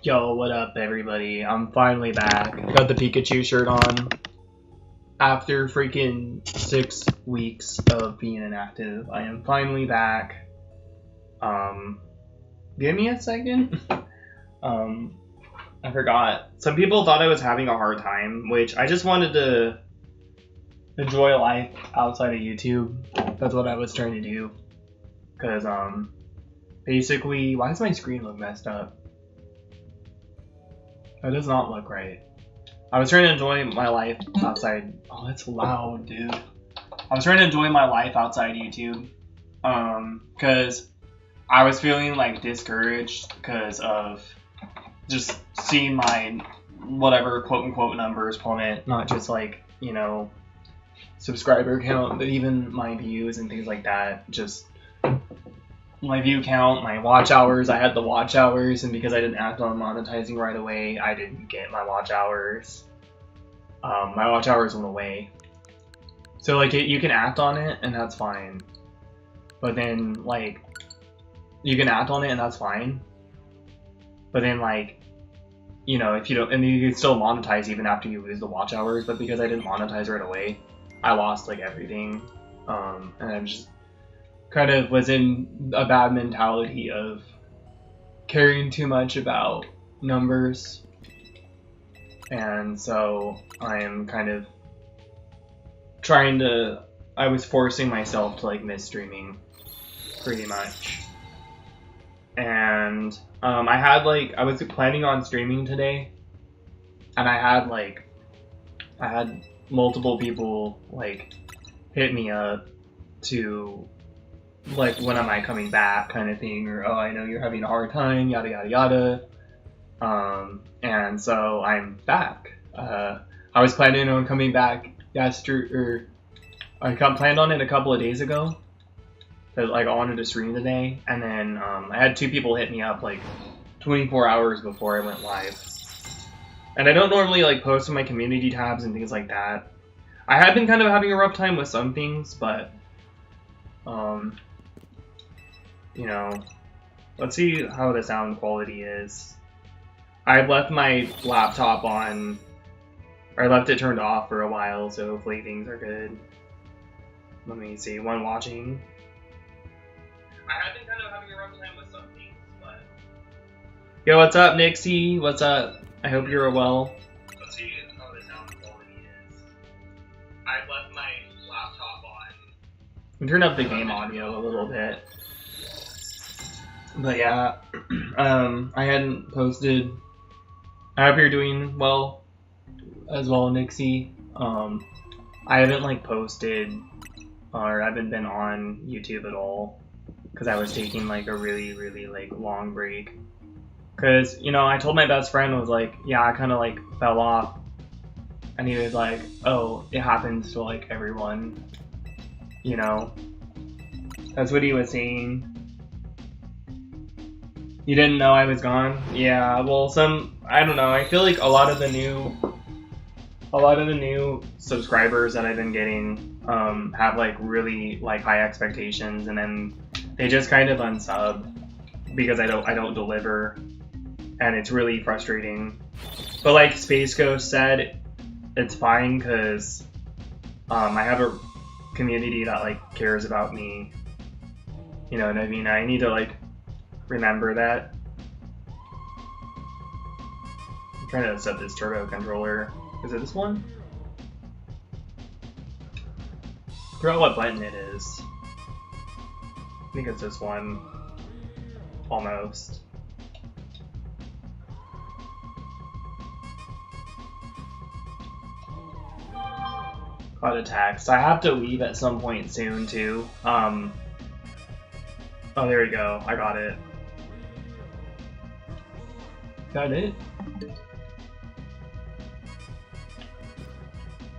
Yo, what up, everybody? I'm finally back. Got the Pikachu shirt on. After freaking 6 weeks of being inactive, I am finally back. Give me a second. I forgot. Some people thought I was having a hard time, which I just wanted to enjoy life outside of YouTube. That's what I was trying to do. Cause, basically, why does my screen look messed up? That does not look right. I was trying to enjoy my life outside. Oh, that's loud, dude. I was trying to enjoy my life outside YouTube. Cause I was feeling like discouraged because of just seeing my whatever quote unquote numbers plummet. Not just like, you know, subscriber count, but even my views and things like that. Just my view count, my watch hours. I had the watch hours, and because I didn't act on monetizing right away, I didn't get my watch hours. My watch hours went away. So like you can act on it, and that's fine. But then like you can act on it, and that's fine. But then like, you know, if you don't, and you can still monetize even after you lose the watch hours. But because I didn't monetize right away, I lost like everything. And I just kind of was in a bad mentality of caring too much about numbers, and so I am kind of trying to, I was forcing myself to like miss streaming pretty much. And I had like, I was planning on streaming today, and I had multiple people like hit me up to like, when am I coming back kind of thing, or oh, I know you're having a hard time, yada yada yada. And so I'm back. I was planning on coming back I planned on it a couple of days ago, but like I wanted to stream today, and then I had 2 people hit me up like 24 hours before I went live. And I don't normally like post in my community tabs and things like that. I have been kind of having a rough time with some things, but you know, let's see how the sound quality is. I've left my laptop on, or I left it turned off for a while, so hopefully things are good. Let me see, one watching. I have been kind of having a rough time with some things, but... Yo, what's up, Nixie? What's up? I hope you're well. Let's see how the sound quality is. I've left my laptop on. I turn up the game audio a little bit. But yeah, I hadn't posted. I hope you're doing well as well, Nixie. I haven't like posted, or I haven't been on YouTube at all, because I was taking like a really like long break. Because, you know, I told my best friend, was like, yeah, I kind of like fell off, and he was like, oh, it happens to like everyone, you know. That's what he was saying. You didn't know I was gone? Yeah, well, I don't know, I feel like a lot of the new subscribers that I've been getting have like really like high expectations, and then they just kind of unsub because I don't deliver, and it's really frustrating. But like Space Ghost said, it's fine because I have a community that like cares about me. You know what I mean? I need to like remember that. I'm trying to set this turbo controller. Is it this one? I forgot what button it is. I think it's this one. Almost. Got a text. I have to leave at some point soon too. Oh, there we go. I got it. Is that it?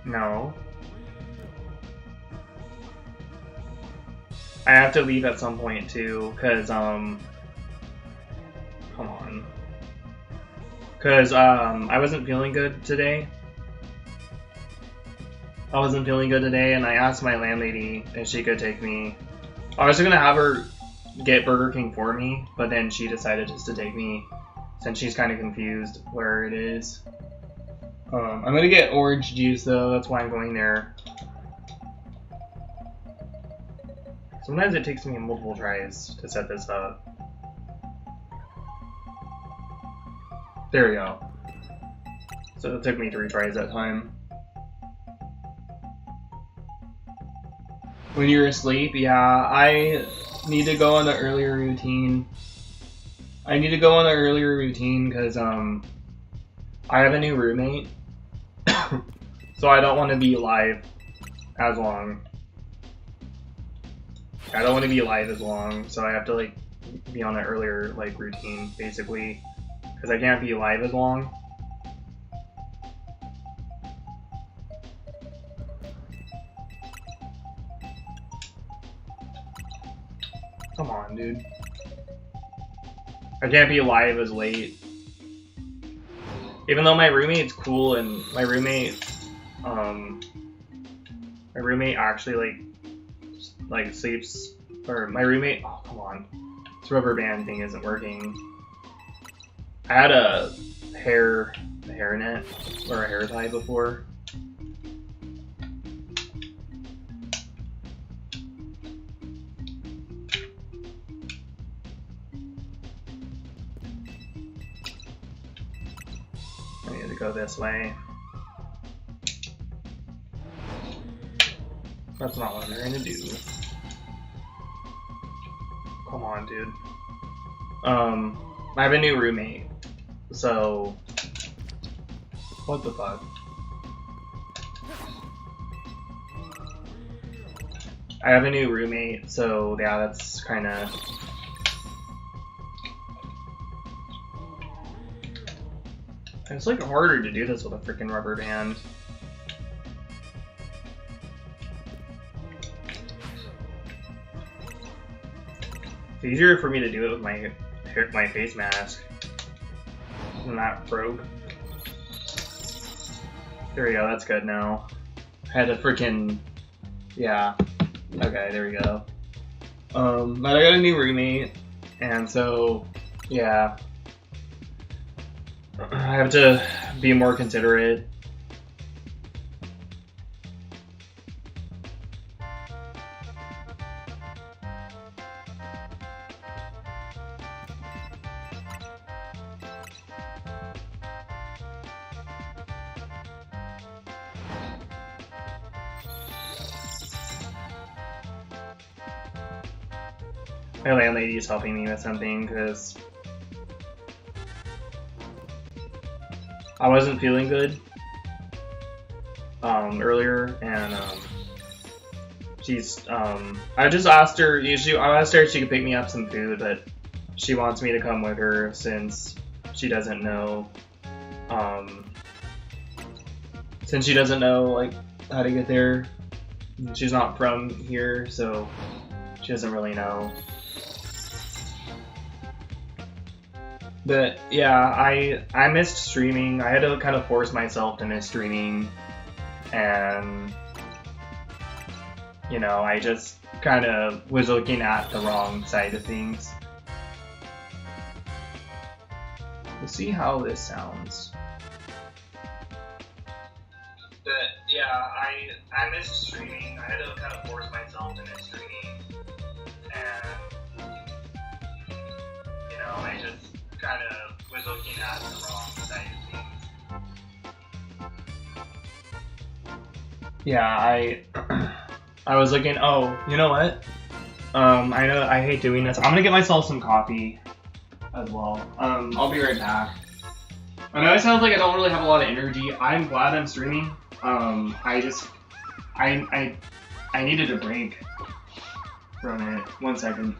No. I have to leave at some point too, cause come on. Cause I wasn't feeling good today. I wasn't feeling good today, and I asked my landlady if she could take me. I was gonna have her get Burger King for me, but then she decided just to take me since she's kind of confused where it is. I'm gonna get orange juice though, that's why I'm going there. Sometimes it takes me multiple tries to set this up. There we go. So it took me 3 tries that time. When you're asleep, yeah, I need to go on the earlier routine. I need to go on the earlier routine because I have a new roommate. So I don't want to be alive as long. I don't want to be alive as long, so I have to like be on an earlier like routine basically, because I can't be alive as long. Come on, dude. I can't be alive as late. Even though my roommate's cool and my roommate actually like sleeps, or my roommate, oh come on, this rubber band thing isn't working. I had a hairnet or a hair tie before. I need to go this way. That's not what I'm trying to do. Come on, dude. I have a new roommate, so what the fuck? I have a new roommate, so yeah, that's kind of. It's like harder to do this with a freaking rubber band. It's easier for me to do it with my face mask. I'm not broke. There we go, that's good now. I had a freaking, yeah. Okay, there we go. But I got a new roommate, and so, yeah. I have to be more considerate. My landlady is helping me with something because I wasn't feeling good earlier, and she's I just asked her. I asked her if she could pick me up some food, but she wants me to come with her since she doesn't know like how to get there. She's not from here, so she doesn't really know. But yeah, I missed streaming. I had to kind of force myself to miss streaming, and you know, I just kind of was looking at the wrong side of things. We'll see how this sounds. But yeah, I missed streaming. I had to kind of force myself to miss streaming, and you know, I just kind of was looking at the wrong side of things. Yeah, I was looking. Oh, you know what? I know I hate doing this. I'm gonna get myself some coffee as well. I'll be right back. I know it sounds like I don't really have a lot of energy. I'm glad I'm streaming. I needed a break from it. 1 second.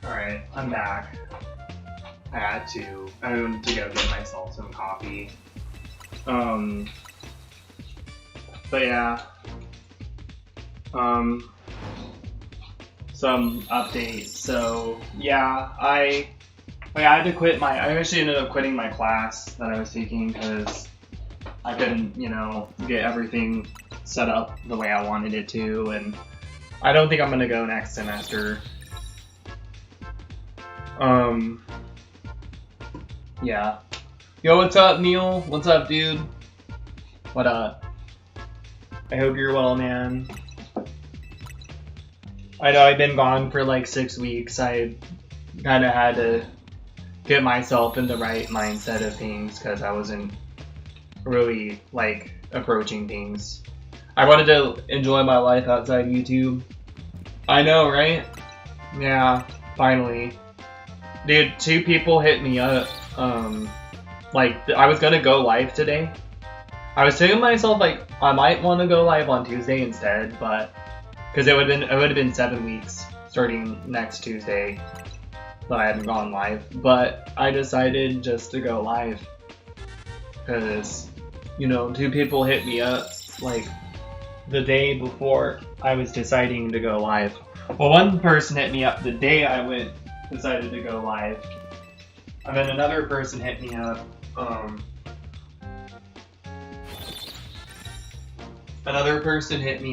Alright, I'm back. I wanted to go get myself some coffee. But yeah. Some updates. So, yeah, I had to quit I actually ended up quitting my class that I was taking because I couldn't, get everything set up the way I wanted it to, and I don't think I'm gonna go next semester. Yeah. Yo, what's up, Neil? What's up, dude? What up? I hope you're well, man. I know I've been gone for like 6 weeks. I kind of had to get myself in the right mindset of things because I wasn't really like approaching things. I wanted to enjoy my life outside YouTube. I know, right? Yeah, finally. Dude, 2 people hit me up. Like, I was gonna go live today. I was telling myself, like, I might want to go live on Tuesday instead, but... Because it would have been 7 weeks, starting next Tuesday, that I hadn't gone live. But I decided just to go live. Because, 2 people hit me up, like, the day before I was deciding to go live. Well, one person hit me up the day I decided to go live. And then another person hit me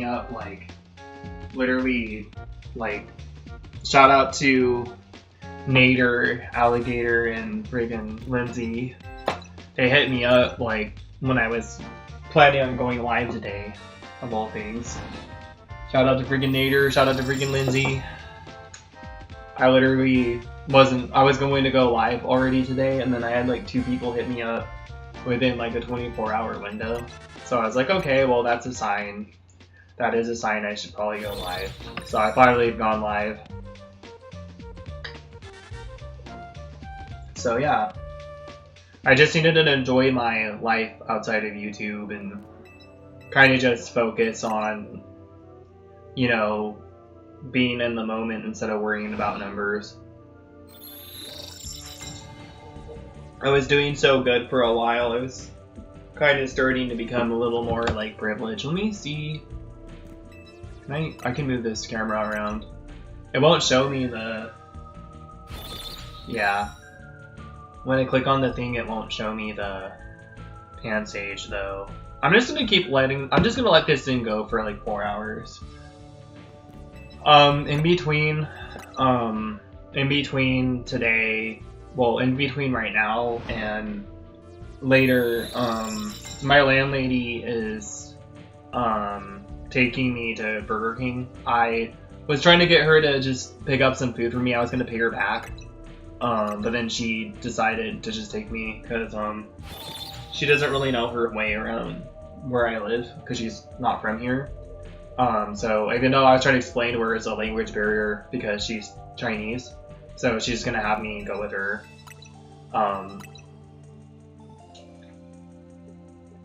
up, like, literally, like, shout out to Nader, Alligator, and friggin' Lindsay. They hit me up, like, when I was planning on going live today, of all things. Shout out to friggin' Nader, shout out to friggin' Lindsay. I literally I was going to go live already today, and then I had like 2 people hit me up within like a 24-hour window. So I was like, okay, well that's a sign. That is a sign I should probably go live. So I finally have gone live. So yeah. I just needed to enjoy my life outside of YouTube and kind of just focus on, being in the moment instead of worrying about numbers. I was doing so good for a while. I was kind of starting to become a little more like privileged. Let me see. I can move this camera around. It won't show me the... Yeah. When I click on the thing, it won't show me the Pansage though. I'm just gonna let this thing go for like 4 hours. In between today, well, in between right now and later, my landlady is, taking me to Burger King. I was trying to get her to just pick up some food for me. I was gonna pay her back, but then she decided to just take me because, she doesn't really know her way around where I live because she's not from here. So even though I was trying to explain to her it's a language barrier because she's Chinese, so she's gonna have me go with her.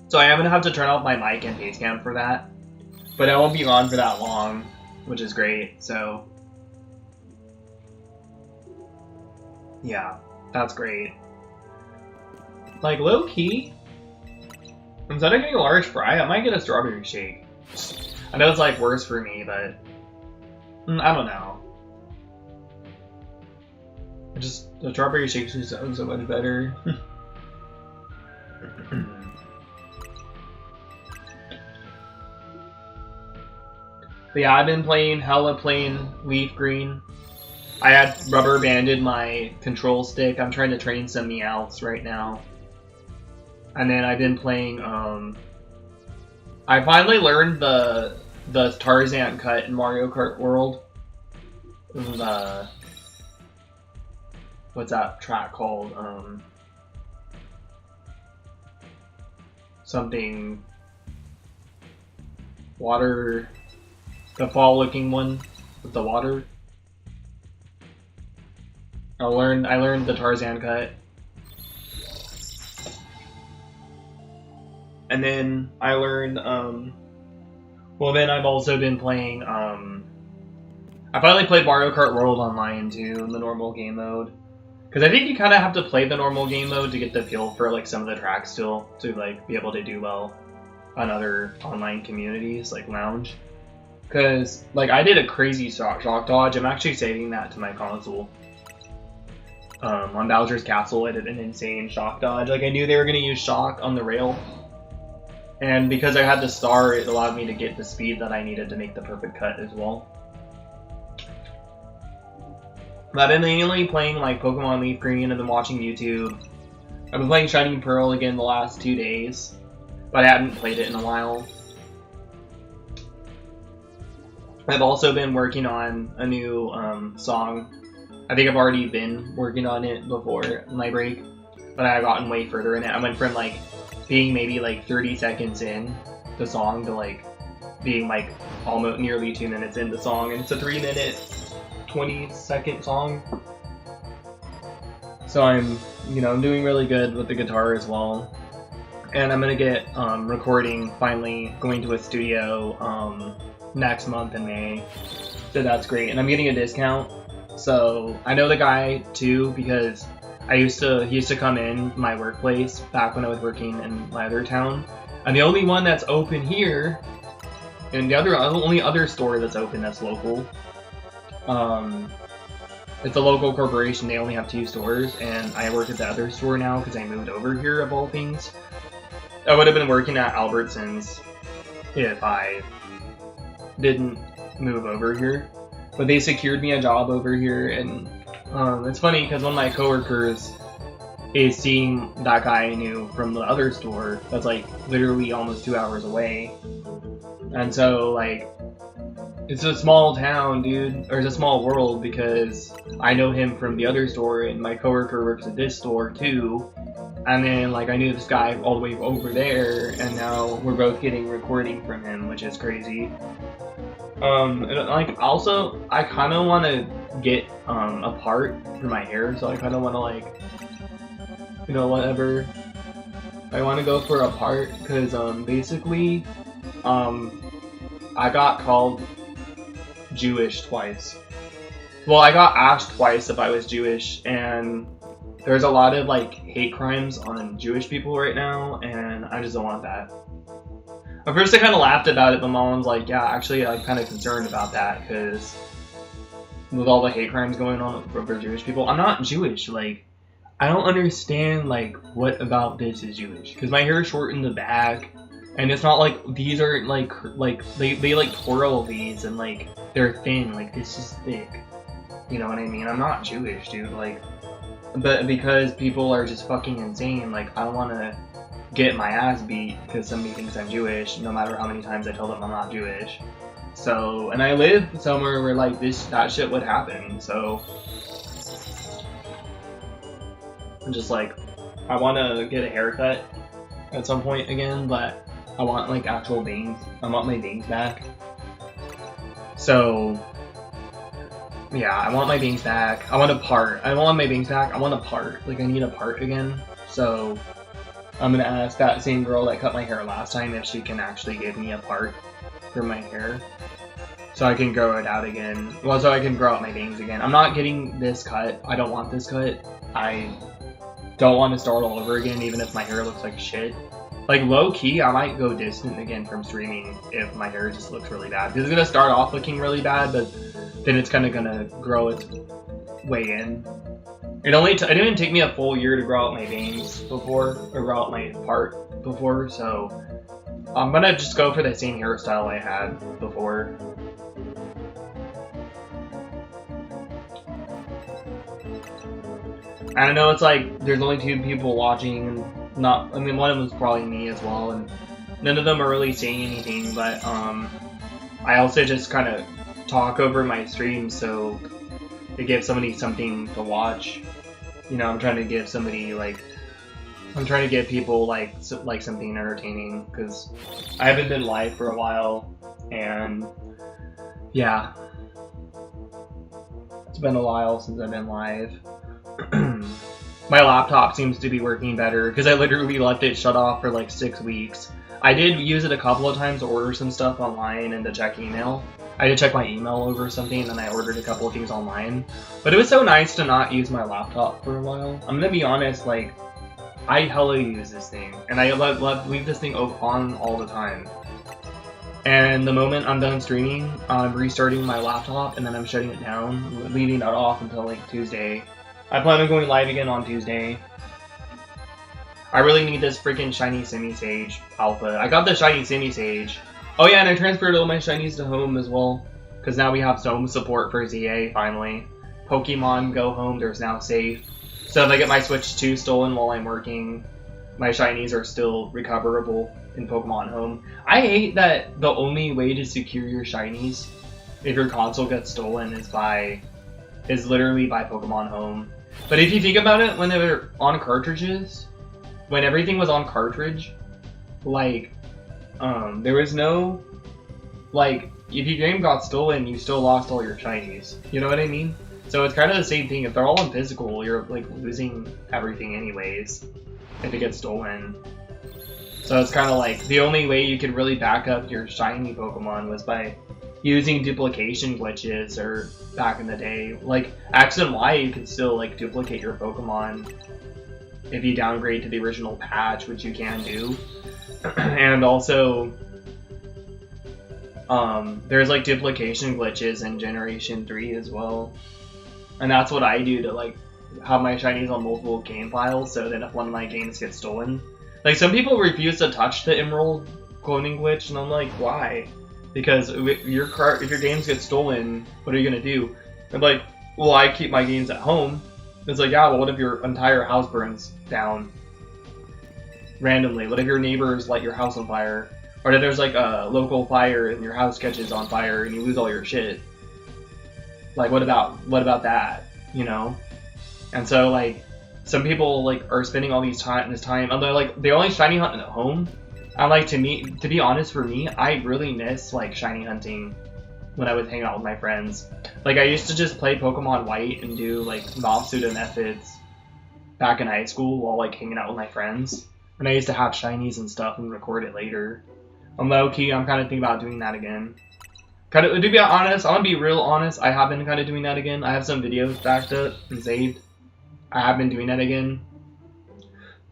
So I am gonna have to turn off my mic and face cam for that, but I won't be on for that long, which is great. So yeah, that's great. Like low key, instead of getting a large fry, I might get a strawberry shake. I know it's like worse for me, but I don't know. The strawberry shakes just sound so much better. But yeah, I've been playing Leaf Green. I had rubber banded my control stick. I'm trying to train some Meowths right now. And then I've been playing, I finally learned the Tarzan cut in Mario Kart World. What's that track called? Something water, the fall looking one with the water. I learned the Tarzan cut. And then I learned, well then I've also been playing, I've I finally played Mario Kart World Online too, in the normal game mode. Because I think you kind of have to play the normal game mode to get the feel for like some of the tracks still, to like be able to do well on other online communities like Lounge. Because like I did a crazy shock dodge. I'm actually saving that to my console. On Bowser's Castle, I did an insane shock dodge. Like I knew they were gonna use shock on the rail, and because I had the star, it allowed me to get the speed that I needed to make the perfect cut as well. But I've been mainly playing like Pokemon Leaf Green and then watching YouTube. I've been playing Shining Pearl again the last 2 days, but I hadn't played it in a while. I've also been working on a new song. I think I've already been working on it before my break, but I've gotten way further in it. I went from like being maybe like 30 seconds in the song to like being like almost nearly 2 minutes in the song, and it's a 3-minute 20-second song. So I'm doing really good with the guitar as well. And I'm gonna get recording, finally going to a studio next month in May. So that's great. And I'm getting a discount. So I know the guy too, because he used to come in my workplace back when I was working in my other town. And the only one that's open here, and the only other store that's open that's local, it's a local corporation. They only have 2 stores, and I work at the other store now because I moved over here of all things. I would have been working at Albertsons if I didn't move over here, but they secured me a job over here. And it's funny because one of my coworkers is seeing that guy I knew from the other store that's like literally almost 2 hours away. And so like it's a small town, dude, or it's a small world, because I know him from the other store and my coworker works at this store too. And then like I knew this guy all the way over there, and now we're both getting recording from him, which is crazy. And like also I kind of want to get a part for my hair, so I kind of want to like whatever. I want to go for a part because basically I got called Jewish twice. Well, I got asked twice if I was Jewish, and there's a lot of like hate crimes on Jewish people right now, and I just don't want that. At first I kind of laughed about it, but my mom's like, yeah, actually I'm kind of concerned about that, because with all the hate crimes going on for Jewish people, I'm not Jewish. Like, I don't understand like what about this is Jewish, because my hair is short in the back, and it's not like these are like they like twirl these and like they're thin, like this is thick. You know what I mean? I'm not Jewish, dude. Like, but because people are just fucking insane, like I don't want to get my ass beat because somebody thinks I'm Jewish, no matter how many times I tell them I'm not Jewish. So, and I live somewhere where like that shit would happen. So, I'm just like, I want to get a haircut at some point again, but I want like actual bangs. I want my bangs back. So, yeah, I want my bangs back. I want a part. I don't want my bangs back. I want a part. Like, I need a part again. So, I'm gonna ask that same girl that cut my hair last time if she can actually give me a part for my hair, so I can grow it out again. Well, so I can grow out my bangs again. I'm not getting this cut. I don't want this cut. I don't want to start all over again, even if my hair looks like shit. Like, low-key, I might go distant again from streaming if my hair just looks really bad. It's gonna start off looking really bad, but then it's kind of gonna grow its way in. It didn't take me a full year to grow out my bangs before, or grow out my part before, so I'm gonna just go for the same hairstyle I had before. I know it's like there's only 2 people watching, and I mean one of them was probably me as well, and none of them are really saying anything, but I also just kind of talk over my streams so it gives somebody something to watch. You know, I'm trying to give somebody I'm trying to give people like something entertaining, because I haven't been live for a while, and yeah, it's been a while since I've been live. My laptop seems to be working better, because I literally left it shut off for like 6 weeks. I did use it a couple of times to order some stuff online and to check email. I did check my email over something, and then I ordered a couple of things online. But it was so nice to not use my laptop for a while. I'm gonna be honest, like, I hella use this thing, and I leave this thing on all the time. And the moment I'm done streaming, I'm restarting my laptop, and then I'm shutting it down, leaving that off until like Tuesday. I plan on going live again on Tuesday. I really need this freaking shiny Semi-Sage alpha. I got the shiny Semi-Sage. Oh yeah, and I transferred all my shinies to home as well. Because now we have some support for ZA, finally. Pokemon Go Home, there's now safe. So if I get my Switch 2 stolen while I'm working, my shinies are still recoverable in Pokemon Home. I hate that the only way to secure your shinies, if your console gets stolen, is literally by Pokemon Home. But if you think about it, when they were on cartridges, when everything was on cartridge, like, there was no, like, if your game got stolen, you still lost all your shinies. You know what I mean? So it's kind of the same thing. If they're all on physical, you're, like, losing everything anyways, if it gets stolen. So it's kind of like, the only way you could really back up your shiny Pokemon was by using duplication glitches, or back in the day. Like, X and Y, you could still, like, duplicate your Pokemon if you downgrade to the original patch, which you can do. And also, there's like duplication glitches in Generation 3 as well. And that's what I do to like have my shinies on multiple game files, so that if one of my games gets stolen. Like, some people refuse to touch the Emerald cloning glitch, and I'm like, why? Because if your games get stolen, what are you gonna do? I'm like, well, I keep my games at home. It's like, yeah, well, what if your entire house burns down randomly? What if your neighbors light your house on fire? Or if there's like a local fire and your house catches on fire and you lose all your shit? Like, what about that? You know? And so, like, some people like are spending all this time, and they're like, they only shiny hunt at home. And like, to be honest, for me, I really miss like shiny hunting when I was hanging out with my friends. Like, I used to just play Pokemon White and do like Mobsuda methods back in high school while like hanging out with my friends. And I used to have shinies and stuff and record it later. I'm low key, I'm kind of thinking about doing that again. To be honest, I'm gonna be real honest, I have been kind of doing that again. I have some videos backed up and saved. I have been doing that again.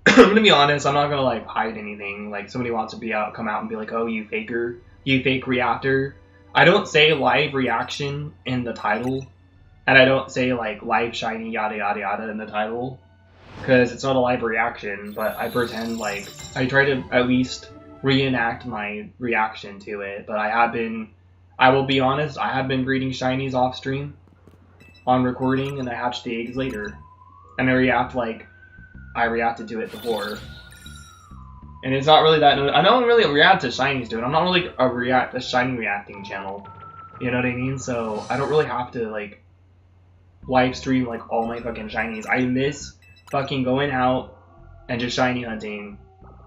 I'm gonna be honest, I'm not gonna like hide anything. Like, somebody wants to come out and be like, oh, you faker, you fake reactor. I don't say live reaction in the title, and I don't say like live shiny yada yada yada in the title, because it's not a live reaction, but I pretend like, I try to at least reenact my reaction to it. But I will be honest, I have been breeding shinies off stream on recording, and I hatch the eggs later. And I react like I reacted to it before. And it's not really that, I don't really react to shinies, dude. I'm not really a shiny reacting channel. You know what I mean? So I don't really have to like live stream like all my fucking shinies. I miss fucking going out and just shiny hunting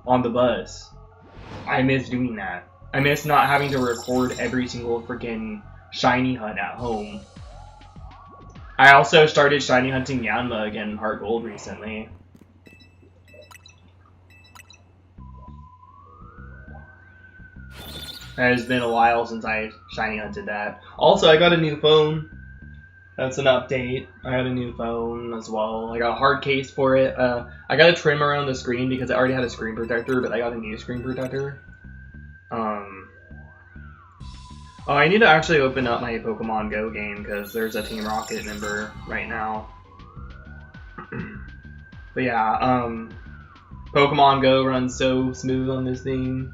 on the bus. I miss doing that. I miss not having to record every single freaking shiny hunt at home. I also started shiny hunting Yanma again in Heart Gold recently. It has been a while since I shiny hunted that. Also, I got a new phone. That's an update. I got a new phone as well. I got a hard case for it. I got a trim around the screen because I already had a screen protector, but I got a new screen protector. Oh, I need to actually open up my Pokemon Go game because there's a Team Rocket member right now. But yeah, Pokemon Go runs so smooth on this thing.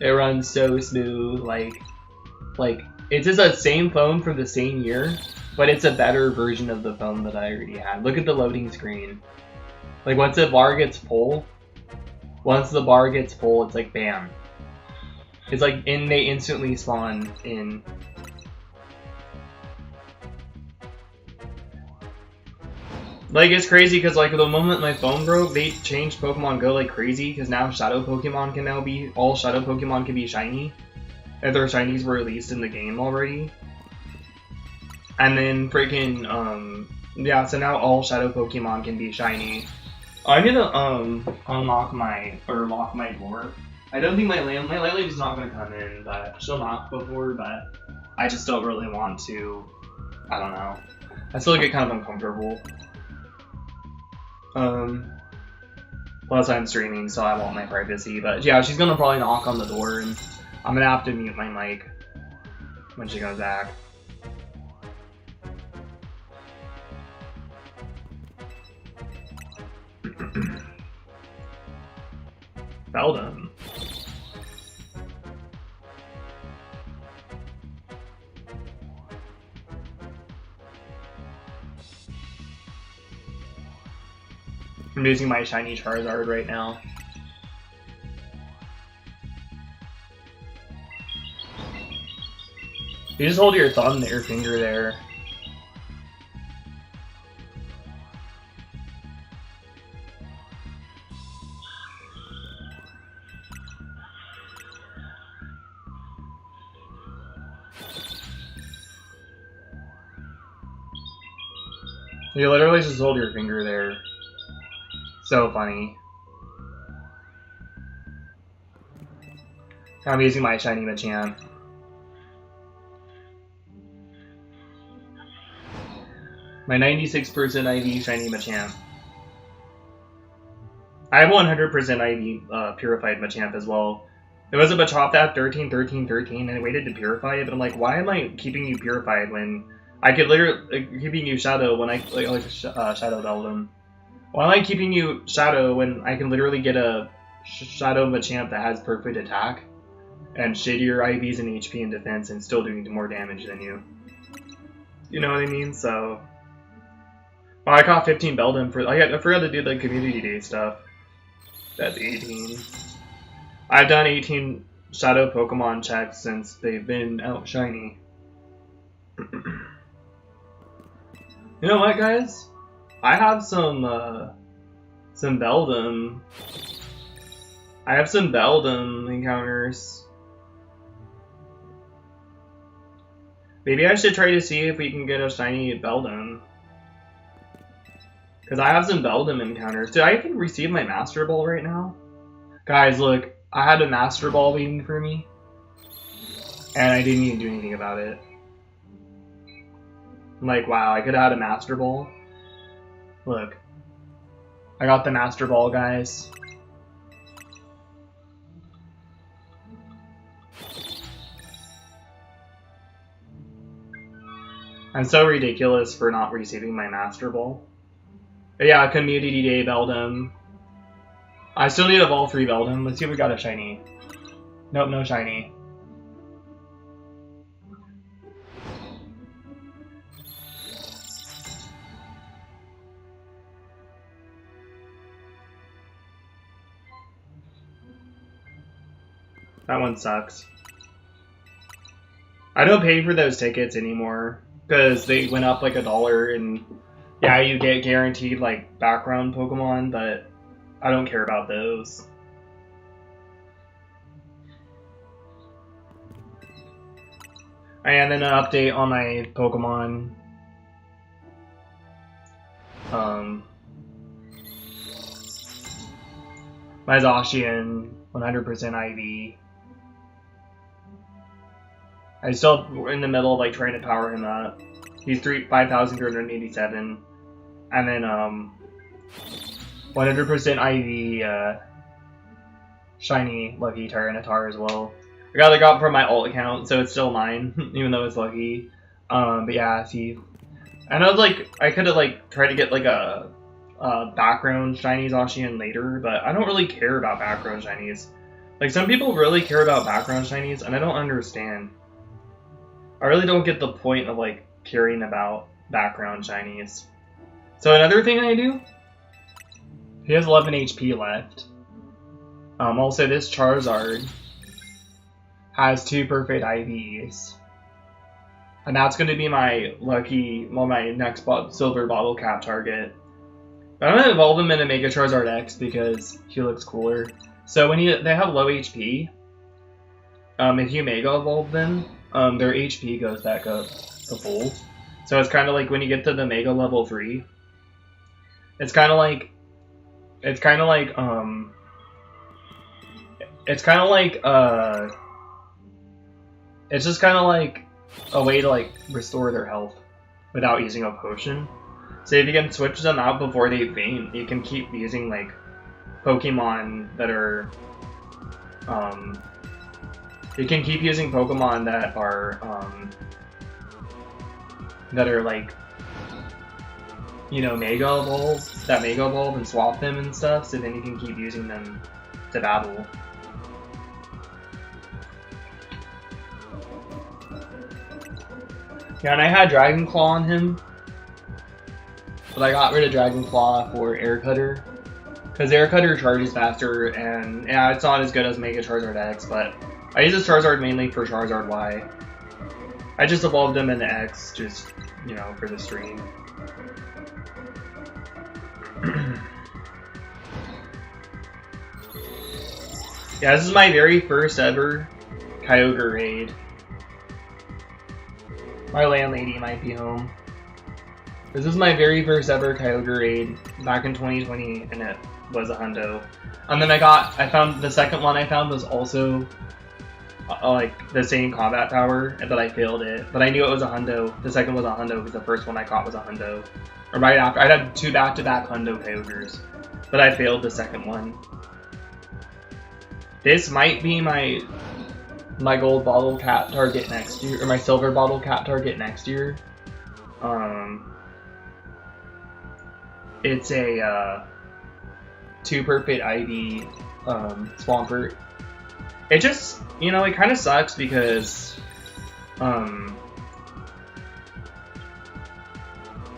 It runs so smooth, like it's just the same phone from the same year, but it's a better version of the phone that I already had. Look at the loading screen. Like, once the bar gets full, it's like bam. It's like they instantly spawn in. Like, it's crazy because like the moment my phone broke, they changed Pokemon Go like crazy because now Shadow Pokemon can all Shadow Pokemon can be shiny. If their shinies were released in the game already. And then freaking yeah, so now all Shadow Pokemon can be shiny. I need to lock my door. I don't think my landlady's not gonna come in, but she'll knock before, but I just don't really want to. I don't know. I still get kind of uncomfortable. Plus I'm streaming, so I want my privacy. But yeah, she's gonna probably knock on the door, and I'm gonna have to mute my mic when she goes back. Beldum. I'm using my shiny Charizard right now. You just hold your thumb to your finger there. You literally just hold your finger there. So funny. I'm using my shiny Machamp. My 96% IV shiny Machamp. I have 100% IV purified Machamp as well. There was a Machop that 13, 13, 13, and I waited to purify it, but I'm like, why am I keeping you purified when I could literally keeping you Shadow when I Shadow Beldum? Why am I keeping you Shadow when I can literally get a Shadow Machamp that has perfect attack and shittier IVs and HP and defense and still doing more damage than you? You know what I mean? So, well, I caught 15 Beldum for. I forgot to do the community day stuff. That's 18. I've done 18 Shadow Pokemon checks since they've been out shiny. You know what, guys? I have some Beldum. I have some Beldum encounters. Maybe I should try to see if we can get a shiny Beldum. Because I have some Beldum encounters. Did I even receive my Master Ball right now? Guys, look. I had a Master Ball waiting for me. And I didn't even do anything about it. I'm like, wow, I could have had a Master Ball. Look. I got the Master Ball, guys. I'm so ridiculous for not receiving my Master Ball. But yeah, Community Day Beldum. I still need to evolve 3 Beldum. Let's see if we got a shiny. Nope, no shiny. That one sucks. I don't pay for those tickets anymore because they went up like $1 and yeah, you get guaranteed like background Pokemon, but I don't care about those. And then an update on my Pokemon. My Zacian, 100% IV. I'm still in the middle of like trying to power him up. He's 5,387. And then 100% IV shiny lucky Tyranitar as well. I got from my alt account, so it's still mine, even though it's lucky. But yeah, see, and I was like, I could have like tried to get like a background shiny Zacian later, but I don't really care about background shinies. Like some people really care about background shinies, and I don't understand. I really don't get the point of like caring about background shinies. So another thing I do, he has 11 HP left. Also this Charizard has 2 perfect IVs. And that's going to be my lucky, well, my next silver bottle cap target. But I'm going to evolve him into Mega Charizard X because he looks cooler. So when they have low HP, if you Mega Evolve them, their HP goes back up to full. So it's kind of like when you get to the Mega level 3, it's kind of like it's just kind of like a way to like restore their health without using a potion. So if you can switch them out before they faint, you can keep using like Pokemon that are you can keep using Pokemon that are like, you know, Mega Evolve and swap them and stuff, so then you can keep using them to battle. Yeah, and I had Dragon Claw on him, but I got rid of Dragon Claw for Air Cutter, because Air Cutter charges faster, and yeah, it's not as good as Mega Charizard X, but I use this Charizard mainly for Charizard Y. I just evolved him into X, just, you know, for the stream. Yeah, this is my very first ever Kyogre raid. My landlady might be home. This is my very first ever Kyogre raid back in 2020, and it was a hundo. And then I found the second one I found was also like the same combat tower, but I failed it. But I knew it was a hundo. The second was a hundo because the first one I caught was a hundo. Or right after, I had 2 back-to-back hundo Kyogres, but I failed the second one. This might be my gold bottle cap target next year, or my silver bottle cap target next year. It's a 2 perfect IV Swampert. It just, you know, it kind of sucks because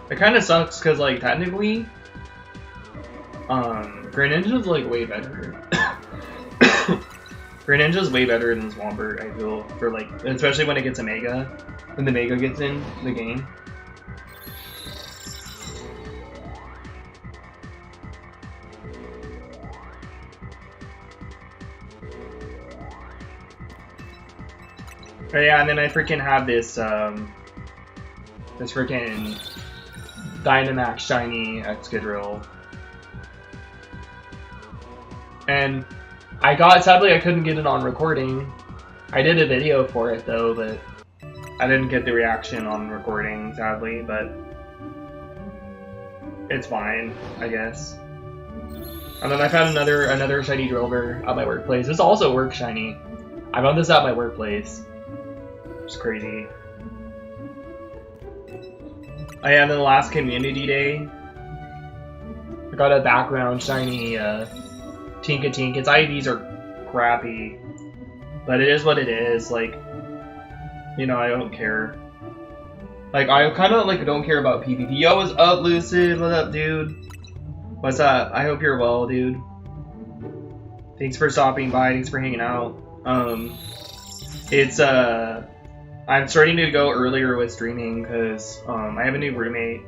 it kind of sucks because, like, technically Greninja's like way better. Greninja's way better than Swampert, I feel, for like, especially when it gets a Mega, when the Mega gets in the game. But yeah, and then I freaking have this this freaking Dynamax shiny Excadrill, and sadly I couldn't get it on recording. I did a video for it though, but I didn't get the reaction on recording, sadly, but it's fine, I guess. And then I found another shiny Drilbur at my workplace. This also works shiny. I found this at my workplace. It's crazy. Oh yeah, and then the last community day, I got a background shiny Tinkatink. Its IVs are crappy, but it is what it is. Like, you know, I don't care. Like, I kind of like don't care about PvP. Yo, what's up, Lucid? What up, dude? What's up? I hope you're well, dude. Thanks for stopping by. Thanks for hanging out. I'm starting to go earlier with streaming because I have a new roommate,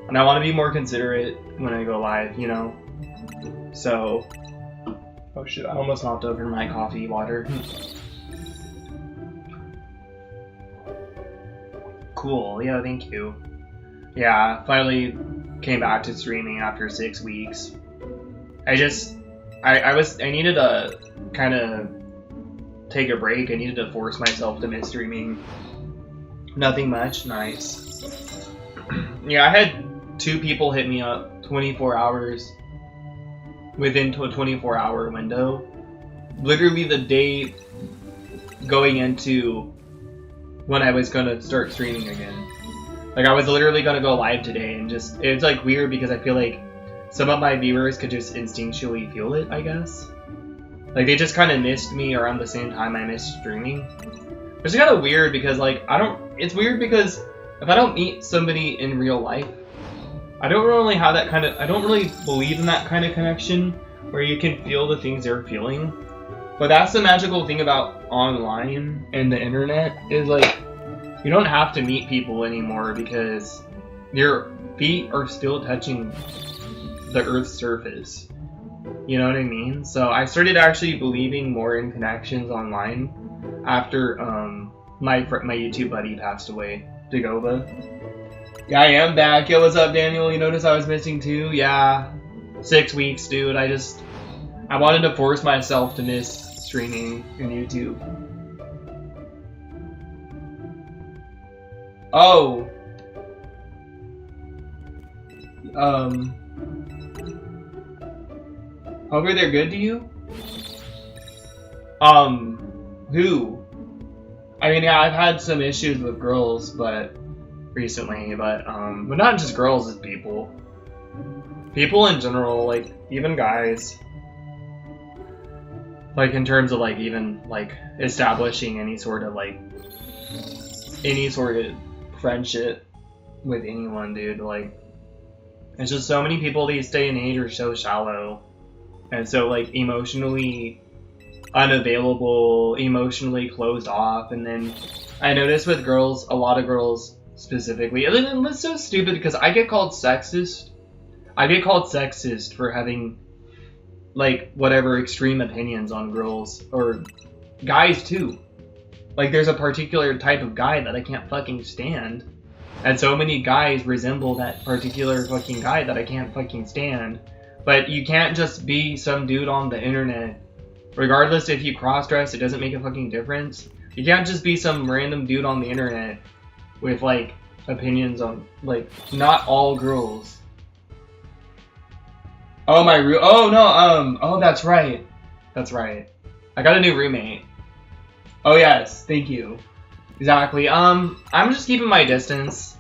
and I want to be more considerate when I go live, you know. So, oh shit! I almost knocked over my coffee water. Cool. Yeah, thank you. Yeah, finally came back to streaming after 6 weeks. I needed to kind of take a break. I needed to force myself to miss streaming. Nothing much. Nice. Yeah, I had 2 people hit me up 24 hours within a 24-hour window. Literally the day going into when I was gonna start streaming again. Like, I was literally gonna go live today, and just, it's like weird because I feel like some of my viewers could just instinctually feel it, I guess. Like, they just kind of missed me around the same time I missed streaming. Which is kind of weird because, like, it's weird because if I don't meet somebody in real life, I don't really have that kind of, I don't really believe in that kind of connection where you can feel the things they're feeling. But that's the magical thing about online and the internet, is like, you don't have to meet people anymore because your feet are still touching the Earth's surface. You know what I mean? So I started actually believing more in connections online after my YouTube buddy passed away, Dagova. Yeah, I am back. Yo, what's up, Daniel? You notice I was missing too? Yeah, 6 weeks, dude. I wanted to force myself to miss streaming in YouTube. Oh. Hopefully they're good to you? Who? I mean, yeah, I've had some issues with girls, recently, but not just girls, it's people. People in general, like, even guys. Like, in terms of, like, even, like, establishing any sort of friendship with anyone, dude. Like, it's just so many people these day and age are so shallow. And so, like, emotionally unavailable, emotionally closed off. And then I notice with girls, a lot of girls specifically, and it's so stupid because I get called sexist. I get called sexist for having, like, whatever extreme opinions on girls, or guys too. Like, there's a particular type of guy that I can't fucking stand. And so many guys resemble that particular fucking guy that I can't fucking stand. But you can't just be some dude on the internet. Regardless if you cross-dress, it doesn't make a fucking difference. You can't just be some random dude on the internet with, like, opinions on, like, not all girls. Oh, oh, that's right. That's right. I got a new roommate. Oh, yes, thank you. Exactly. I'm just keeping my distance.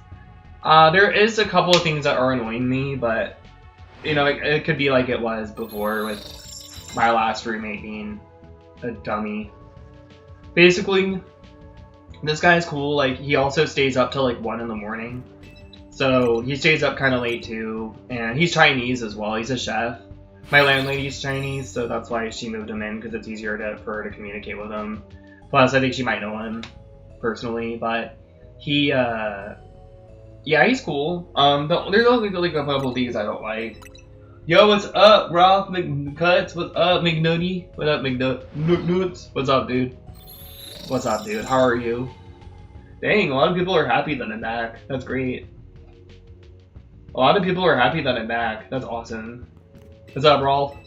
There is a couple of things that are annoying me, but, you know, it could be like it was before with my last roommate being a dummy. Basically, this guy's cool. Like, he also stays up till, like, 1 in the morning. So, he stays up kind of late, too. And he's Chinese as well. He's a chef. My landlady's Chinese, so that's why she moved him in, because it's easier for her to communicate with him. Plus, I think she might know him personally, but he, yeah, he's cool. There's only like a couple of things I don't like. Yo, what's up, Ralph McCuts? What's up, McNutty? What up, McNuts? What's up, dude? What's up, dude? How are you? Dang, a lot of people are happy that I'm back. That's great. A lot of people are happy that I'm back. That's awesome. What's up, Rolf?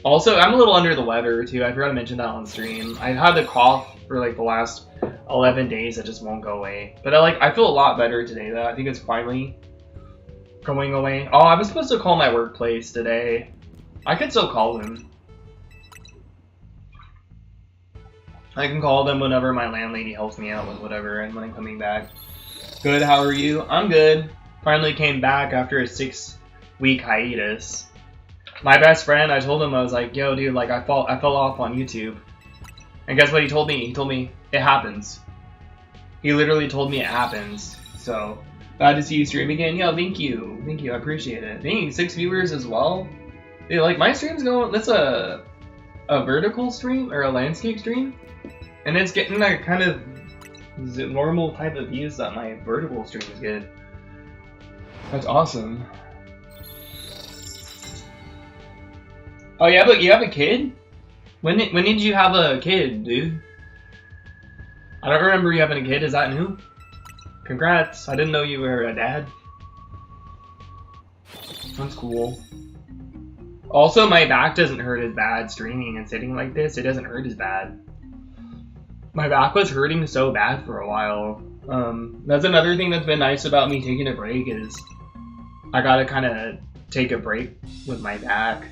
Also, I'm a little under the weather, too. I forgot to mention that on stream. I've had the cough for, like, the last 11 days that just won't go away. But, I feel a lot better today, though. I think it's finally going away. Oh, I was supposed to call my workplace today. I could still call them. I can call them whenever my landlady helps me out with whatever and when I'm coming back. Good, how are you? I'm good. Finally came back after a 6-week hiatus. My best friend, I told him, I was like, yo, dude, like, I fell off on YouTube. And guess what he told me? He told me, it happens. He literally told me it happens. So, glad to see you stream again. Yo, thank you. Thank you, I appreciate it. Dang, 6 viewers as well? Dude, like, my stream's going, that's a vertical stream, or a landscape stream. And it's getting that kind of normal type of views that my vertical streams get. That's awesome. Oh yeah, but you have a kid? When did you have a kid, dude? I don't remember you having a kid. Is that new? Congrats. I didn't know you were a dad. That's cool. Also, my back doesn't hurt as bad streaming and sitting like this. It doesn't hurt as bad. My back was hurting so bad for a while. That's another thing that's been nice about me taking a break is I gotta kind of take a break with my back.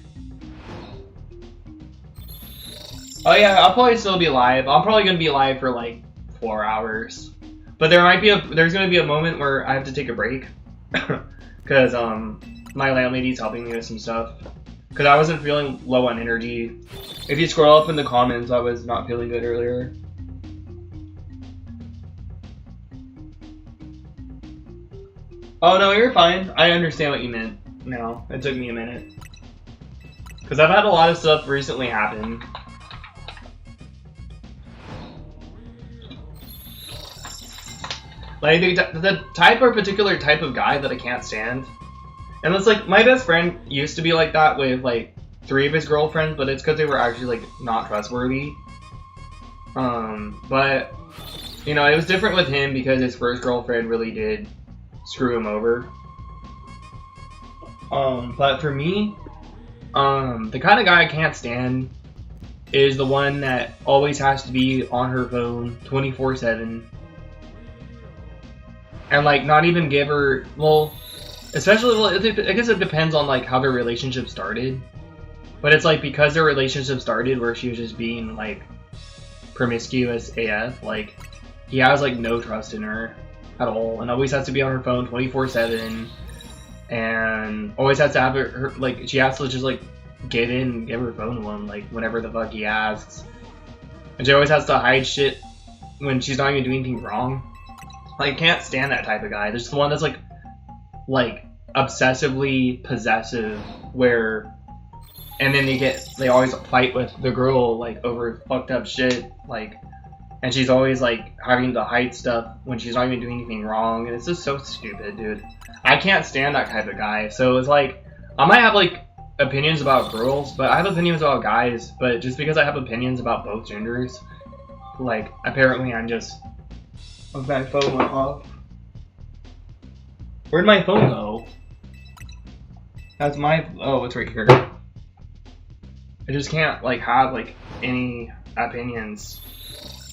Oh yeah, I'll probably still be live. I'm probably gonna be live for like 4 hours, but there's gonna be a moment where I have to take a break because my landlady's helping me with some stuff. Because I wasn't feeling low on energy. If you scroll up in the comments, I was not feeling good earlier. Oh no, you're fine. I understand what you meant. No, it took me a minute. Because I've had a lot of stuff recently happen. Like, the particular type of guy that I can't stand. And it's like, my best friend used to be like that with, like, 3 of his girlfriends, but it's because they were actually, like, not trustworthy. But, you know, it was different with him because his first girlfriend really did screw him over. But for me, the kind of guy I can't stand is the one that always has to be on her phone 24/7. And like not even give her, well, especially, well, I guess it depends on like how their relationship started. But it's like because their relationship started where she was just being like promiscuous AF, like he has like no trust in her at all and always has to be on her phone 24/7 and always has to have her like she has to just like get in and give her phone to him like whenever the fuck he asks. And she always has to hide shit when she's not even doing anything wrong. Like, I can't stand that type of guy. There's the one that's like obsessively possessive, where, and then they always fight with the girl like over fucked up shit, like, and she's always like having to hide stuff when she's not even doing anything wrong, and it's just so stupid, dude. I can't stand that type of guy. So it's like I might have like opinions about girls, but I have opinions about guys. But just because I have opinions about both genders, like apparently I'm just. Oh, my phone went off. Where'd my phone go? That's my. Oh, it's right here. I just can't like have like any opinions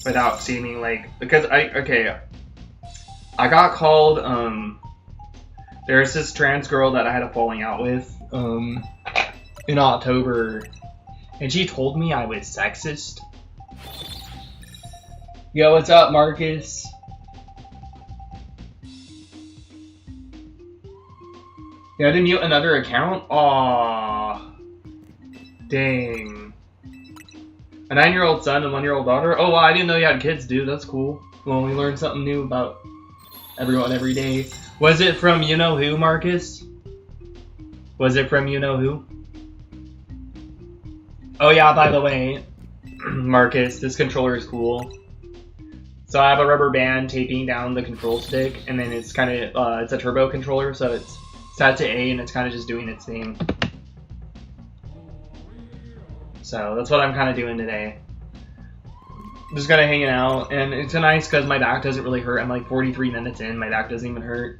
without seeming like, because I got called there's this trans girl that I had a falling out with in October, and she told me I was sexist. Yo, what's up, Marcus? You had to mute another account? Aww. Dang. A 9-year-old son and 1-year-old daughter? Oh, wow, I didn't know you had kids, dude. That's cool. Well, we learn something new about everyone every day. Was it from you-know-who, Marcus? Was it from you-know-who? Oh, yeah, by the way, Marcus, this controller is cool. So I have a rubber band taping down the control stick, and then it's kind of, it's a turbo controller, so it's set to A, and it's kind of just doing its thing. So that's what I'm kind of doing today. Just kind of hanging out, and it's nice because my back doesn't really hurt. I'm like 43 minutes in, my back doesn't even hurt.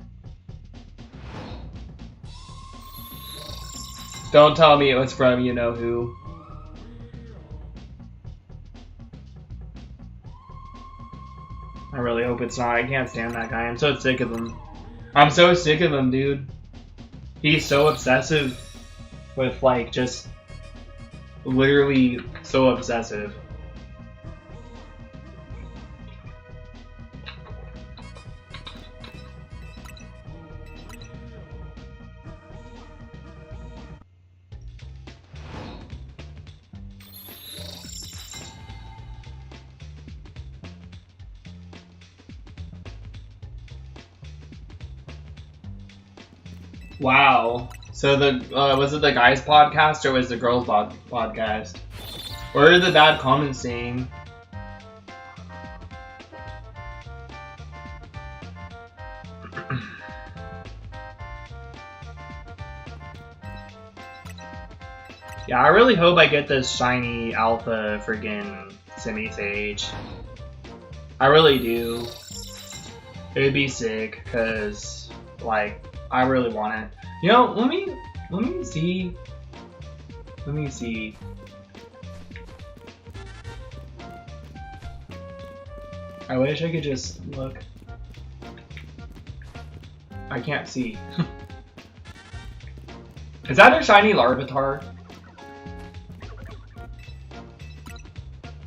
Don't tell me it was from you-know-who. I really hope it's not. I can't stand that guy. I'm so sick of him. I'm so sick of him, dude. He's so obsessive with, like, just literally so obsessive. Wow. So the was it the guys' podcast or was the girls' podcast? What are the bad comments saying? Yeah, I really hope I get this shiny alpha friggin' semi-sage. I really do. It would be sick, cause like I really want it. You know, let me see. Let me see. I wish I could just look. I can't see. Is that a shiny Larvitar?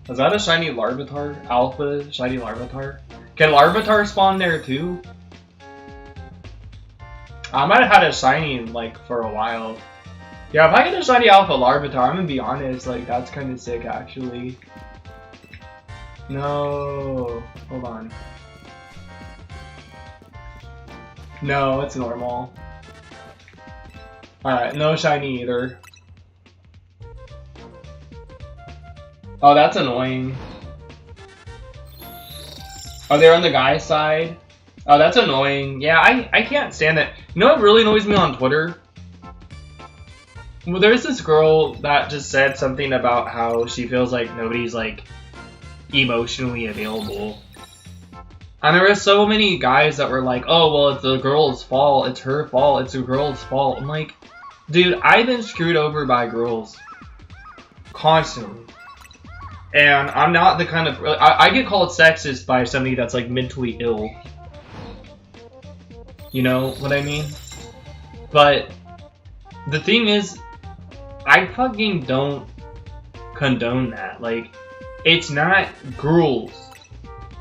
Is that a shiny Larvitar? Alpha shiny Larvitar? Can Larvitar spawn there too? I might have had a shiny like for a while. Yeah, if I get a shiny Alpha Larvitar, I'm gonna be honest, like that's kind of sick actually. No, hold on. No, it's normal. Alright, no shiny either. Oh, that's annoying. Oh, they're on the guy's side? Oh, that's annoying. Yeah, I can't stand that. You know what really annoys me on Twitter? Well, there's this girl that just said something about how she feels like nobody's, like, emotionally available. And there were so many guys that were like, oh, well, it's the girl's fault. It's her fault. It's the girl's fault. I'm like, dude, I've been screwed over by girls. Constantly. And I'm not the kind of I get called sexist by somebody that's like mentally ill. You know what I mean? But the thing is, I fucking don't condone that. Like, it's not girls.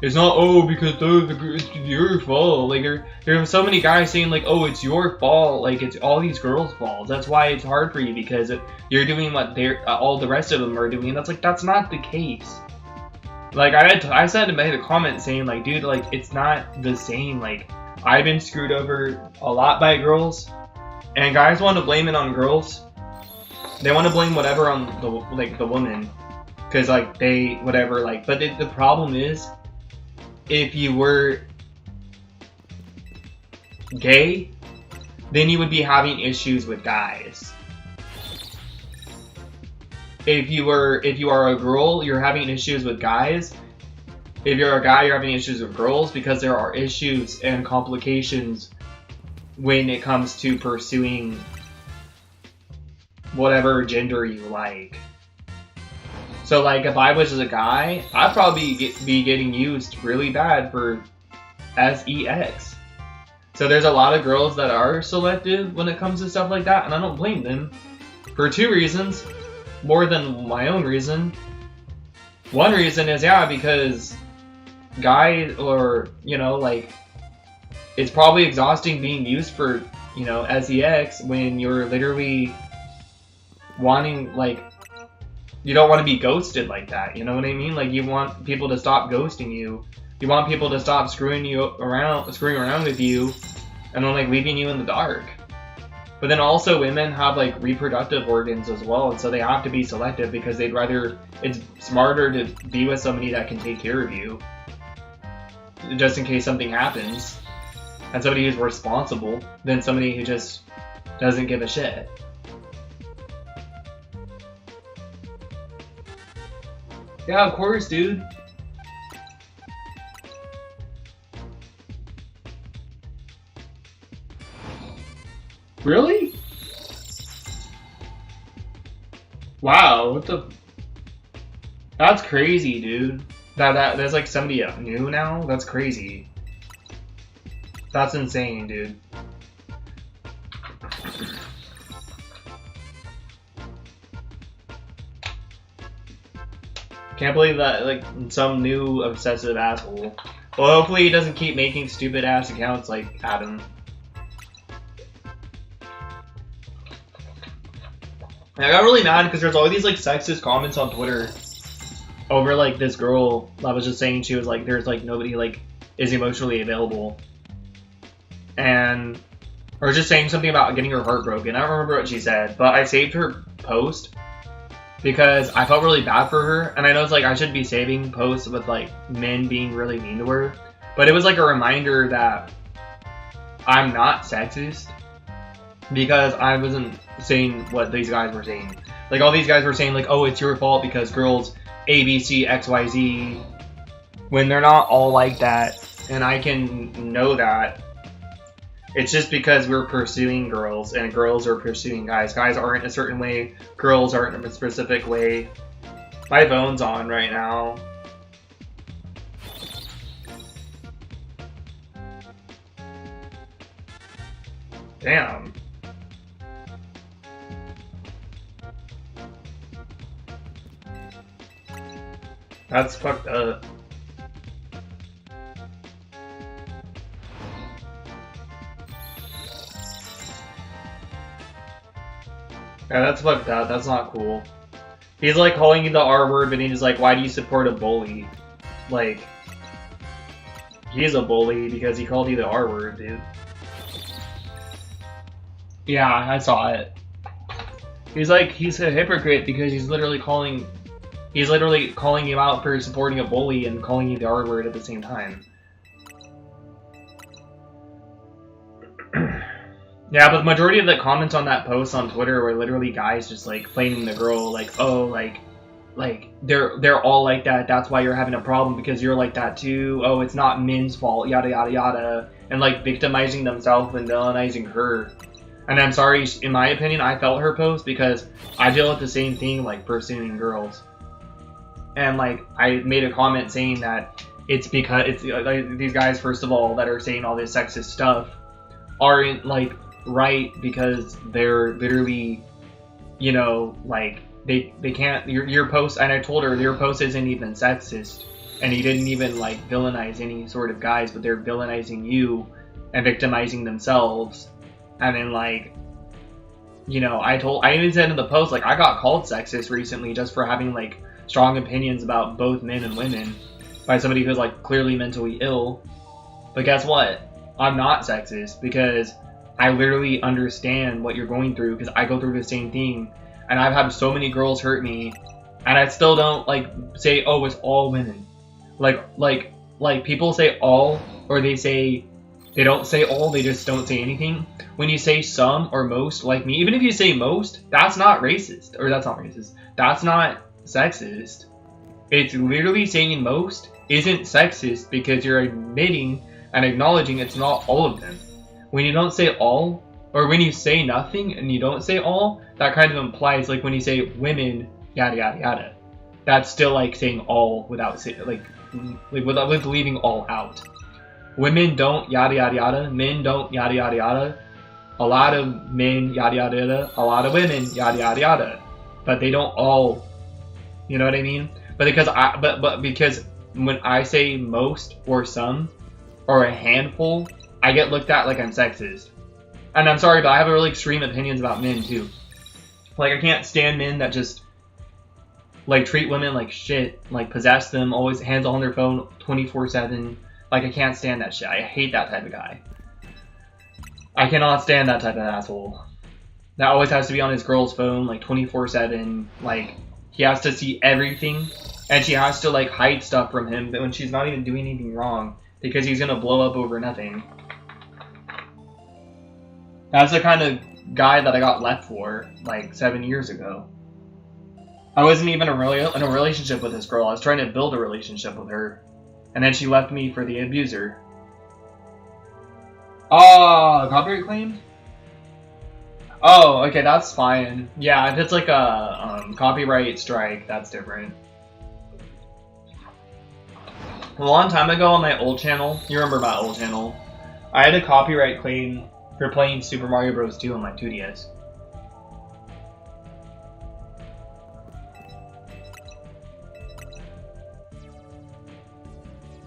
It's not, oh, because it's your fault. Like, there are so many guys saying, like, oh, it's your fault. Like, it's all these girls' fault. That's why it's hard for you, because you're doing what they're all the rest of them are doing. That's like, that's not the case. Like, I said, made a comment saying, like, dude, like, it's not the same. Like, I've been screwed over a lot by girls, and guys want to blame it on girls. They want to blame whatever on the woman, because like they whatever like. But the problem is, if you were gay, then you would be having issues with guys. If you are a girl, you're having issues with guys. If you're a guy, you're having issues with girls, because there are issues and complications when it comes to pursuing whatever gender you like. So like, if I was a guy, I'd probably be getting used really bad for sex. So there's a lot of girls that are selective when it comes to stuff like that, and I don't blame them for two reasons, more than my own reason. One reason is, yeah, because guys, or, you know, like, it's probably exhausting being used for, you know, sex when you're literally wanting, like, you don't want to be ghosted like that, you know what I mean? Like, you want people to stop ghosting you. You want people to stop screwing around with you, and then, like, leaving you in the dark. But then also, women have, like, reproductive organs as well, and so they have to be selective, because they'd rather, it's smarter to be with somebody that can take care of you, just in case something happens, and somebody who's responsible, than somebody who just doesn't give a shit. Yeah, of course, dude. Really? Wow, what the... That's crazy, dude. There's like somebody new now? That's crazy. That's insane, dude. Can't believe that, like, some new obsessive asshole. Well, hopefully he doesn't keep making stupid ass accounts like Adam. I got really mad because there's all these, like, sexist comments on Twitter over, like, this girl that was just saying she was, like, there's, like, nobody, like, is emotionally available. And, or just saying something about getting her heart broken. I don't remember what she said, but I saved her post because I felt really bad for her, and I know it's like I should be saving posts with like men being really mean to her, but it was like a reminder that I'm not sexist, because I wasn't saying what these guys were saying. Like, all these guys were saying, like, oh, it's your fault because girls A, B, C, X, Y, Z, when they're not all like that, and I can know that. It's just because we're pursuing girls, and girls are pursuing guys. Guys aren't a certain way, girls aren't in a specific way. My phone's on right now. Damn. That's fucked up. Yeah, that's fucked up. That's not cool. He's like calling you the R word, but he's like, why do you support a bully? Like, he's a bully because he called you the R word, dude. Yeah, I saw it. He's like, he's a hypocrite because he's literally calling you out for supporting a bully and calling you the R word at the same time. Yeah, but the majority of the comments on that post on Twitter were literally guys just like blaming the girl, like, oh, like they're all like that. That's why you're having a problem, because you're like that too. Oh, it's not men's fault, yada yada yada, and like victimizing themselves and villainizing her. And I'm sorry, in my opinion, I felt her post because I deal with the same thing, like pursuing girls. and like I made a comment saying that it's because it's like these guys, first of all, that are saying all this sexist stuff aren't like right because they're literally, you know, like they can't. Your post, and I told her your post isn't even sexist, and you didn't even like villainize any sort of guys, but they're villainizing you and victimizing themselves, and then like, you know, I even said in the post, like, I got called sexist recently just for having like strong opinions about both men and women by somebody who's like clearly mentally ill. But guess what? I'm not sexist because I literally understand what you're going through, because I go through the same thing, and I've had so many girls hurt me, and I still don't like say, oh, it's all women. Like people say all, or they don't say all, they just don't say anything. When you say some or most, like me, even if you say most, that's not racist. Or that's not racist. That's not sexist. It's literally saying most isn't sexist because you're admitting and acknowledging it's not all of them. When you don't say all, or when you say nothing and you don't say all, that kind of implies, like when you say women, yada yada yada. That's still like saying all without with leaving all out. Women don't yada yada yada. Men don't yada yada yada. A lot of men yada yada yada. A lot of women yada yada yada. But they don't all. You know what I mean? But because when I say most or some or a handful, I get looked at like I'm sexist. And I'm sorry, but I have really extreme opinions about men too. Like, I can't stand men that just like treat women like shit, like possess them, always hands on their phone 24/7. Like, I can't stand that shit. I hate that type of guy. I cannot stand that type of asshole. That always has to be on his girl's phone, like 24/7. Like, he has to see everything, and she has to like hide stuff from him, but when she's not even doing anything wrong, because he's gonna blow up over nothing. That's the kind of guy that I got left for like 7 years ago. I wasn't even in a relationship with this girl. I was trying to build a relationship with her, and then she left me for the abuser. Oh, copyright claim? Oh, okay, that's fine. Yeah, if it's like a copyright strike, that's different. A long time ago on my old channel, you remember my old channel, I had a copyright claim for playing Super Mario Bros. 2 on my 2DS.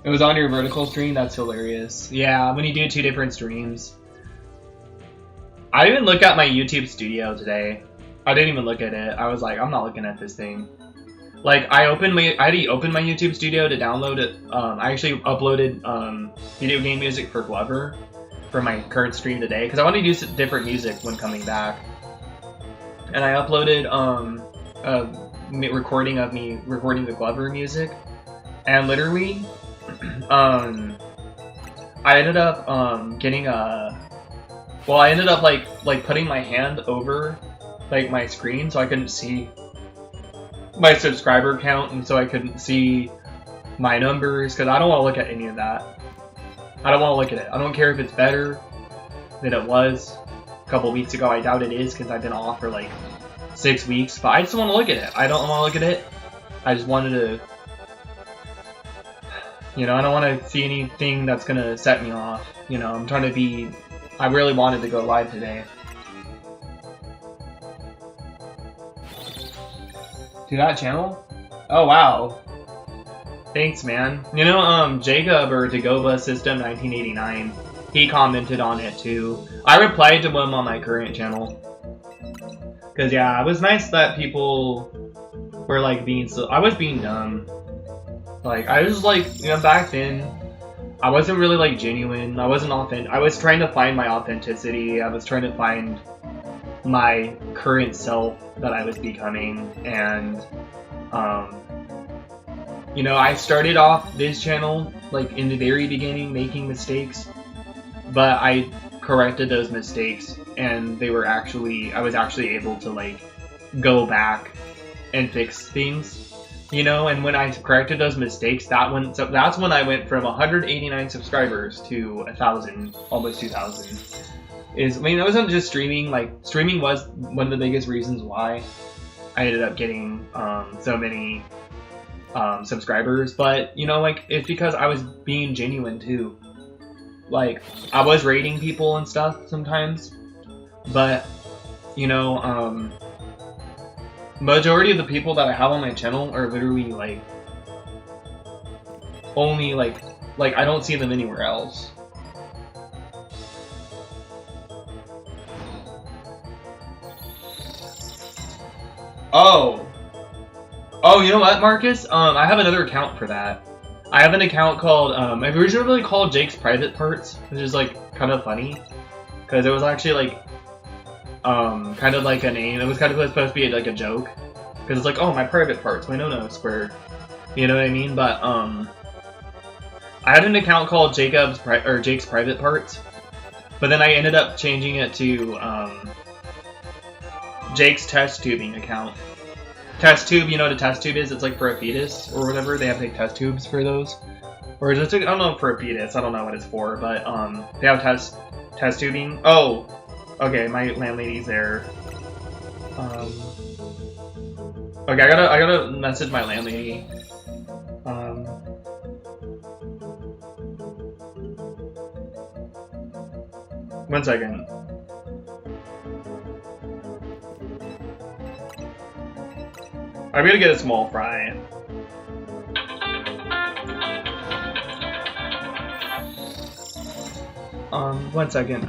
It was on your vertical stream? That's hilarious. Yeah, when you do 2 different streams. I didn't look at my YouTube studio today. I didn't even look at it. I was like, I'm not looking at this thing. Like, I already opened my YouTube studio to download it. I actually uploaded video game music for Glover for my current stream today, because I want to do some different music when coming back. And I uploaded a recording of me recording the Glover music, and literally, I ended up getting a. Well, I ended up like putting my hand over like my screen so I couldn't see my subscriber count, and so I couldn't see my numbers, because I don't want to look at any of that. I don't want to look at it. I don't care if it's better than it was a couple weeks ago. I doubt it is, because I've been off for like 6 weeks, but I just want to look at it. I don't want to look at it. I just wanted to, you know, I don't want to see anything that's going to set me off. You know, I'm trying to be, I really wanted to go live today. To that channel? Oh, wow. Thanks, man. You know, Jacob, or Dagoba System 1989, he commented on it too. I replied to him on my current channel. Cause yeah, it was nice that people were like I was being dumb. Like, I was like, you know, back then, I wasn't really like genuine. I wasn't authentic. I was trying to find my authenticity. I was trying to find my current self that I was becoming, and you know, I started off this channel like in the very beginning making mistakes, but I corrected those mistakes, and they were actually, I was actually able to like go back and fix things, you know. And when I corrected those mistakes, that's when I went from 189 subscribers to 1,000, almost 2,000. I mean, it wasn't just streaming. Like, streaming was one of the biggest reasons why I ended up getting so many subscribers, but you know, like, it's because I was being genuine too. Like, I was rating people and stuff sometimes, but you know, majority of the people that I have on my channel are literally like only like I don't see them anywhere else. Oh, you know what, Marcus? I have another account for that. I have an account called I've originally called Jake's Private Parts, which is like kind of funny because it was actually like kind of like a name. It was kind of supposed to be like a joke because it's like, oh, my private parts, my no square. You know what I mean? But I had an account called Jake's Private Parts, but then I ended up changing it to Jake's Test Tubing account. Test tube, you know what a test tube is? It's like for a fetus or whatever. They have like test tubes for those, or just I don't know, for a fetus. I don't know what it's for, but they have test tubing. Oh, okay, my landlady's there. Okay, I gotta message my landlady. One second. I'm gonna get a small fry. One second.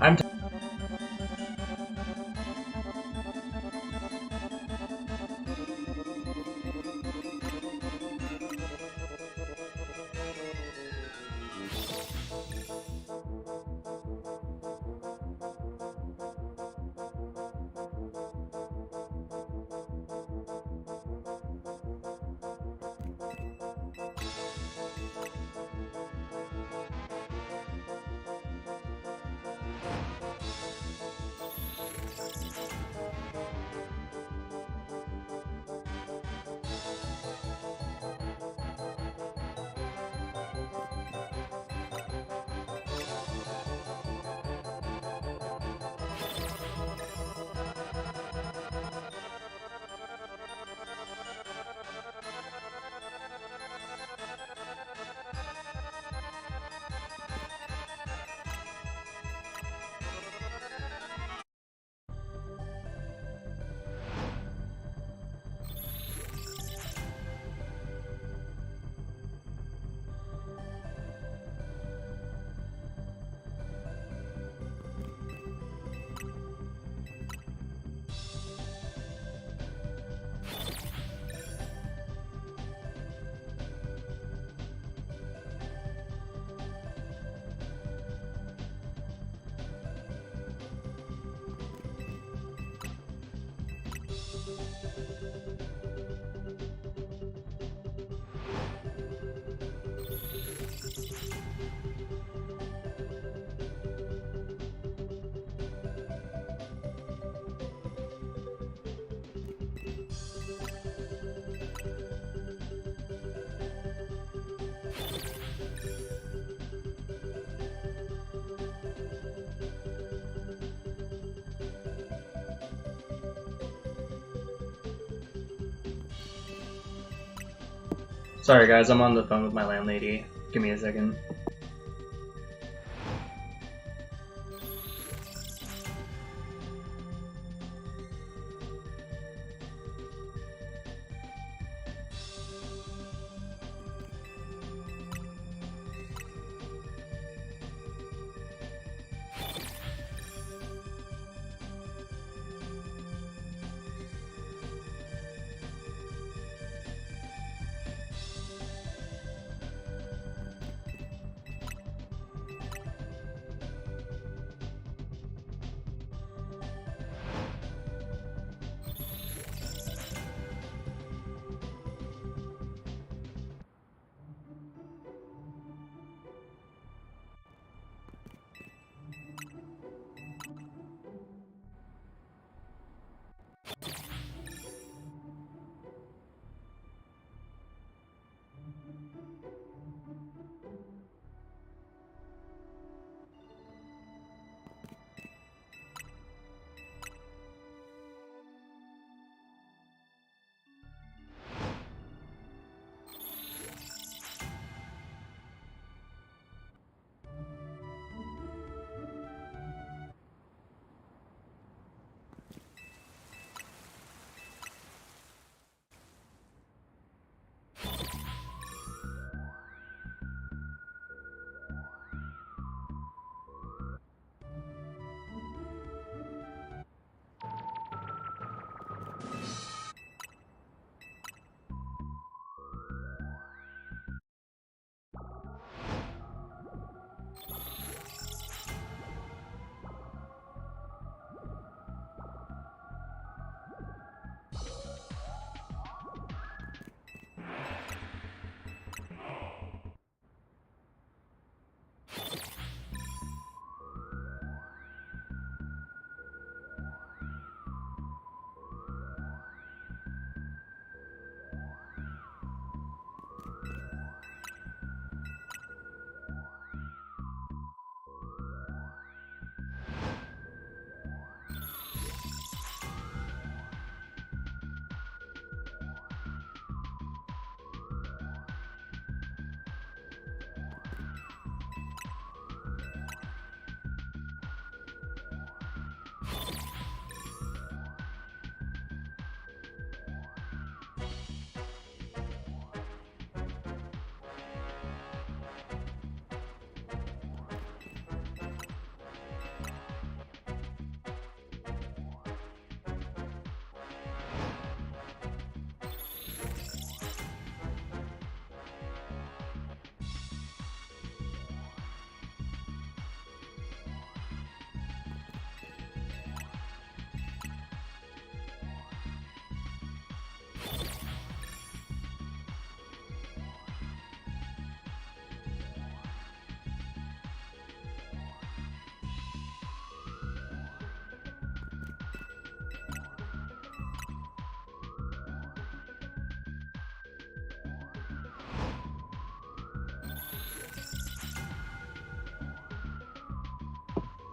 Sorry guys, I'm on the phone with my landlady. Give me a second.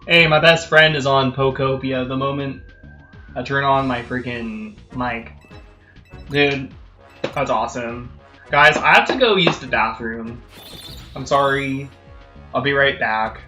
Hey, my best friend is on Pocopia the moment I turn on my freaking mic. Dude, that's awesome. Guys, I have to go use the bathroom. I'm sorry. I'll be right back.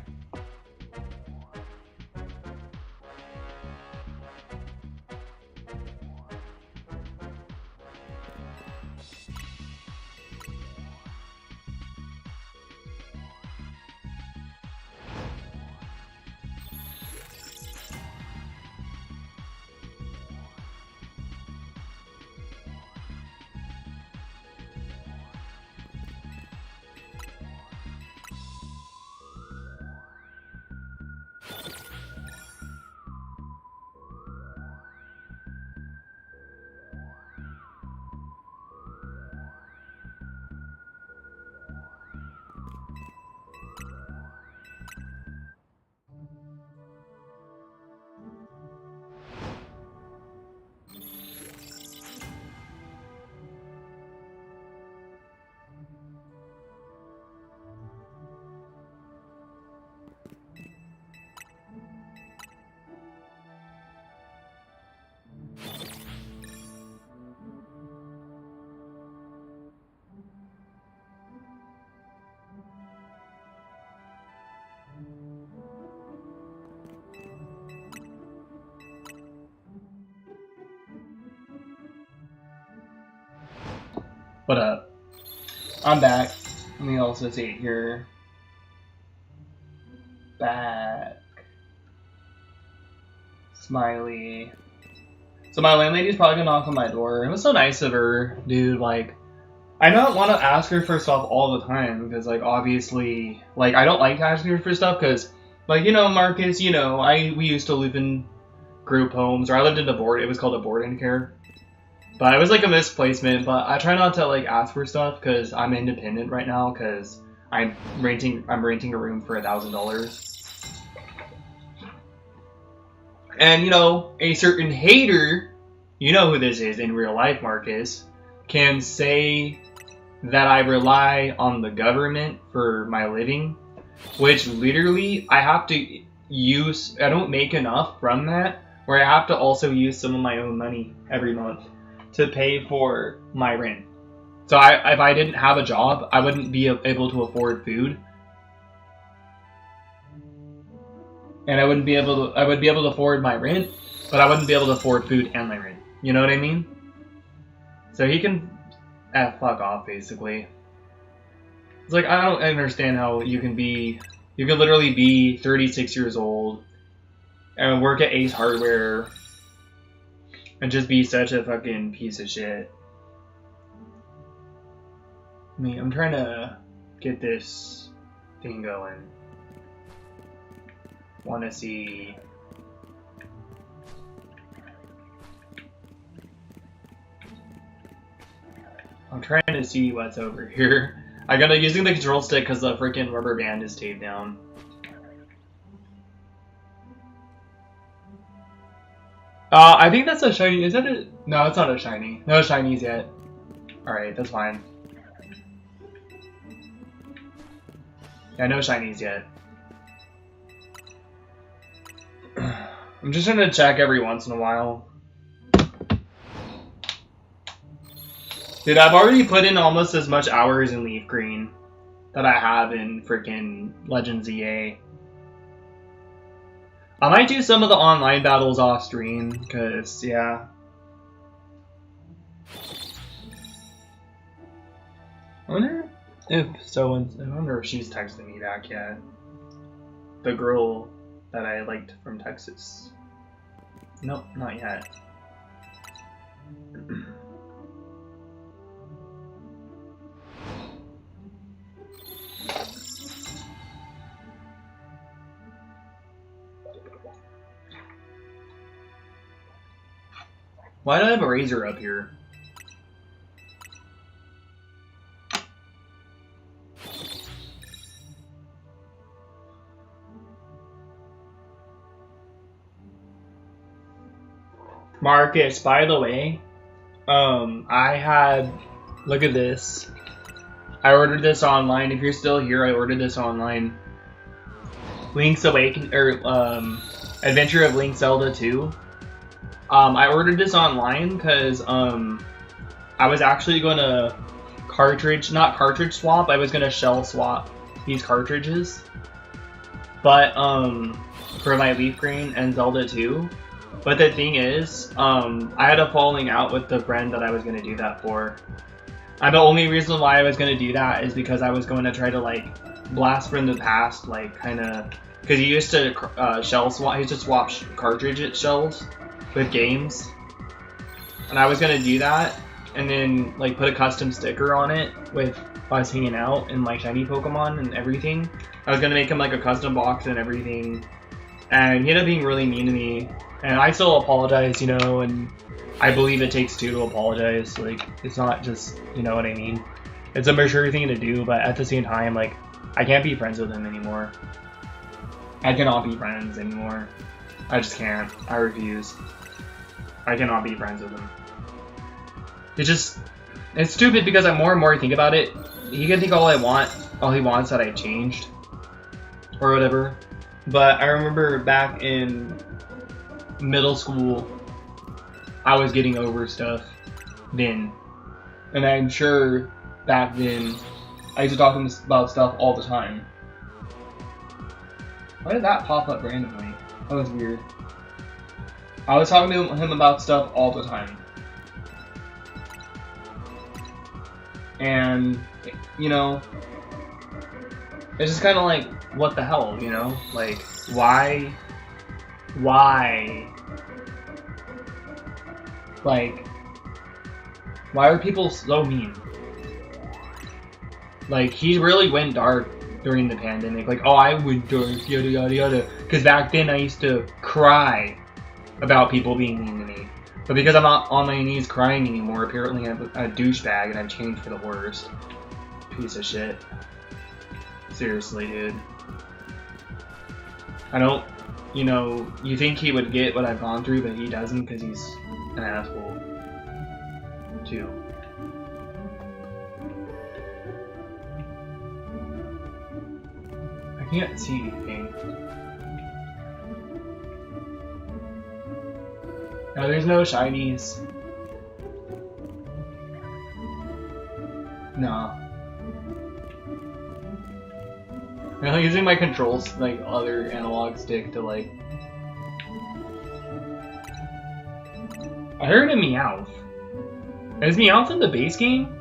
What up? I'm back. Let me also see here. Back. Smiley. So my landlady's probably gonna knock on my door. It was so nice of her, dude. Like, I don't want to ask her for stuff all the time because, like, obviously, like, I don't like asking her for stuff because, like, you know, Marcus, you know, we used to live in group homes, or I lived in it was called a boarding care. But it was like a misplacement, but I try not to like ask for stuff because I'm independent right now because I'm renting a room for $1,000. And you know, a certain hater, you know who this is in real life, Marcus, can say that I rely on the government for my living, which literally I have to use, I don't make enough from that, where I have to also use some of my own money every month to pay for my rent. So if I didn't have a job, I wouldn't be able to afford food. And I would be able to afford my rent, but I wouldn't be able to afford food and my rent. You know what I mean? So he can fuck off, basically. It's like, I don't understand how you can literally be 36 years old and work at Ace Hardware and just be such a fucking piece of shit. I mean, I'm trying to get this thing going. Want to see. I'm trying to see what's over here. I gotta using the control stick because the freaking rubber band is taped down. I think that's a shiny. Is that a? No, it's not a shiny. No shinies yet. Alright, that's fine. Yeah, no shinies yet. I'm just gonna check every once in a while. Dude, I've already put in almost as much hours in Leaf Green that I have in freaking Legends EA. I might do some of the online battles off stream, because, yeah. I wonder if she's texting me back yet. The girl that I liked from Texas. Nope, not yet. Why do I have a razor up here? Marcus, by the way, look at this. I ordered this online. If you're still here, I ordered this online. Link's Awakening, or Adventure of Link Zelda 2. I ordered this online because I was actually going to not cartridge swap, I was going to shell swap these cartridges. But, for my Leaf Green and Zelda 2. But the thing is, I had a falling out with the friend that I was going to do that for. And the only reason why I was going to do that is because I was going to try to, like, blast from the past, like, kind of... Because he used to shell swap, he used to swap cartridge shells with games. And I was going to do that, and then, like, put a custom sticker on it with us hanging out and, like, shiny Pokemon and everything. I was going to make him, like, a custom box and everything. And he ended up being really mean to me. And I still apologize, you know, and I believe it takes two to apologize. Like, it's not just, you know what I mean? It's a mature thing to do, but at the same time, like, I can't be friends with him anymore. I cannot be friends anymore. I just can't. I refuse. I cannot be friends with him. It's stupid because the more and more I think about it, he can think all he wants that I changed. Or whatever. But I remember back in middle school, I was getting over stuff then. And I'm sure back then, I used to talk to him about stuff all the time. Why did that pop up randomly? That was weird. I was talking to him about stuff all the time. And, you know, it's just kind of like, what the hell, you know? Like, why? Like, why are people so mean? Like, he really went dark during the pandemic. Like, oh, I went dark, yada yada yada. Because back then I used to cry about people being mean to me. But because I'm not on my knees crying anymore, apparently I'm a douchebag and I've changed for the worst. Piece of shit. Seriously, dude. I don't, you know, you think he would get what I've gone through, but he doesn't because he's an asshole. Too. I can't see anything. No, there's no shinies. No. I'm using my controls, like, other analog stick to, like... I heard a Meowth. Is Meowth in the base game?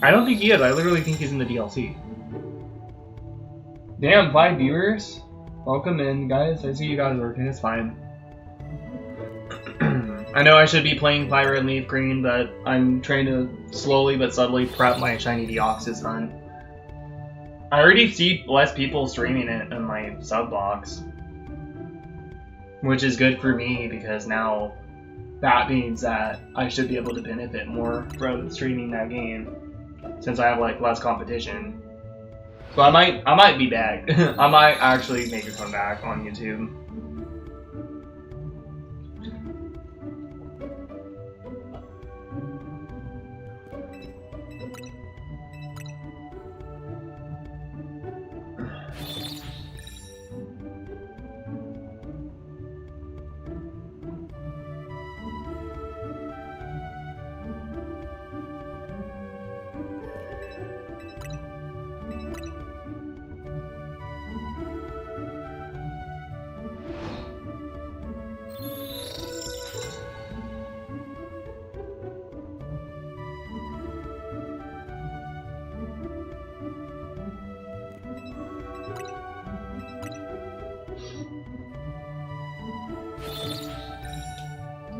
I don't think he is. I literally think he's in the DLC. Damn, 5 viewers? Welcome in, guys. I see you guys working. It's fine. I know I should be playing Fire and Leaf Green, but I'm trying to slowly but subtly prep my shiny Deoxys run. I already see less people streaming it in my sub box, which is good for me because now that means that I should be able to benefit more from streaming that game since I have like less competition. So I might be back. I might actually make a comeback on YouTube.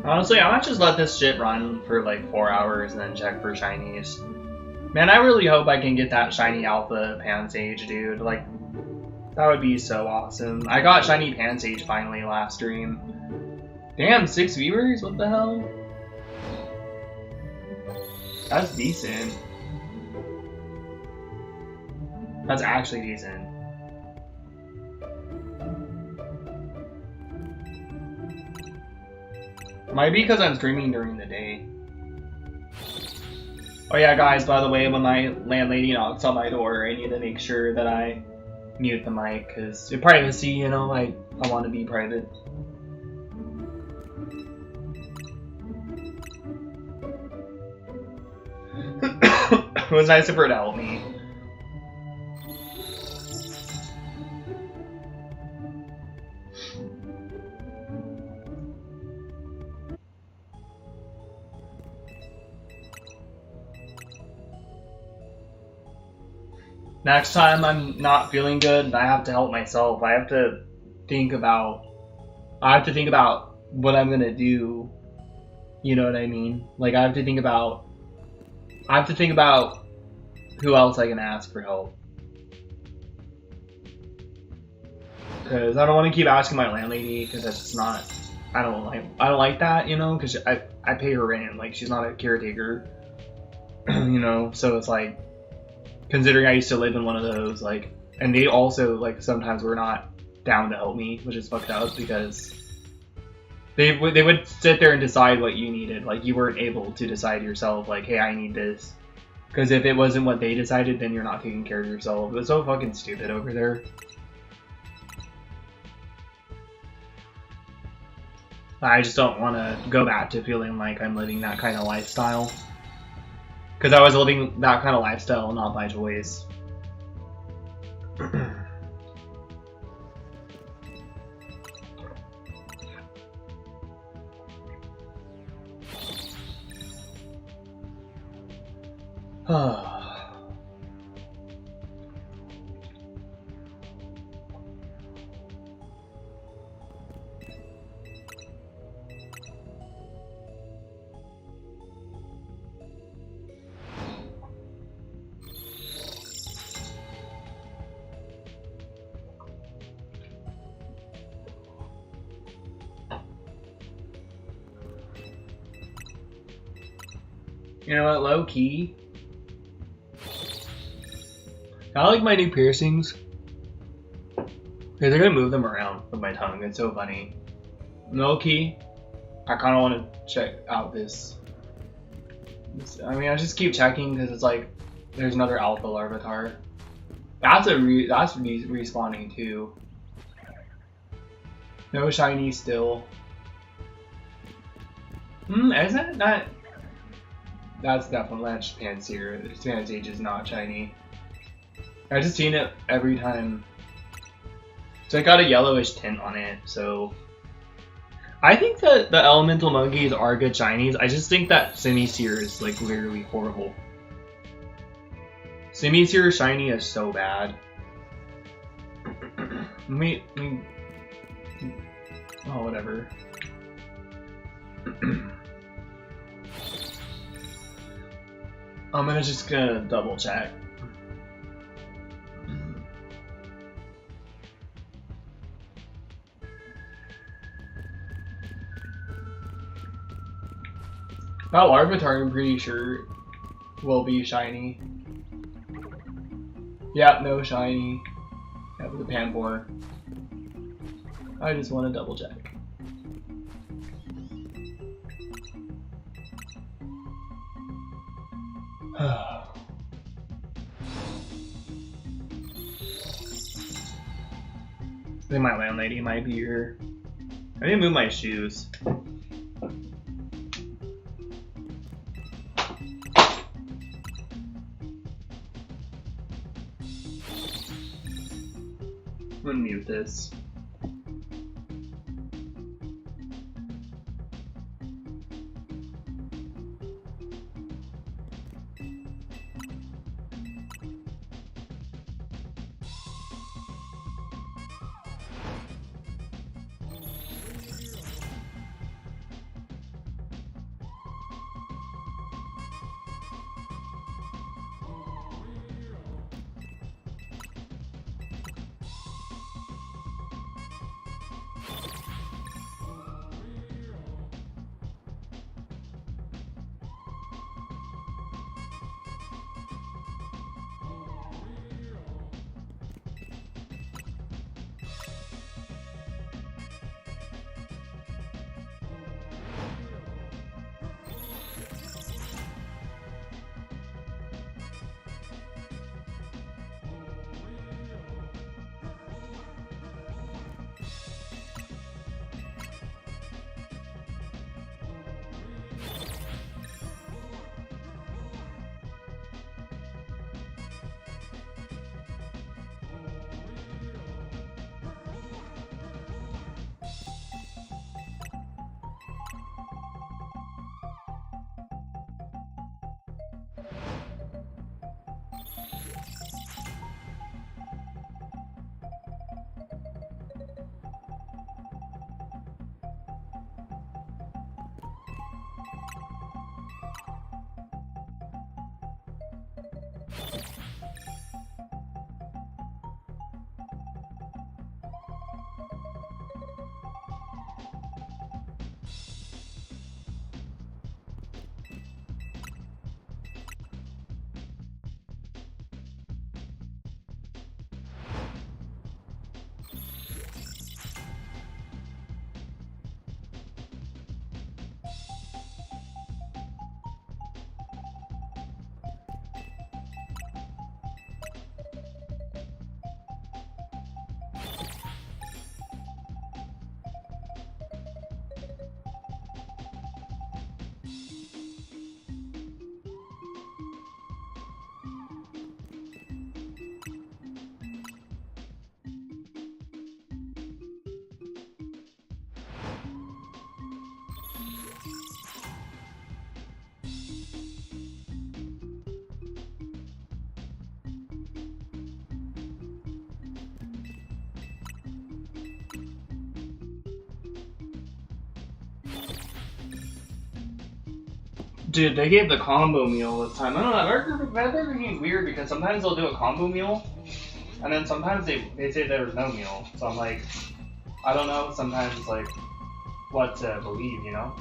Honestly, I might just let this shit run for like 4 hours and then check for shinies. Man, I really hope I can get that shiny alpha Pansage, dude. Like, that would be so awesome. I got shiny Pansage finally last stream. Damn, 6 viewers? What the hell? That's decent. That's actually decent. Might be because I'm streaming during the day. Oh yeah, guys, by the way, when my landlady knocks on my door, I need to make sure that I mute the mic because privacy, you know, I want to be private. It was nice of her to help me. Next time I'm not feeling good, I have to help myself. I have to think about what I'm gonna do. You know what I mean? Like I have to think about who else I can ask for help. Because I don't want to keep asking my landlady, because that's just not. I don't like that, you know. Because I pay her rent, like she's not a caretaker. You know, so it's like, considering I used to live in one of those, like, and they also like sometimes were not down to help me, which is fucked up because they would sit there and decide what you needed. Like you weren't able to decide yourself, like, hey, I need this. Because if it wasn't what they decided, then you're not taking care of yourself. It was so fucking stupid over there. I just don't want to go back to feeling like I'm living that kind of lifestyle. Because I was living that kind of lifestyle, not by choice. You know what, low key, I like my new piercings. Because they're gonna move them around with my tongue. It's so funny. Low key, I kind of want to check out this. I mean, I just keep checking because it's like there's another alpha larvitar. That's respawning too. No shiny still. Isn't it not? That's definitely not Pansage. Pansage is not shiny. I just seen it every time. So it got a yellowish tint on it, so I think that the elemental monkeys are good shinies. I just think that Semi-Seer is like literally horrible. Semi-Seer shiny is so bad. Oh, whatever. I'm just gonna double check. That Larvitar, I'm pretty sure, will be shiny. Yeah, no shiny. Yeah, with the Panpour. I just want to double check. I think my landlady might be here. I need to move my shoes. Unmute this. Dude, they gave the combo meal this time. I don't know, that Burger King is weird because sometimes they'll do a combo meal, and then sometimes they say there's no meal. So I'm like, I don't know sometimes like what to believe, you know?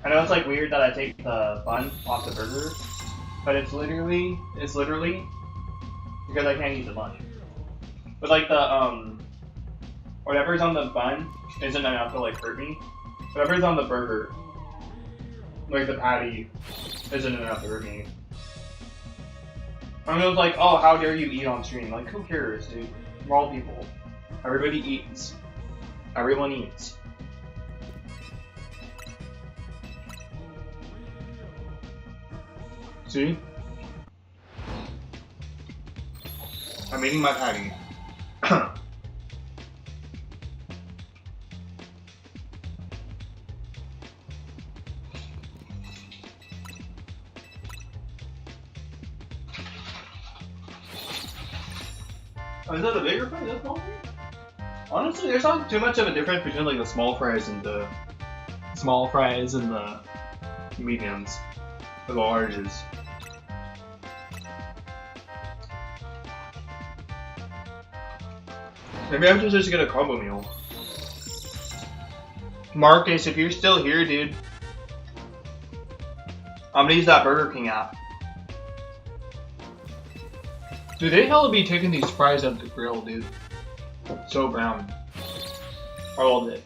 I know it's like weird that I take the bun off the burger, but it's literally because I can't eat the bun. But like the whatever's on the bun isn't enough to like hurt me. Whatever's on the burger, like the patty, isn't enough to hurt me. I mean, it was like, oh, how dare you eat on stream? Like, who cares, dude? We're all people. Everybody eats. Everyone eats. See? I'm eating my patty. Oh, is that a bigger fry? Is that a small fry? Honestly, there's not too much of a difference between like the small fries and the mediums or the larges. Maybe I should just get a combo meal. Marcus, if you're still here, dude, I'm gonna use that Burger King app. Dude, they hella be taking these fries out the grill, dude. So brown. I love it.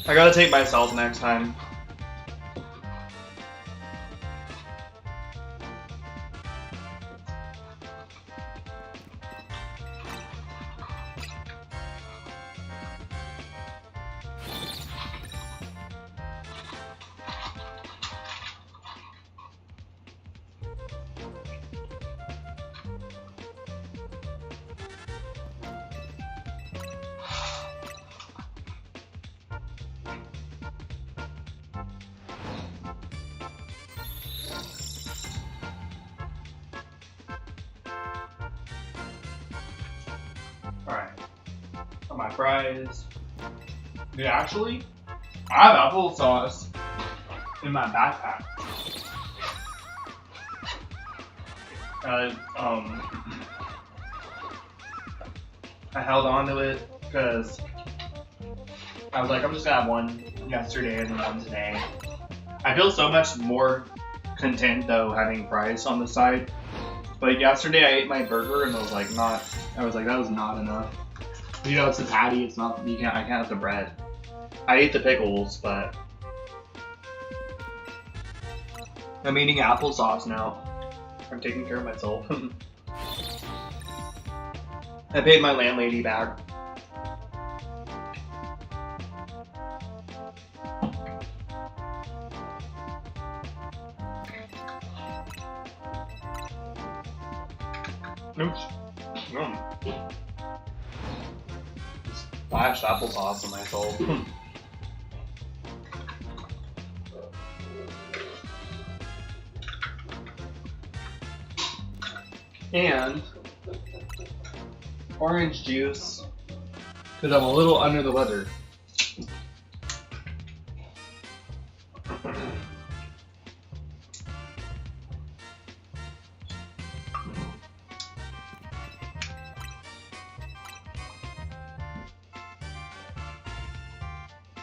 I gotta take myself next time. Alright. Got my fries. Dude, actually, I have applesauce in my backpack. I held on to it because I was like, I'm just gonna have one yesterday and then one today. I feel so much more content though having fries on the side. But yesterday I ate my burger and I was like, that was not enough. You know, it's a patty, it's not, I can't have the bread. I ate the pickles, but I'm eating applesauce now. I'm taking care of myself. I paid my landlady back. Oops. Splashed applesauce on myself. And orange juice, because I'm a little under the weather.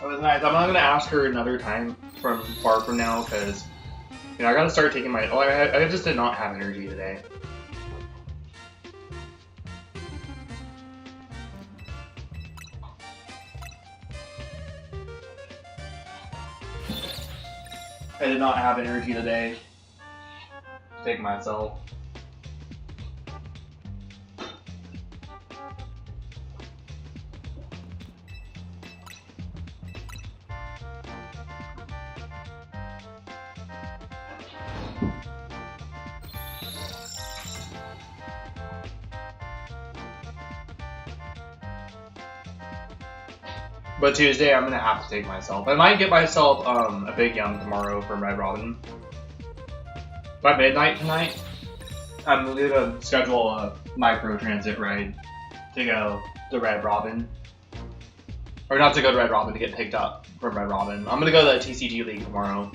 That was nice. I'm not gonna ask her another time from far from now because, you know, I gotta start taking my. Oh, I just did not have energy today. I did not have energy today to take myself. But Tuesday, I'm gonna have to take myself. I might get myself a Big Yum tomorrow from Red Robin. By midnight tonight, I'm gonna schedule a micro transit ride to go to Red Robin. Or not to go to Red Robin, to get picked up from Red Robin. I'm gonna go to the TCG League tomorrow.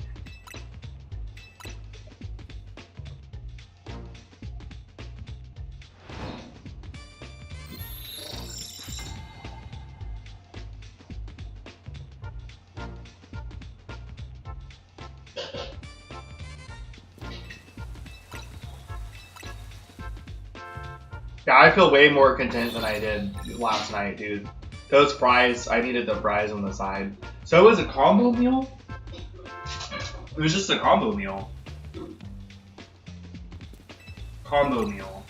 Yeah, I feel way more content than I did last night, dude. Those fries, I needed the fries on the side. So it was a combo meal? It was just a combo meal. Combo meal.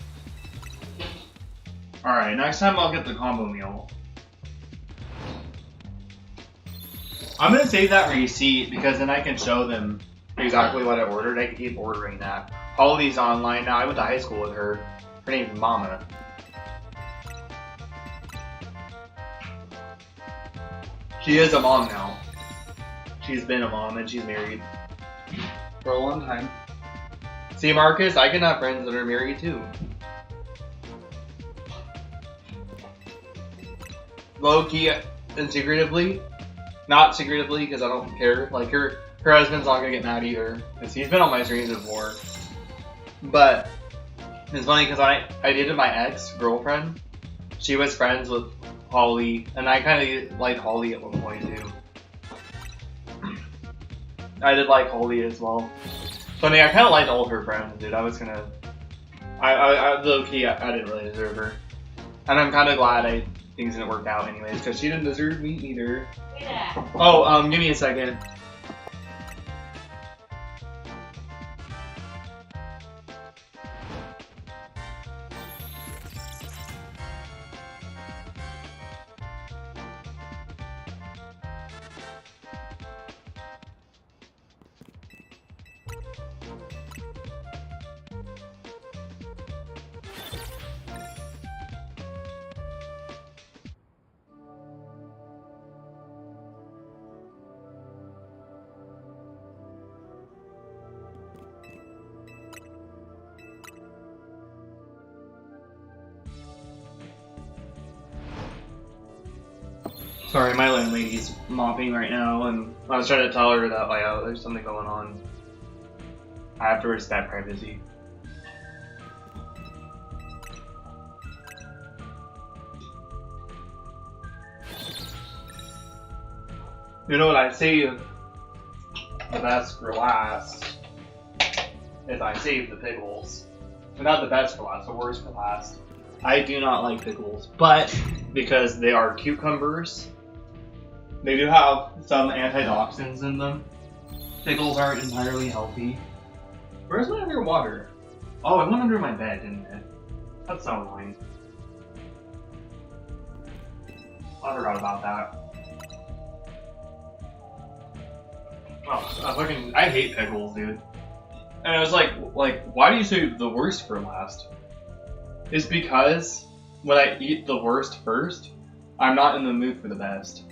Alright, next time I'll get the combo meal. I'm gonna save that receipt because then I can show them exactly what I ordered. I can keep ordering that. Holly's online now. I went to high school with her. Her name's Mama. She is a mom now. She's been a mom and she's married for a long time. See, Marcus, I can have friends that are married too. Low key and secretively. Not secretively because I don't care. Like her husband's not gonna get mad either because he's been on my streams before. But it's funny because I dated my ex-girlfriend. She was friends with Holly, and I kind of liked Holly at one point too. I did like Holly as well. Funny, I kind of liked all of her friends, dude. I was gonna, I low key, I didn't really deserve her, and I'm kind of glad things didn't work out anyways, because she didn't deserve me either. Yeah. Oh, give me a second. Sorry, my landlady's mopping right now, and I was trying to tell her that, like, oh, there's something going on. I have to respect privacy. You know what I say? The best for last is I save the pickles. But not the best for last, the worst for last. I do not like pickles, but because they are cucumbers, they do have some antioxidants in them. Pickles aren't entirely healthy. Where's my underwater? Oh, it went under my bed, didn't it? That's so annoying. I forgot about that. Oh, I hate pickles, dude. And I was like, why do you say the worst for last? It's because when I eat the worst first, I'm not in the mood for the best.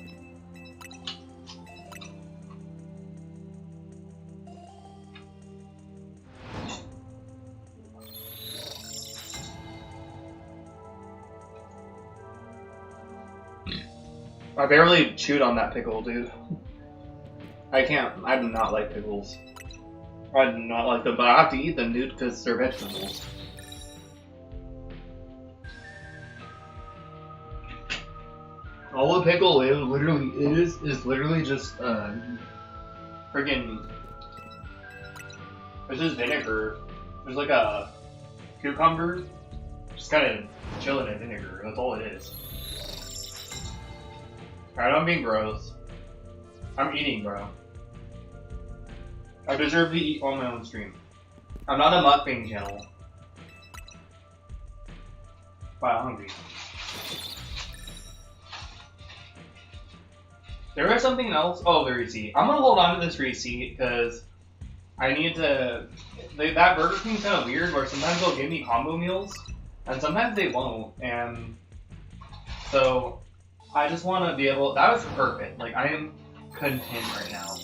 I barely chewed on that pickle, dude. I do not like pickles. I do not like them, but I have to eat them, dude, because they're vegetables. All a pickle is literally just friggin'. There's just vinegar. There's like a cucumber, just kind of chilling in vinegar. That's all it is. Alright, I'm being gross. I'm eating, bro. I deserve to eat on my own stream. I'm not a mukbang channel. Wow, I'm hungry. There was something else. Oh, the receipt. I'm gonna hold on to this receipt because I need to. That Burger King's kind of weird where sometimes they'll give me combo meals and sometimes they won't. And so I just want to be able. That was perfect. Like, I am content right now.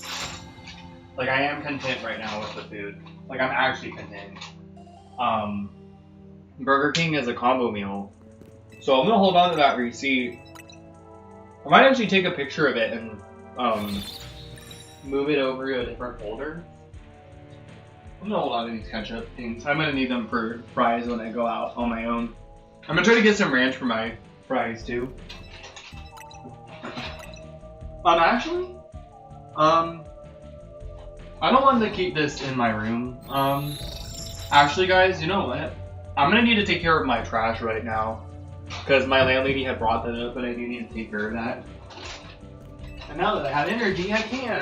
Like, I am content right now with the food. Like, I'm actually content. Burger King is a combo meal. So I'm gonna hold on to that receipt. I might actually take a picture of it and move it over to a different folder. I'm gonna hold on to these ketchup things. I'm gonna need them for fries when I go out on my own. I'm gonna try to get some ranch for my fries too. Actually, I don't want to keep this in my room. Actually, guys, you know what? I'm gonna need to take care of my trash right now because my landlady had brought that up, and I do need to take care of that. And now that I have energy, I can.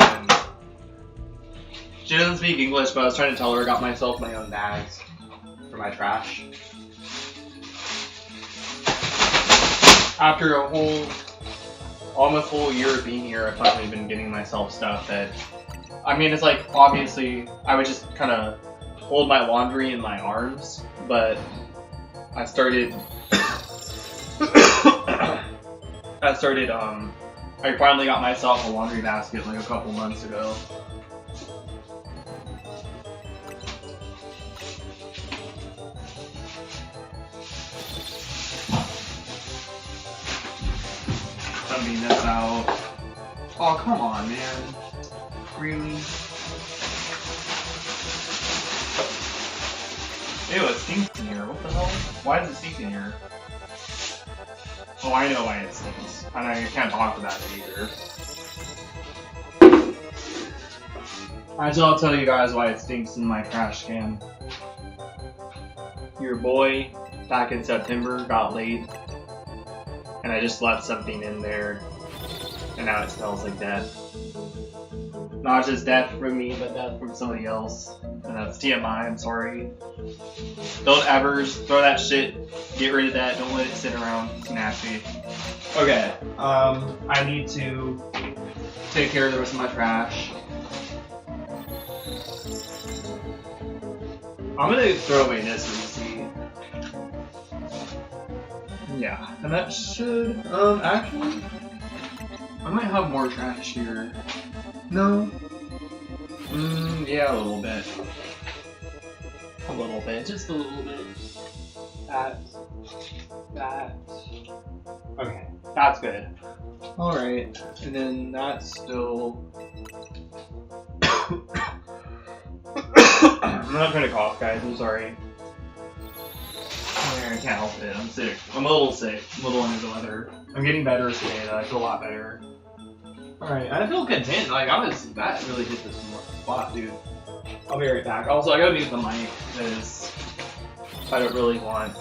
She doesn't speak English, but I was trying to tell her I got myself my own bags for my trash. After a almost whole year of being here, I've finally been getting myself stuff that, I mean, it's like, obviously, I would just kind of hold my laundry in my arms, but I finally got myself a laundry basket like a couple months ago. Dumping this out. Oh, come on, man. Really? Ew, it stinks in here. What the hell? Why does it stink in here? Oh, I know why it stinks. And I can't talk about it either. Actually, I'll tell you guys why it stinks in my trash can. Your boy, back in September, got late. And I just left something in there. And now it smells like death. Not just death from me, but death from somebody else. And that's TMI, I'm sorry. Don't ever throw that shit. Get rid of that. Don't let it sit around. It's nasty. Okay. I need to take care of the rest of my trash. I'm gonna throw away this receipt. Yeah, and that should, actually, I might have more trash here. No? Yeah, a little bit. A little bit, just a little bit. That. Okay, that's good. Alright, and then that's still... I'm not trying to cough, guys, I'm sorry. I can't help it, I'm sick. I'm a little sick, a little under the weather. I'm getting better today, though, I feel a lot better. Alright, I feel content, like, that really hit this spot, dude. I'll be right back. Also, I gotta mute the mic, because I don't really want,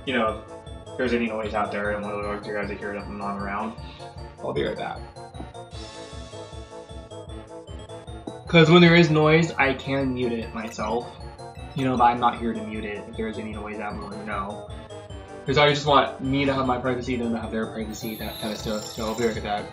you know, if there's any noise out there, I don't want you guys to hear it if I'm not around. I'll be right back. Because when there is noise, I can mute it myself. You know, but I'm not here to mute it. If there's any noise, I'm going to know. Because I just want me to have my privacy, them to have their privacy, that kind of stuff. So I'll be right back.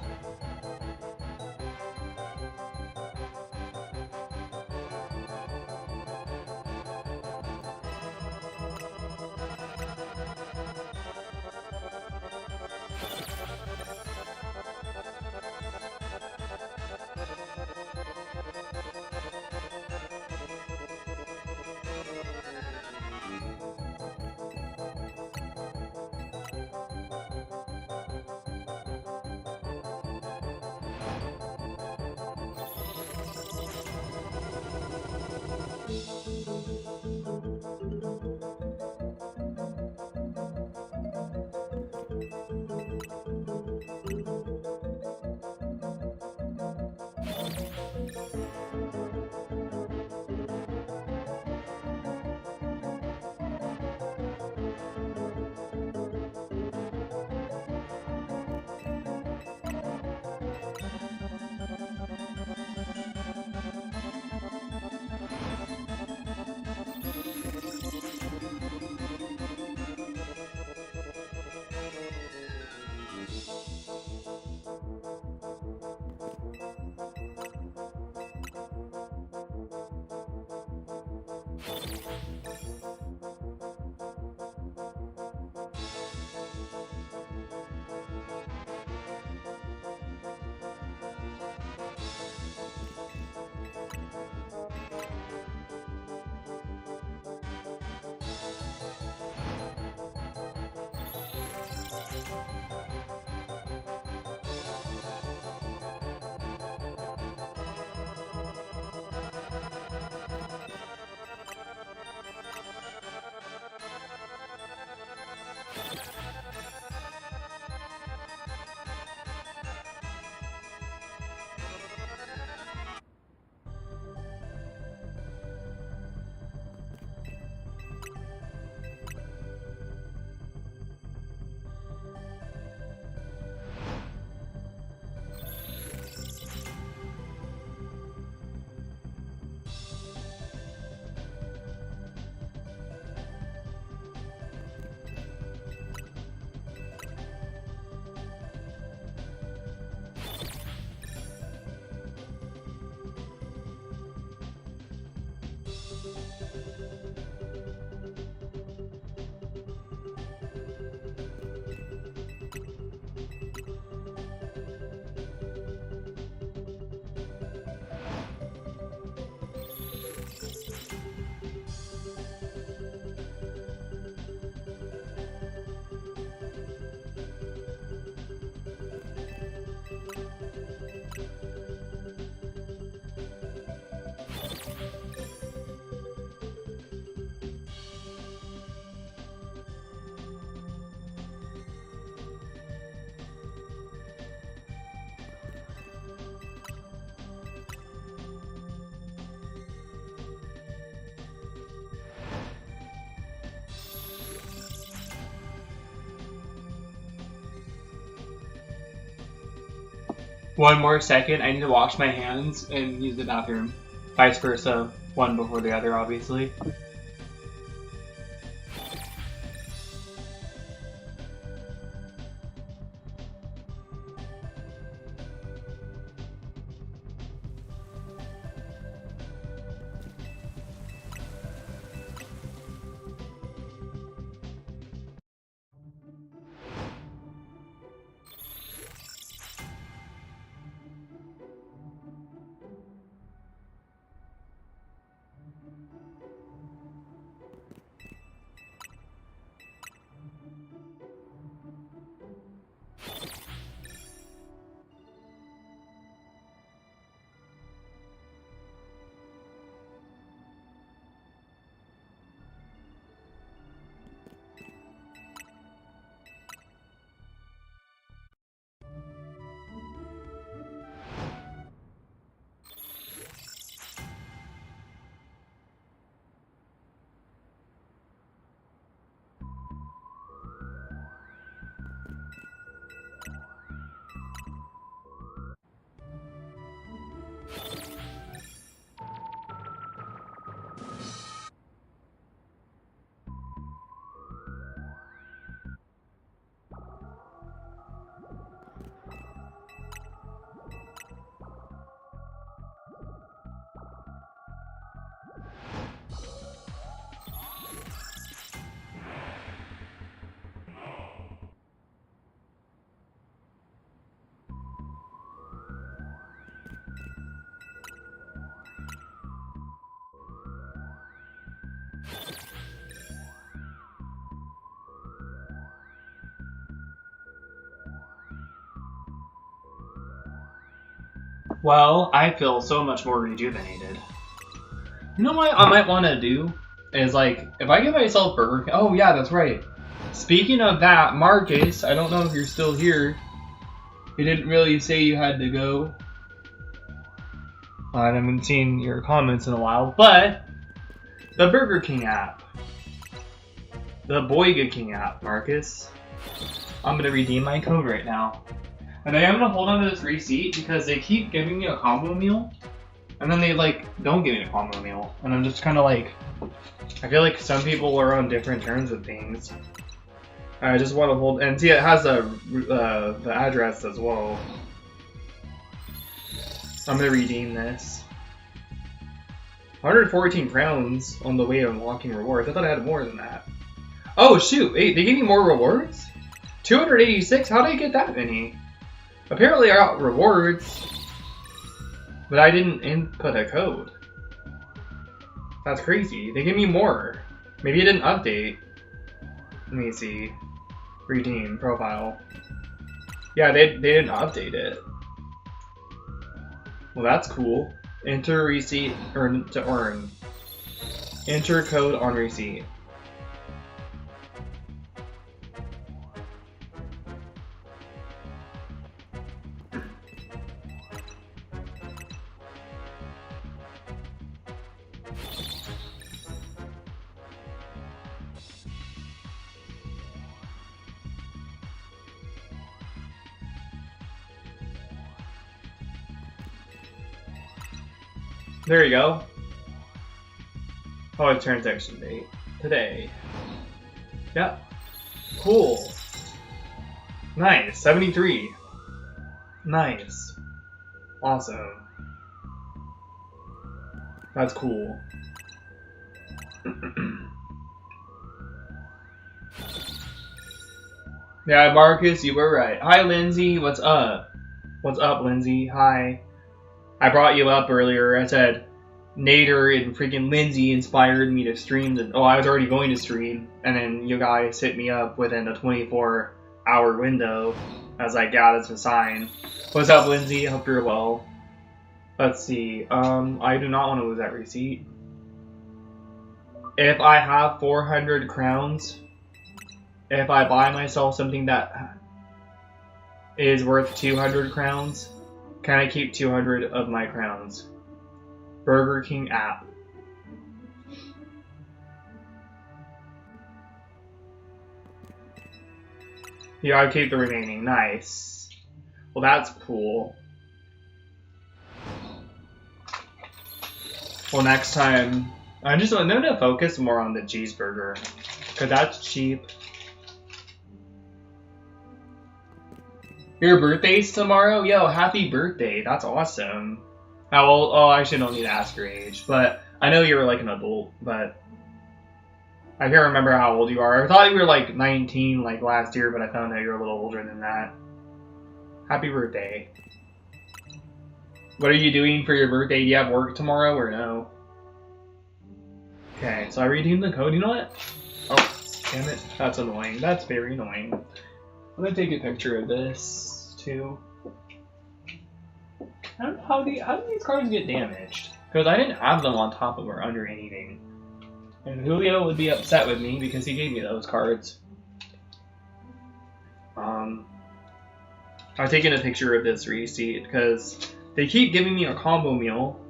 One more second, I need to wash my hands and use the bathroom. Vice versa, one before the other, obviously. Well, I feel so much more rejuvenated. You know what I might want to do? Is like, if I give myself Burger King. Oh, yeah, that's right. Speaking of that, Marcus, I don't know if you're still here. You didn't really say you had to go. I haven't seen your comments in a while, but the Burger King app. The Boyga King app, Marcus. I'm gonna redeem my code right now. And I am gonna hold on to this receipt because they keep giving me a combo meal. And then they like don't give me a combo meal. And I'm just kinda like, I feel like some people are on different terms with things. I just want to hold, and see it has the address as well. I'm gonna redeem this. 114 crowns on the way of unlocking rewards. I thought I had more than that. Oh shoot, wait, they gave me more rewards? 286? How did I get that many? Apparently I got rewards, but I didn't input a code. That's crazy. They gave me more. Maybe it didn't update. Let me see. Redeem profile. Yeah, they didn't update it. Well, that's cool. Enter receipt earn to earn. Enter code on receipt. There you go. Oh, transaction date. Today. Yep. Cool. Nice. 73. Nice. Awesome. That's cool. Yeah, Marcus, you were right. Hi, Lindsay. What's up? What's up, Lindsay? Hi. I brought you up earlier. I said Nader and freaking Lindsay inspired me to stream. I was already going to stream, and then you guys hit me up within a 24-hour window. I was like, yeah, that's a sign. What's up, Lindsay? Hope you're well. Let's see. I do not want to lose that receipt. If I have 400 crowns, if I buy myself something that is worth 200 crowns, can I keep 200 of my crowns? Burger King app. Yeah, I'll keep the remaining. Nice. Well, that's cool. Well, next time, I'm gonna focus more on the cheeseburger, cause that's cheap. Your birthday's tomorrow? Yo, happy birthday! That's awesome. How old? Oh, I actually don't need to ask your age, but I know you're like an adult, but I can't remember how old you are. I thought you were like 19 like last year, but I found out you're a little older than that. Happy birthday. What are you doing for your birthday? Do you have work tomorrow or no? Okay, so I redeemed the code. You know what? Oh, damn it. That's annoying. That's very annoying. I'm gonna take a picture of this too. How do these cards get damaged? Because I didn't have them on top of or under anything. And Julio would be upset with me because he gave me those cards. I'm taking a picture of this receipt because they keep giving me a combo meal.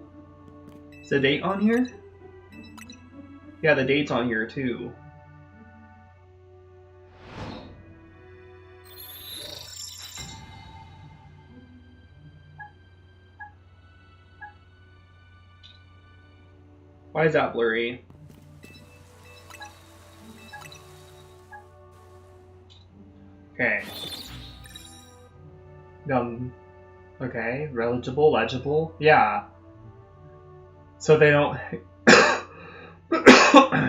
Is the date on here? Yeah, the date's on here too. Why is that blurry? Okay. Okay, legible. Yeah. So they don't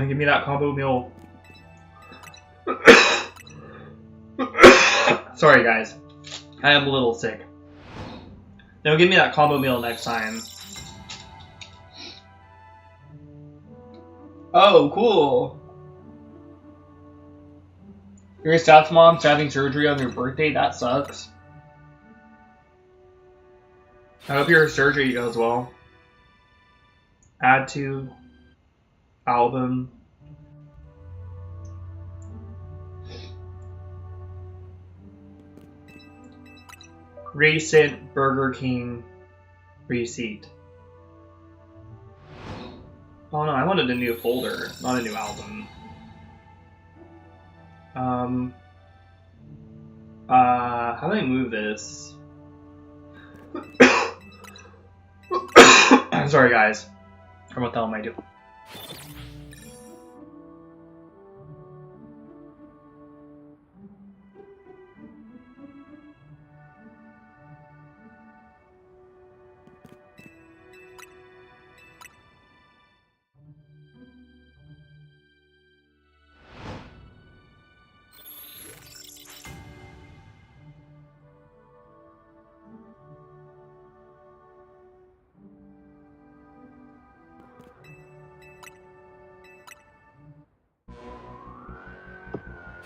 give me that combo meal. Sorry guys. I am a little sick. They'll give me that combo meal next time. Oh, cool. Your stepmom's having surgery on your birthday? That sucks. I hope your surgery goes well. Add to album. Recent Burger King receipt. Oh no, I wanted a new folder, not a new album. How do I move this? Sorry guys. What the hell am I doing?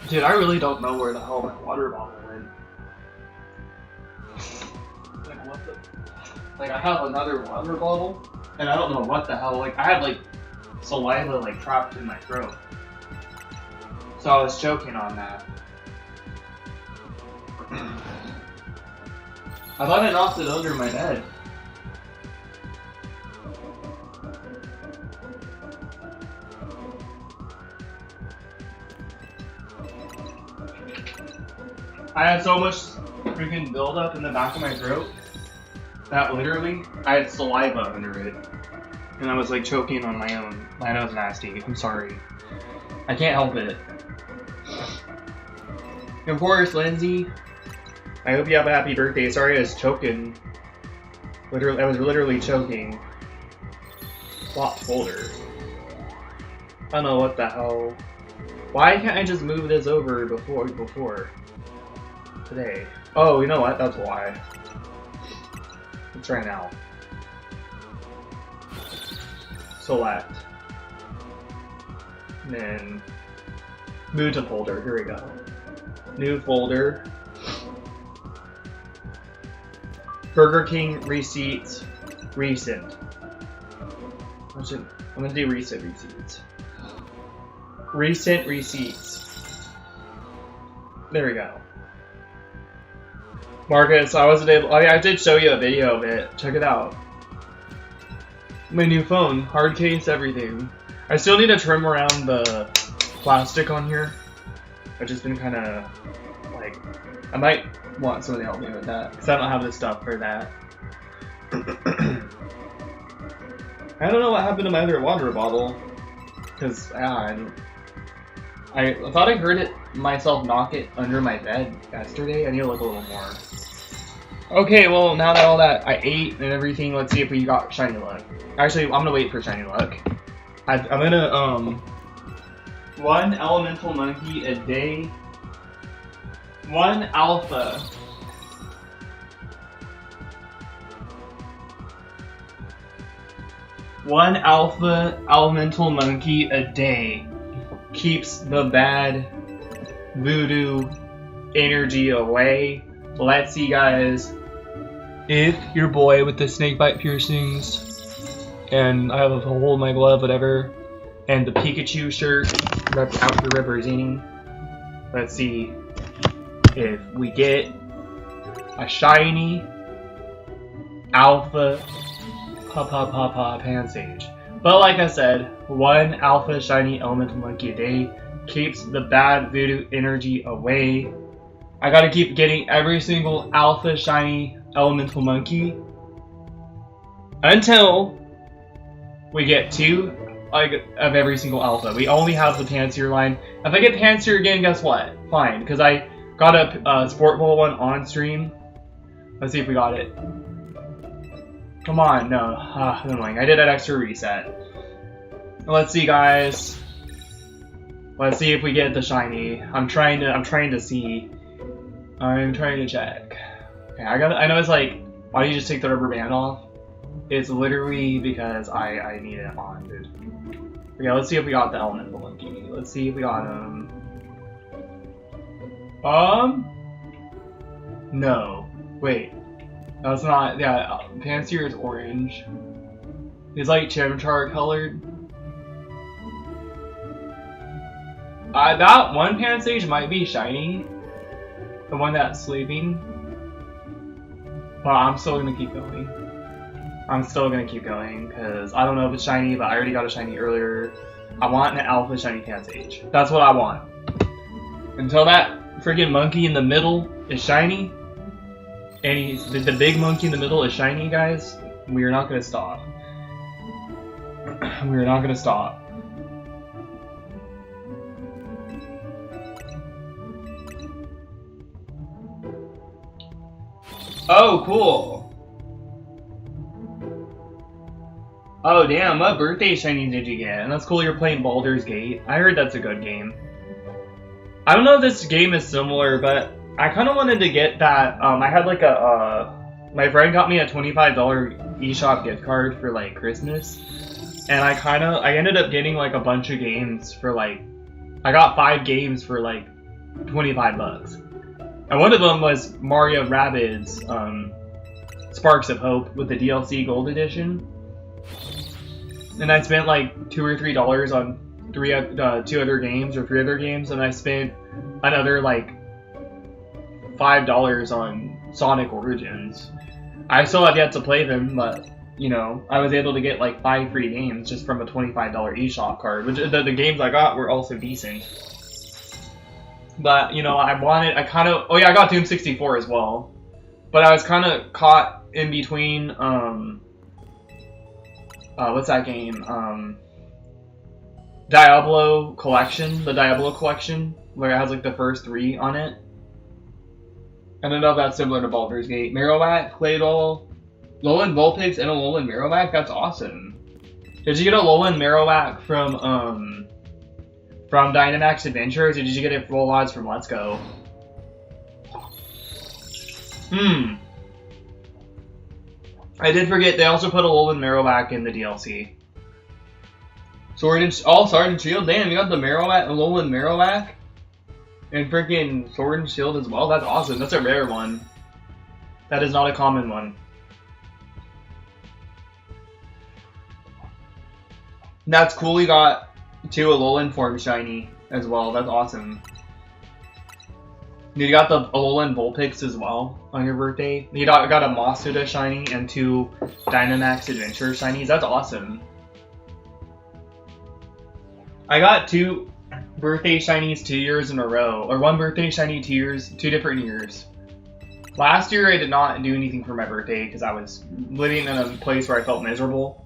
Dude, I really don't know where the hell my water bottle went. Like, what the? Like, I have another water bottle, and I don't know what the hell. Like, I had, like, saliva, like, trapped in my throat. So I was choking on that. I thought I knocked it under my bed. I had so much freaking buildup in the back of my throat that literally I had saliva under it. And I was like choking on my own. My nose nasty. I'm sorry. I can't help it. Of course, Lindsay. I hope you have a happy birthday. Sorry I was choking. I was literally choking. Swap folder. I don't know what the hell. Why can't I just move this over before? Today. Oh, you know what? That's why. Let's try now. Select. And then move to folder. Here we go. New folder. Burger King receipts. Recent. I'm gonna do recent receipts. Recent receipts. There we go. Marcus, I wasn't able. I did show you a video of it. Check it out. My new phone, hard case, everything. I still need to trim around the plastic on here. I've just been kind of like, I might want someone to help me with that because I don't have the stuff for that. I don't know what happened to my other water bottle. Because, yeah, I thought I heard it myself knock it under my bed yesterday. I need to look a little more. Okay, well, now that all that I ate and everything, let's see if we got shiny luck. Actually, I'm gonna wait for shiny luck. I'm gonna, one elemental monkey a day. One alpha. One alpha elemental monkey a day keeps the bad voodoo energy away. Let's see, guys. If your boy with the snakebite piercings, and I have a hole in my glove, whatever, and the Pikachu shirt out here representing, let's see if we get a shiny alpha Pansage. But like I said, one alpha shiny elemental monkey a day keeps the bad voodoo energy away. I gotta keep getting every single alpha shiny elemental monkey until we get 2 of every single alpha. We only have the Panseer line. If I get Panseer again, guess what? Fine, because I got a Sport Bowl one on stream. Let's see if we got it. Come on, no. Annoying. I did an extra reset. Let's see, guys. Let's see if we get the shiny. I'm trying to see. I'm trying to check. Okay, I know it's like, why don't you just take the rubber band off? It's literally because I need it on, dude. Okay, let's see if we got the elemental monkey. Let's see if we got him. No. Wait. That's not, yeah, Panseer is orange. He's like Chimchar colored. That one Pansage might be shiny. The one that's sleeping. But I'm still gonna keep going. I'm still gonna keep going, because I don't know if it's shiny, but I already got a shiny earlier. I want an alpha shiny Pansage. That's what I want. Until that freaking monkey in the middle is shiny, and the big monkey in the middle is shiny, guys, we are not gonna stop. We are not gonna stop. Oh, cool. Oh, damn, what birthday shiny did you get? And that's cool, you're playing Baldur's Gate. I heard that's a good game. I don't know if this game is similar, but I kind of wanted to get that. I had like my friend got me a $25 eShop gift card for like Christmas. And I ended up getting like a bunch of games for like, I got 5 games for like 25 bucks. And one of them was Mario Rabbids Sparks of Hope with the DLC Gold Edition. And I spent like $2 or $3 on 2 other games, or 3 other games, and I spent another like $5 on Sonic Origins. I still have yet to play them, but you know, I was able to get like 5 free games just from a $25 eShop card, which the games I got were also decent. But, you know, I got Doom 64 as well. But I was kind of caught in between, what's that game? Diablo Collection, the Diablo Collection, where it has like the first 3 on it. I don't know if that's similar to Baldur's Gate. Marowak, Claydol, Alolan Vulpix, and Alolan Marowak, that's awesome. Did you get Alolan Marowak from Dynamax Adventures, or did you get it full odds from Let's Go? I did forget, they also put Alolan Marowak in the DLC. Sword and Shield, damn, you got the Alolan Marowak? And freaking Sword and Shield as well? That's awesome, that's a rare one. That is not a common one. That's cool, you got 2 Alolan forms shiny as well. That's awesome. You got the Alolan Vulpix as well on your birthday. You got a Masuda shiny and 2 Dynamax Adventure shinies. That's awesome. I got 2 birthday shinies 2 years in a row, or 1 birthday shiny 2 different years. Last year I did not do anything for my birthday because I was living in a place where I felt miserable.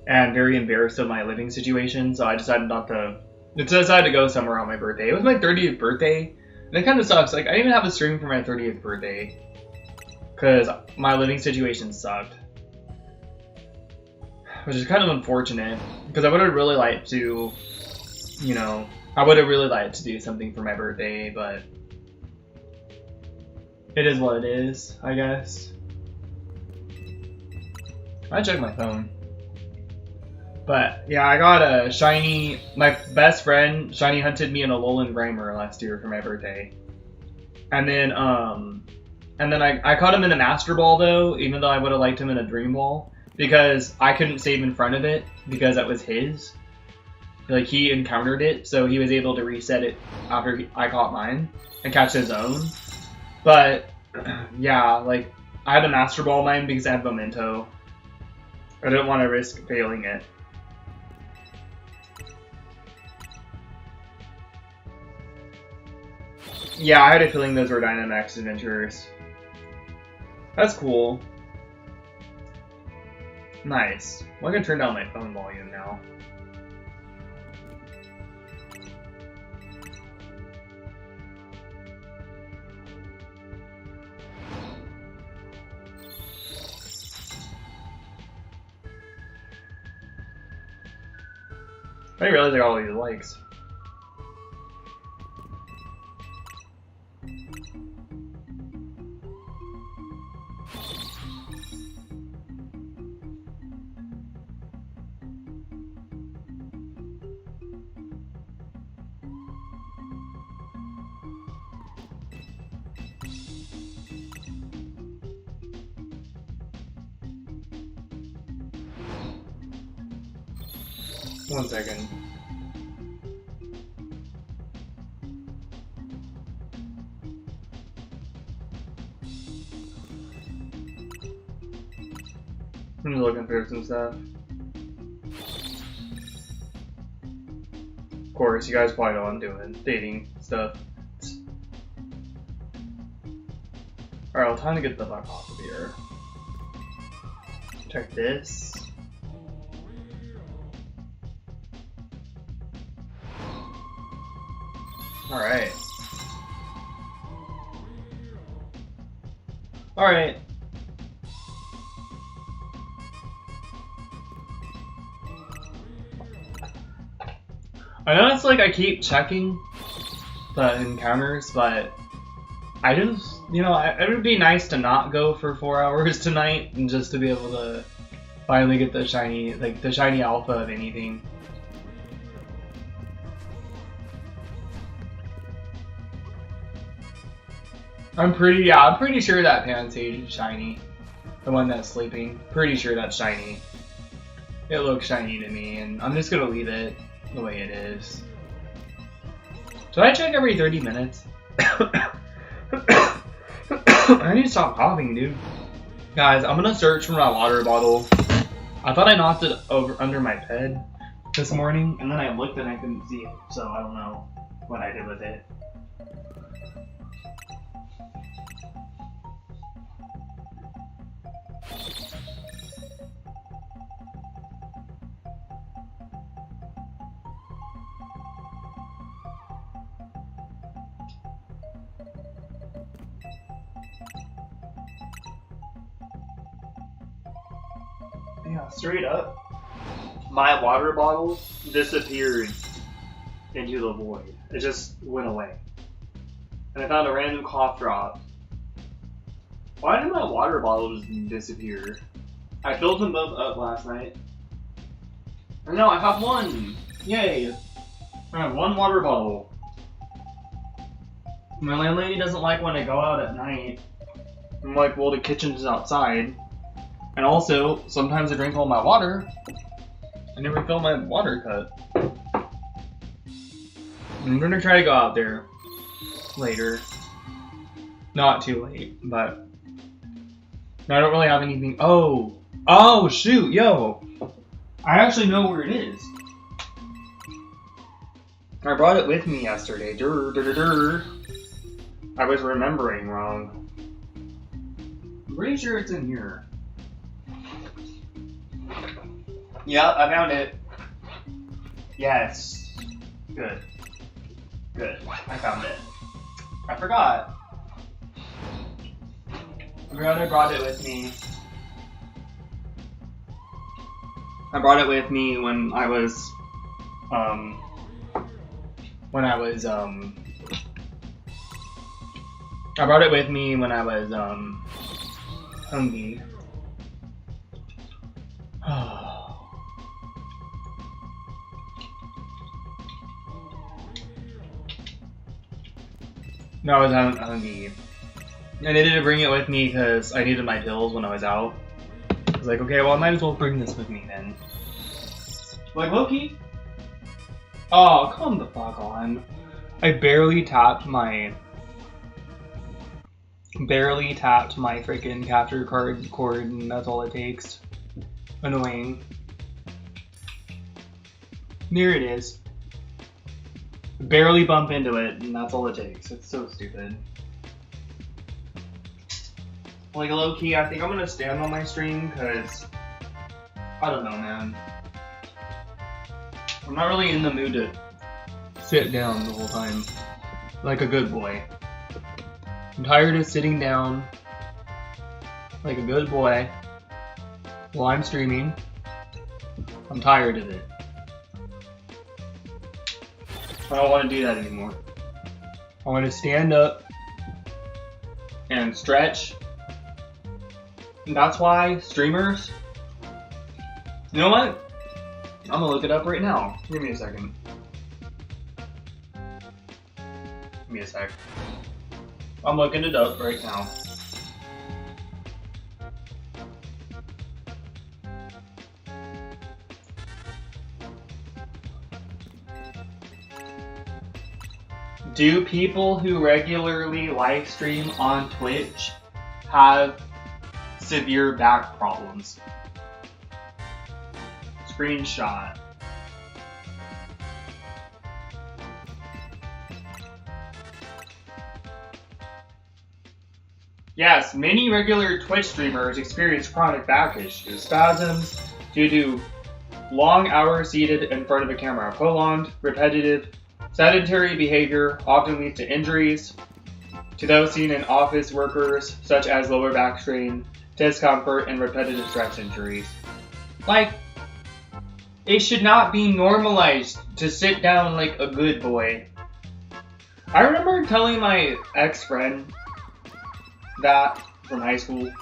and very embarrassed of my living situation, so I decided to go somewhere on my birthday. It was my 30th birthday, and it kind of sucks. Like, I didn't even have a stream for my 30th birthday, because my living situation sucked. Which is kind of unfortunate, because I would have really liked to, you know, I would have really liked to do something for my birthday, but it is what it is, I guess. I check my phone. But yeah, I got a shiny. My best friend shiny hunted me in a Alolan Grimer last year for my birthday, and then I caught him in a Master Ball though, even though I would have liked him in a Dream Ball because I couldn't save in front of it because that was his. Like, he encountered it, so he was able to reset it after I caught mine and catch his own. But yeah, like, I had to Master Ball mine because I had Memento. I didn't want to risk failing it. Yeah, I had a feeling those were Dynamax adventures. That's cool. Nice. Well, I can turn down my phone volume now. I didn't realize I got all these likes. One second. I'm just looking through some stuff. Of course, you guys probably know what I'm doing. Dating stuff. Alright, well, time to get the fuck off of here. Check this. Alright. Alright. I know it's like I keep checking the encounters, but I just, you know, it would be nice to not go for 4 hours tonight and just to be able to finally get the shiny, like the shiny alpha of anything. I'm pretty sure that Pansage is shiny. The one that's sleeping. Pretty sure that's shiny. It looks shiny to me, and I'm just gonna leave it the way it is. Should I check every 30 minutes? I need to stop coughing, dude. Guys, I'm gonna search for my water bottle. I thought I knocked it over under my bed this morning, and then I looked and I couldn't see it, so I don't know what I did with it. Yeah, straight up, my water bottle disappeared into the void. It just went away. And I found a random cough drop. Why did my water bottle just disappear? I filled them both up last night. And now I have one! Yay! I have one water bottle. My landlady doesn't like when I go out at night. I'm like, well, the kitchen's outside. And also, sometimes I drink all my water. I never fill my water cup. I'm gonna try to go out there later. Not too late, but I don't really have anything. Oh shoot, yo! I actually know where it is. I brought it with me yesterday. I was remembering wrong. I'm pretty sure it's in here. Yep, I found it. Yes. Good. Good. I found it. I forgot. I forgot I brought it with me. I brought it with me when I was, I brought it with me when I was, hungry. No, I was hungry. I needed to bring it with me because I needed my pills when I was out. I was like, okay, well, I might as well bring this with me then. Like, Loki? Oh, come the fuck on. I barely tapped my freaking capture card cord, and that's all it takes. Annoying. There it is. Barely bump into it, and that's all it takes. It's so stupid. Like, low-key, I think I'm gonna stand on my stream, because I don't know, man. I'm not really in the mood to sit down the whole time like a good boy. I'm tired of sitting down like a good boy while I'm streaming. I'm tired of it. I don't want to do that anymore. I want to stand up and stretch. And that's why streamers... You know what? I'm gonna look it up right now. Give me a second. Give me a sec. I'm looking it up right now. Do people who regularly live stream on Twitch have severe back problems? Screenshot. Yes, many regular Twitch streamers experience chronic back issues, spasms due to long hours seated in front of a camera. Prolonged, repetitive, sedentary behavior often leads to injuries to those seen in office workers, such as lower back strain, discomfort, and repetitive stress injuries. Like, it should not be normalized to sit down like a good boy. I remember telling my ex-friend that from high school, and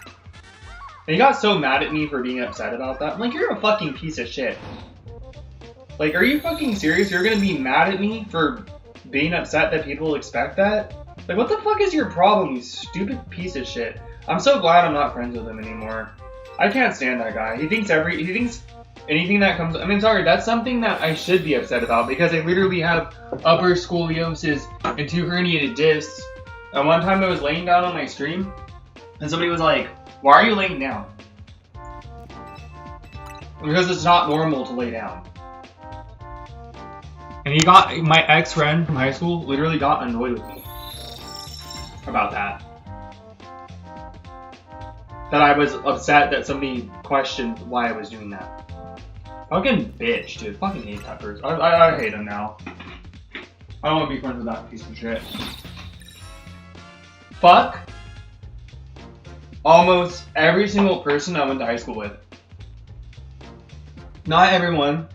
he got so mad at me for being upset about that. I'm like, you're a fucking piece of shit. Like, are you fucking serious? You're gonna be mad at me for being upset that people expect that? Like, what the fuck is your problem, you stupid piece of shit? I'm so glad I'm not friends with him anymore. I can't stand that guy. He thinks anything that comes... I mean, sorry, that's something that I should be upset about, because I literally have upper scoliosis and 2 herniated discs. And one time I was laying down on my stream, and somebody was like, why are you laying down? Because it's not normal to lay down. And my ex-friend from high school literally got annoyed with me about that. That I was upset that somebody questioned why I was doing that. Fucking bitch, dude. Fucking hate that person. I hate him now. I don't want to be friends with that piece of shit. Fuck almost every single person I went to high school with. Not everyone,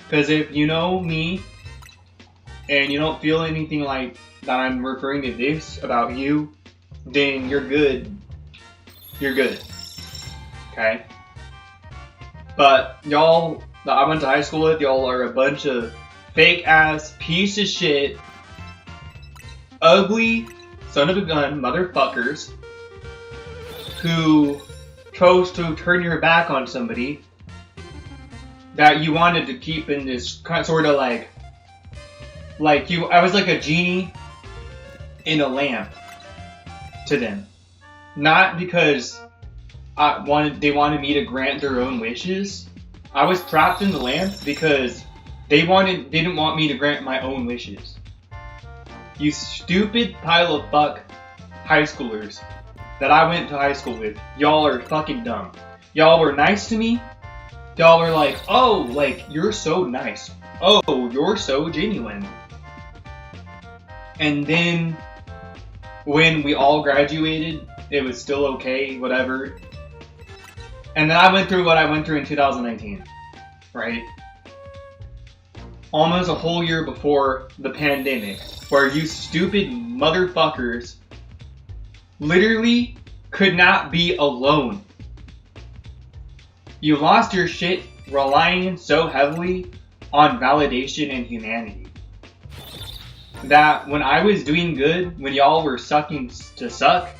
because if you know me and you don't feel anything like that I'm referring to this about you, then you're good. You're good. Okay? But y'all that I went to high school with, y'all are a bunch of fake ass piece of shit, ugly son of a gun motherfuckers who chose to turn your back on somebody that you wanted to keep in this kind of sort of like I was like a genie in a lamp to them. Not because they wanted me to grant their own wishes. I was trapped in the lamp because they didn't want me to grant my own wishes. You stupid pile of fuck high schoolers that I went to high school with. Y'all are fucking dumb. Y'all were nice to me y'all were like, oh, like, you're so nice. Oh, you're so genuine. And then when we all graduated, it was still okay, whatever. And then I went through what I went through in 2019, right? Almost a whole year before the pandemic, where you stupid motherfuckers literally could not be alone. You lost your shit relying so heavily on validation and humanity that when I was doing good, when y'all were sucking to suck,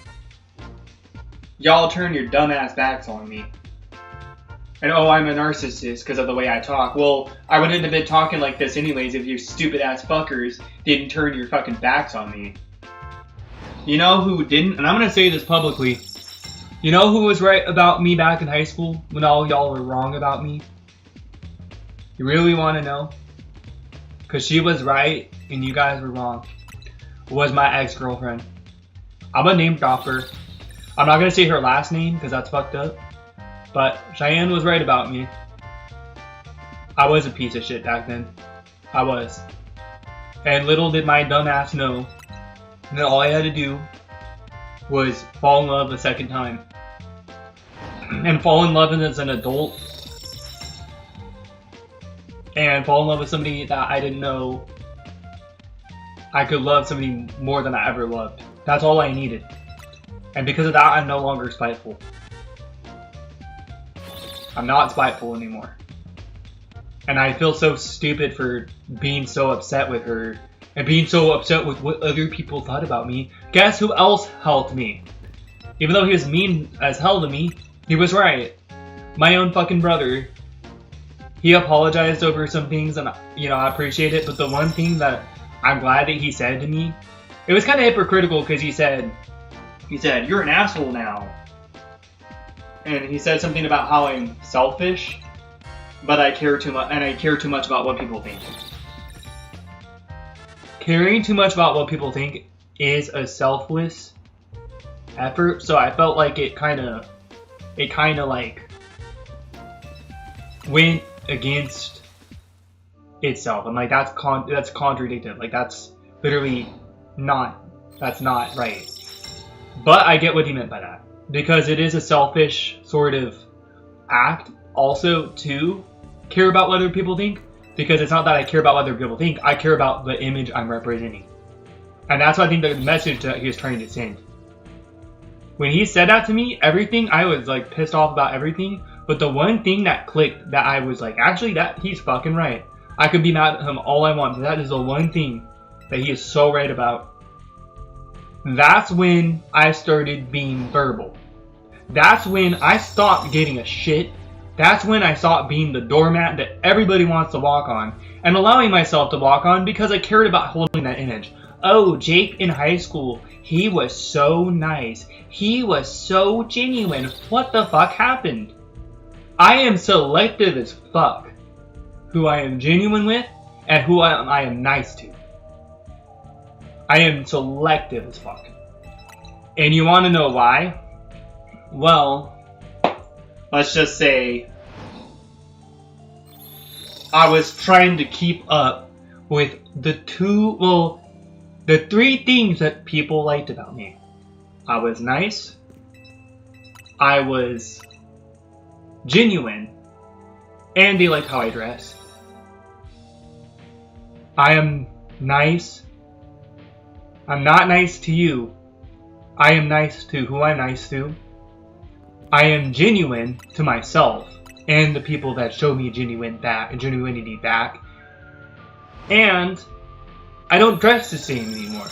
y'all turned your dumbass backs on me. And oh, I'm a narcissist because of the way I talk. Well, I wouldn't have been talking like this anyways if you stupid ass fuckers didn't turn your fucking backs on me. You know who didn't? And I'm gonna say this publicly. You know who was right about me back in high school when all y'all were wrong about me? You really want to know? Because she was right and you guys were wrong. Was my ex-girlfriend. I'm a name dropper. I'm not gonna say her last name because that's fucked up. But Cheyenne was right about me. I was a piece of shit back then. I was. And little did my dumb ass know that all I had to do was fall in love a second time. And fall in love as an adult. And fall in love with somebody that I didn't know I could love somebody more than I ever loved. That's all I needed. And because of that, I'm no longer spiteful. I'm not spiteful anymore. And I feel so stupid for being so upset with her and being so upset with what other people thought about me. Guess who else helped me? Even though he was mean as hell to me, he was right. My own fucking brother. He apologized over some things and, you know, I appreciate it. But the one thing that I'm glad that he said to me, it was kind of hypocritical because he said, you're an asshole now. And he said something about how I'm selfish, but I care too much, and I care too much about what people think. Caring too much about what people think is a selfless effort, so I felt like it kind of like went against itself. I'm like, that's contradicted. Like, that's literally that's not right. But I get what he meant by that. Because it is a selfish sort of act also to care about what other people think. Because it's not that I care about what other people think. I care about the image I'm representing. And that's what I think the message that he was trying to send. When he said that to me, everything, I was like pissed off about everything. But the one thing that clicked that I was like, actually, that he's fucking right. I could be mad at him all I want. But that is the one thing that he is so right about. That's when I started being verbal. That's when I stopped giving a shit. That's when I stopped being the doormat that everybody wants to walk on and allowing myself to walk on because I cared about holding that image. Oh, Jake in high school, he was so nice. He was so genuine. What the fuck happened? I am selective as fuck who I am genuine with and who I am nice to. I am selective as fuck. And you want to know why? Well, let's just say I was trying to keep up with the three things that people liked about me. I was nice, I was genuine, and they liked how I dress. I am nice. I'm not nice to you. I am nice to who I'm nice to. I am genuine to myself and the people that show me genuinity back. And I don't dress the same anymore.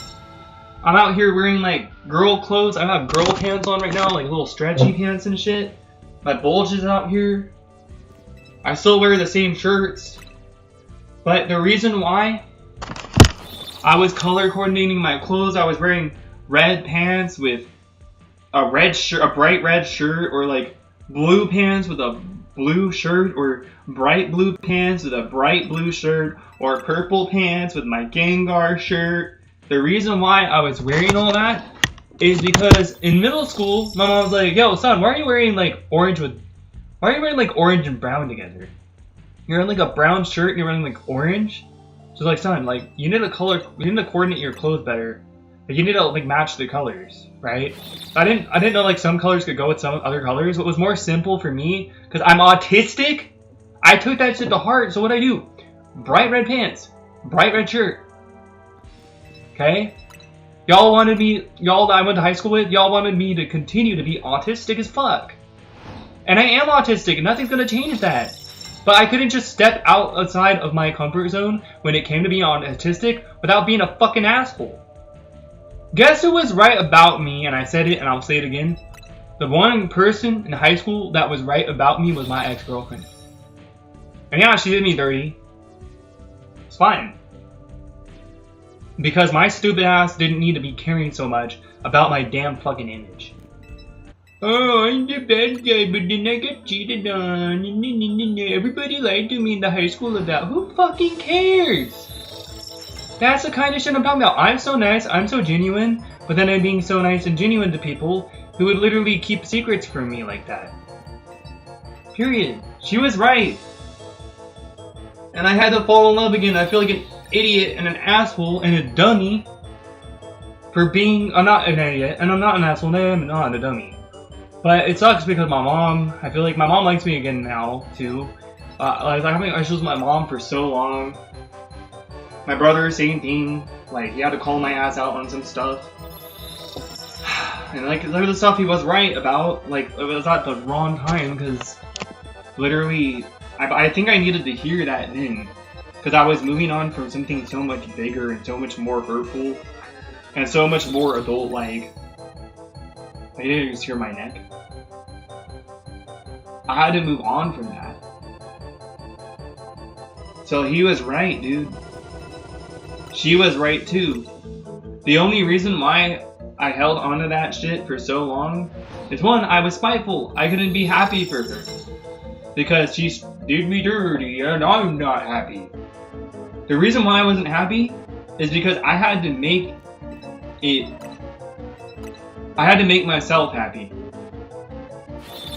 I'm out here wearing like girl clothes. I have girl pants on right now, like little stretchy pants and shit. My bulge is out here. I still wear the same shirts. But the reason why I was color coordinating my clothes, I was wearing red pants with a red shirt, a bright red shirt, or like blue pants with a blue shirt, or bright blue pants with a bright blue shirt, or purple pants with my Gengar shirt. The reason why I was wearing all that is because in middle school, my mom was like, yo, son, why are you wearing like orange with Why are you wearing like orange and brown together? You're in like a brown shirt and you're wearing like orange. So like, son, like you need to coordinate your clothes better. Like you need to like match the colors, right? I didn't know like some colors could go with some other colors. What was more simple for me, because I'm autistic, I took that shit to heart. So what I do? Bright red pants, bright red shirt. Okay? Y'all that I went to high school with, y'all wanted me to continue to be autistic as fuck. And I am autistic, and nothing's gonna change that. But I couldn't just step outside of my comfort zone when it came to being autistic without being a fucking asshole. Guess who was right about me, and I said it and I'll say it again. The one person in high school that was right about me was my ex-girlfriend. And yeah, she did me dirty. It's fine. Because my stupid ass didn't need to be caring so much about my damn fucking image. Oh, I'm the bad guy, but then I got cheated on. Everybody lied to me in the high school about. Who fucking cares? That's the kind of shit I'm talking about. I'm so nice, I'm so genuine, but then I'm being so nice and genuine to people who would literally keep secrets from me like that. Period. She was right. And I had to fall in love again. I feel like an idiot and an asshole and a dummy for being... I'm not an idiot, and I'm not an asshole, and I'm not a dummy. But it sucks because my mom, I feel like my mom likes me again now, too. Like, I'm having issues with my mom for so long. My brother, same thing. Like, he had to call my ass out on some stuff. And, like, some of the stuff he was right about, like, it was at the wrong time, because literally, I think I needed to hear that then. Because I was moving on from something so much bigger and so much more hurtful. And so much more adult-like. I didn't just hear my neck. I had to move on from that. So he was right, dude. She was right too. The only reason why I held onto that shit for so long is one, I was spiteful. I couldn't be happy for her. Because she did me dirty and I'm not happy. The reason why I wasn't happy is because I had to make myself happy.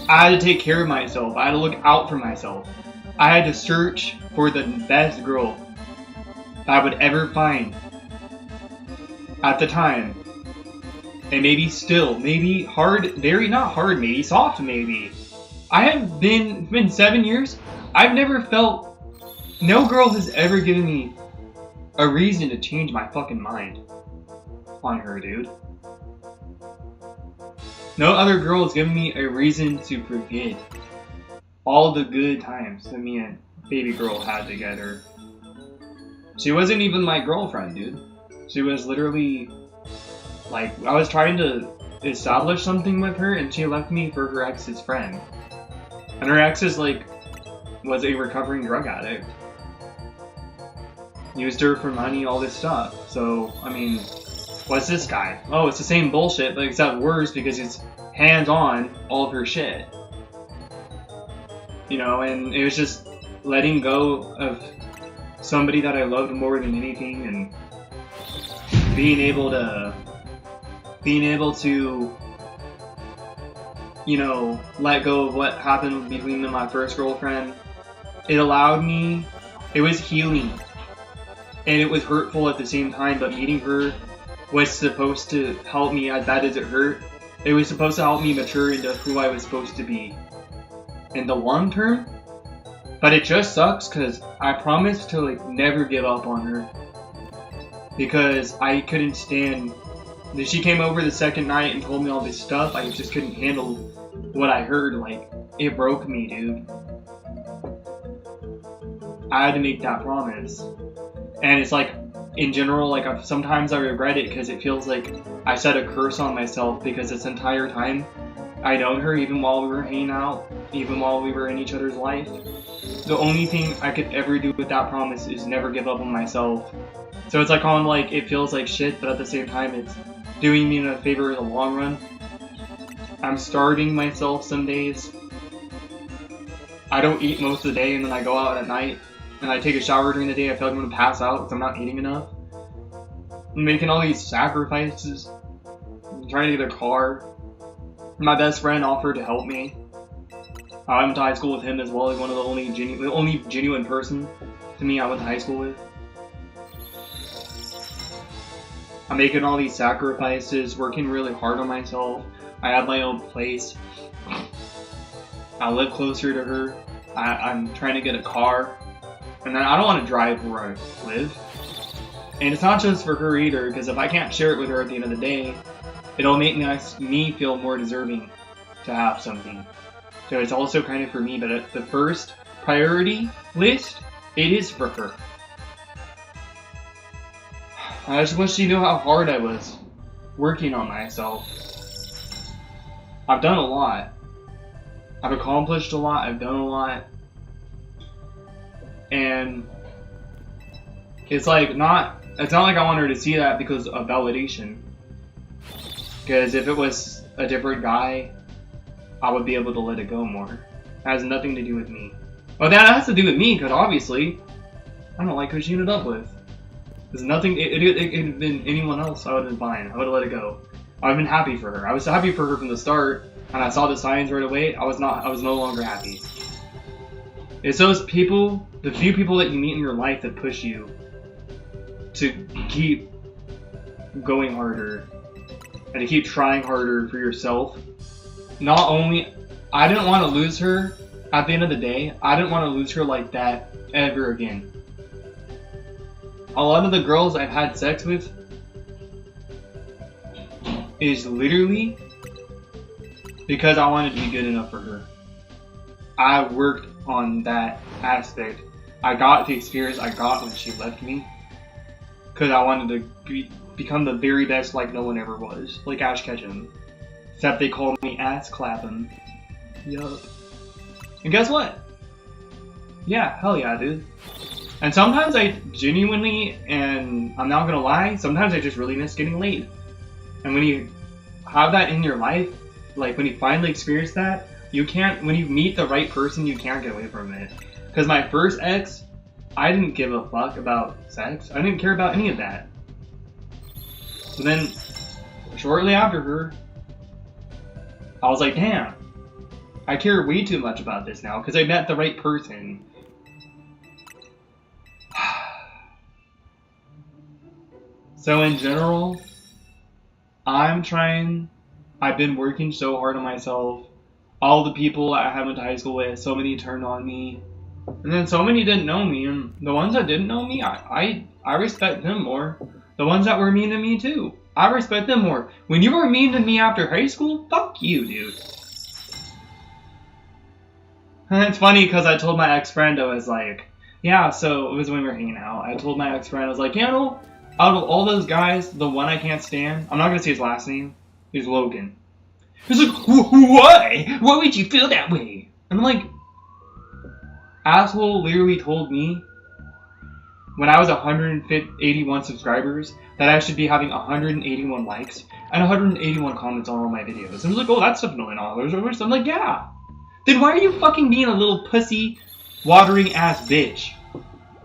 I had to take care of myself. I had to look out for myself. I had to search for the best girl I would ever find at the time. And maybe still, maybe hard, very not hard, maybe soft, maybe. It's been 7 years. I've never felt, no girl has ever given me a reason to change my fucking mind on her, dude. No other girl has given me a reason to forget all the good times that me and baby girl had together. She wasn't even my girlfriend, dude. She was literally, like, I was trying to establish something with her and she left me for her ex's friend. And her ex is, like, was a recovering drug addict. Used her for money, all this stuff. So, I mean, what's this guy? Oh, it's the same bullshit, but except worse because it's hands-on all of her shit. You know, and it was just letting go of somebody that I loved more than anything, and being able to, you know, let go of what happened between me and my first girlfriend. It allowed me, it was healing, and it was hurtful at the same time, but meeting her was supposed to help me, as bad as it hurt. It was supposed to help me mature into who I was supposed to be in the long term. But it just sucks because I promised to, like, never give up on her. Because I couldn't stand... She came over the second night and told me all this stuff. I just couldn't handle what I heard. Like, it broke me, dude. I had to make that promise. And it's like, in general, like, sometimes I regret it because it feels like I set a curse on myself because this entire time I known her, even while we were hanging out, even while we were in each other's life. The only thing I could ever do with that promise is never give up on myself. So it's like it feels like shit, but at the same time it's doing me a favor in the long run. I'm starving myself some days. I don't eat most of the day, and then I go out at night and I take a shower during the day. I feel like I'm gonna pass out because I'm not eating enough. I'm making all these sacrifices. I'm trying to get a car. My best friend offered to help me. I went to high school with him as well, like one of the only genuine person to me I went to high school with. I'm making all these sacrifices, working really hard on myself. I have my own place. I live closer to her. I'm trying to get a car. And then I don't want to drive where I live. And it's not just for her either, because if I can't share it with her at the end of the day, it'll make me feel more deserving to have something. So it's also kind of for me, but at the first priority list, it is for her. I just wish she knew how hard I was working on myself. I've done a lot. I've accomplished a lot. I've done a lot. And it's like it's not like I want her to see that because of validation. Because if it was a different guy, I would be able to let it go more. It has nothing to do with me. Well, that has to do with me, because obviously, I don't like who she ended up with. There's nothing, it could have been anyone else, I would have been fine. I would have let it go. I've been happy for her. I was happy for her from the start, and I saw the signs right away. I was no longer happy. It's those people, the few people that you meet in your life that push you to keep going harder, and to keep trying harder for yourself. Not only, I didn't want to lose her at the end of the day. I didn't want to lose her like that ever again. A lot of the girls I've had sex with is literally because I wanted to be good enough for her. I worked on that aspect. I got the experience I got when she left me because I wanted to become the very best like no one ever was, like Ash Ketchum. Except they called me Ass Clappin'. Yup. And guess what? Yeah, hell yeah, dude. And sometimes I genuinely, and I'm not gonna lie, sometimes I just really miss getting laid. And when you have that in your life, like when you finally experience that, when you meet the right person, you can't get away from it. Because my first ex, I didn't give a fuck about sex. I didn't care about any of that. So then, shortly after her, I was like, damn, I care way too much about this now because I met the right person. So in general, I've been working so hard on myself. All the people I went to high school with, so many turned on me. And then so many didn't know me. And the ones that didn't know me, I respect them more. The ones that were mean to me too, I respect them more. When you were mean to me after high school, fuck you, dude. And it's funny because I told my ex-friend, I was like, yeah, so it was when we were hanging out. I told my ex-friend, I was like, you know, out of all those guys, the one I can't stand, I'm not going to say his last name, is Logan. He's like, why? Why would you feel that way? And I'm like, asshole literally told me when I was 181 subscribers that I should be having 181 likes and 181 comments on all my videos. And I was like, oh, that's definitely not. I'm like, yeah. Then why are you fucking being a little pussy, watering ass bitch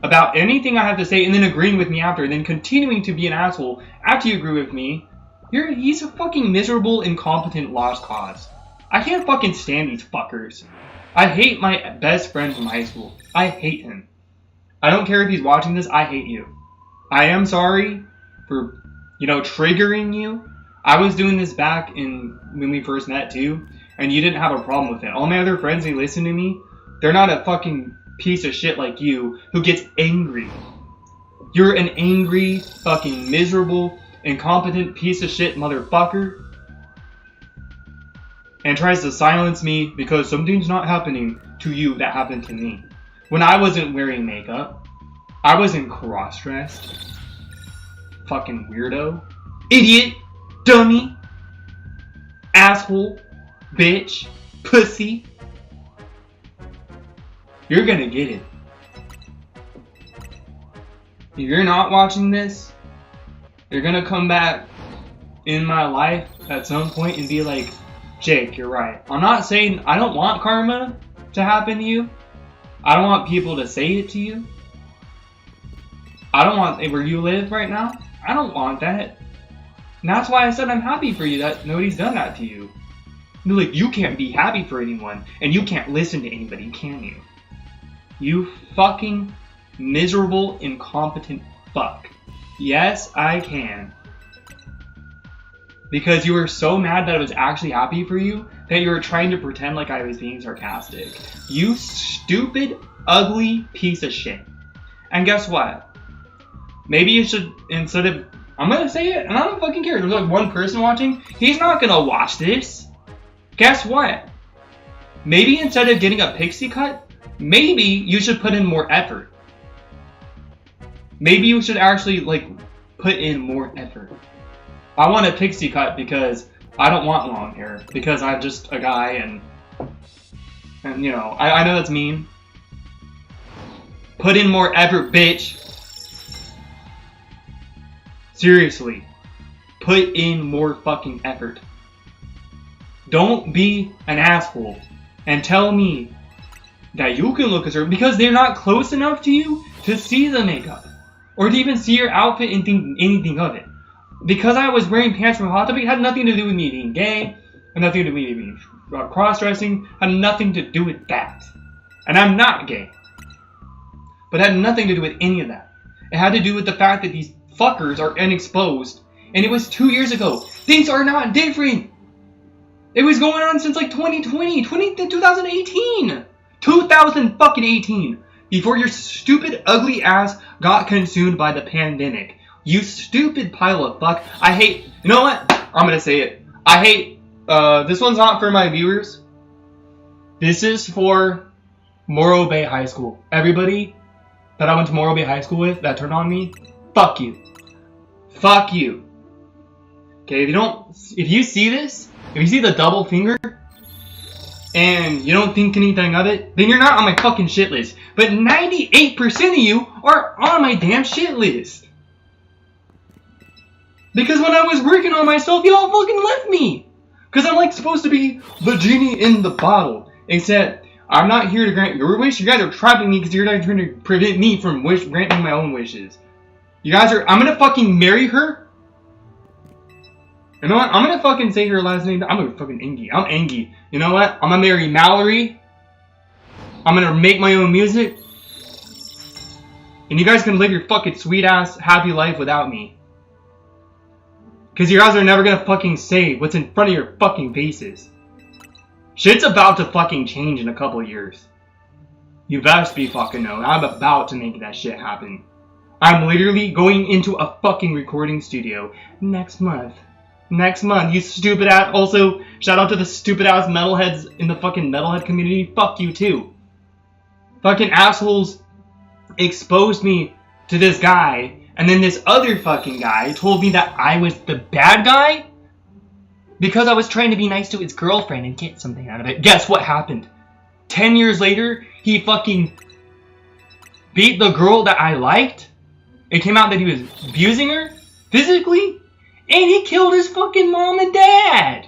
about anything I have to say and then agreeing with me after and then continuing to be an asshole after you agree with me? He's a fucking miserable, incompetent lost cause. I can't fucking stand these fuckers. I hate my best friend from high school. I hate him. I don't care if he's watching this, I hate you. I am sorry for, triggering you. I was doing this back when we first met too, and you didn't have a problem with it. All my other friends, they listen to me, they're not a fucking piece of shit like you who gets angry. You're an angry, fucking miserable, incompetent piece of shit motherfucker. And tries to silence me because something's not happening to you that happened to me. When I wasn't wearing makeup, I wasn't cross-dressed. Fucking weirdo. Idiot. Dummy. Asshole. Bitch. Pussy. You're gonna get it. If you're not watching this, you're gonna come back in my life at some point and be like, Jake, you're right. I'm not saying I don't want karma to happen to you. I don't want people to say it to you. I don't want where you live right now. I don't want that. And that's why I said I'm happy for you that nobody's done that to you. Like, you can't be happy for anyone, and you can't listen to anybody, can you? You fucking miserable, incompetent fuck. Yes, I can. Because you were so mad that I was actually happy for you that you were trying to pretend like I was being sarcastic. You stupid, ugly piece of shit. And guess what? Maybe you should, instead of, I'm gonna say it, and I don't fucking care. There's like one person watching. He's not gonna watch this. Guess what? Maybe instead of getting a pixie cut, maybe you should put in more effort. Maybe you should actually, like, put in more effort. I want a pixie cut because I don't want long hair. Because I'm just a guy and you know, I know that's mean. Put in more effort, bitch. Seriously. Put in more fucking effort. Don't be an asshole and tell me that you can look conservative because they're not close enough to you to see the makeup or to even see your outfit and think anything of it. Because I was wearing pants from Hot Topic, it had nothing to do with me being gay, had nothing to do with me being cross-dressing, had nothing to do with that. And I'm not gay. But it had nothing to do with any of that. It had to do with the fact that these fuckers are unexposed. And it was 2 years ago. Things are not different. It was going on since like 2018. 2018. Before your stupid, ugly ass got consumed by the pandemic. You stupid pile of fuck. I hate, you know what? I'm gonna say it. I hate, this one's not for my viewers. This is for Morro Bay High School. Everybody that I went to Morro Bay High School with that turned on me, fuck you. Fuck you. Okay, if you see this, if you see the double finger, and you don't think anything of it, then you're not on my fucking shit list. But 98% of you are on my damn shit list. Because when I was working on myself, y'all fucking left me. Because I'm like supposed to be the genie in the bottle. Except, I'm not here to grant your wish. You guys are trapping me because you're not trying to prevent me from granting my own wishes. You guys are, I'm gonna fucking marry her. You know what? I'm gonna fucking say her last name. I'm gonna fucking Engie. I'm Engie. You know what? I'm gonna marry Mallory. I'm gonna make my own music. And you guys can live your fucking sweet ass happy life without me. Because you guys are never gonna fucking say what's in front of your fucking faces. Shit's about to fucking change in a couple of years. You best be fucking know. I'm about to make that shit happen. I'm literally going into a fucking recording studio next month. Next month, you stupid ass. Also, shout out to the stupid ass metalheads in the fucking metalhead community. Fuck you too. Fucking assholes exposed me to this guy. And then this other fucking guy told me that I was the bad guy because I was trying to be nice to his girlfriend and get something out of it. Guess what happened? 10 years later, he fucking beat the girl that I liked. It came out that he was abusing her physically. And he killed his fucking mom and dad.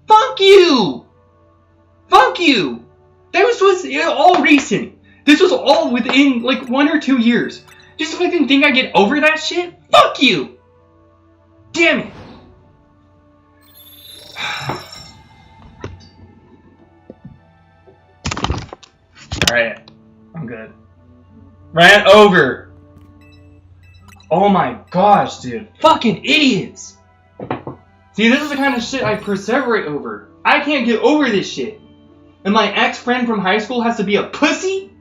Fuck you. Fuck you. That was all recent. This was all within like 1 or 2 years. Just fucking think I get over that shit? Fuck you! Damn it! Alright, I'm good. Ran over! Oh my gosh, dude. Fucking idiots! See, this is the kind of shit I perseverate over. I can't get over this shit. And my ex-friend from high school has to be a pussy?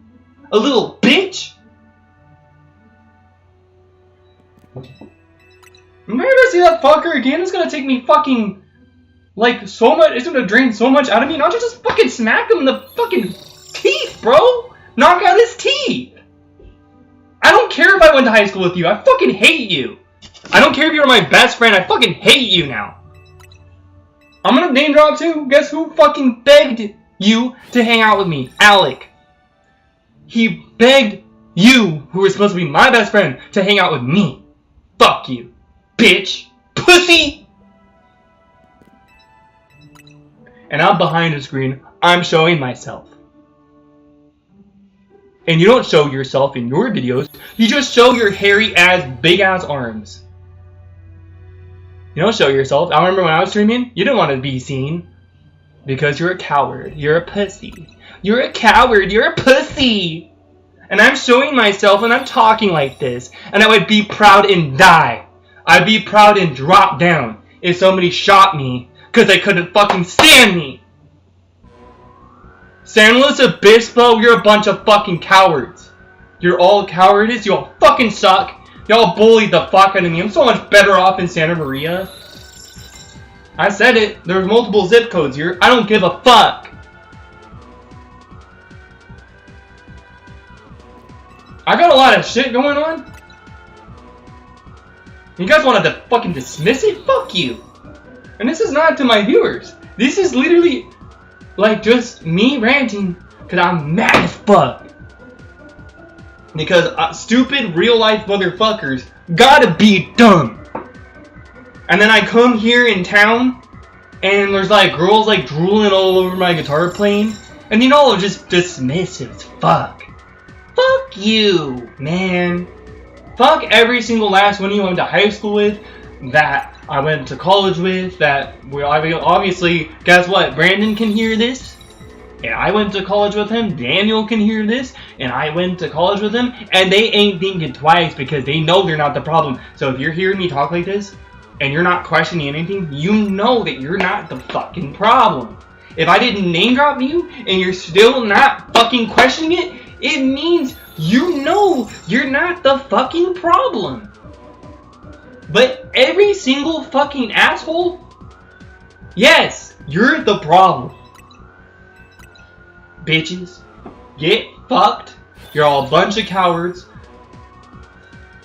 A little bitch? I'm never gonna see that fucker again. It's gonna take me fucking, like, so much. It's gonna drain so much out of me. And I'll just fucking smack him in the fucking teeth, bro. Knock out his teeth. I don't care if I went to high school with you. I fucking hate you. I don't care if you're my best friend. I fucking hate you now. I'm gonna name drop too. Guess who fucking begged you to hang out with me? Alec. He begged you, who were supposed to be my best friend, to hang out with me. Fuck you, bitch, pussy! And I'm behind the screen, I'm showing myself. And you don't show yourself in your videos, you just show your hairy ass, big ass arms. You don't show yourself. I remember when I was streaming, you didn't want to be seen. Because you're a coward. You're a pussy. You're a coward. You're a pussy. And I'm showing myself and I'm talking like this. And I would be proud and die. I'd be proud and drop down if somebody shot me because they couldn't fucking stand me. San Luis Obispo, you're a bunch of fucking cowards. You're all cowardice. You all fucking suck. Y'all bullied the fuck out of me. I'm so much better off in Santa Maria. I said it. There's multiple zip codes here. I don't give a fuck. I got a lot of shit going on. You guys wanted to fucking dismiss it? Fuck you. And this is not to my viewers. This is literally like just me ranting because I'm mad as fuck. Because stupid real life motherfuckers gotta be dumb. And then I come here in town and there's like girls like drooling all over my guitar playing. And you know, just dismissive as fuck. Fuck you, man. Fuck every single last one you went to high school with, that I went to college with, that we obviously, guess what? Brandon can hear this, and I went to college with him. Daniel can hear this, and I went to college with him, and they ain't thinking twice because they know they're not the problem. So if you're hearing me talk like this, and you're not questioning anything, you know that you're not the fucking problem. If I didn't name drop you, and you're still not fucking questioning it, it means you know you're not the fucking problem. But every single fucking asshole, yes, you're the problem. Bitches, get fucked. You're all a bunch of cowards.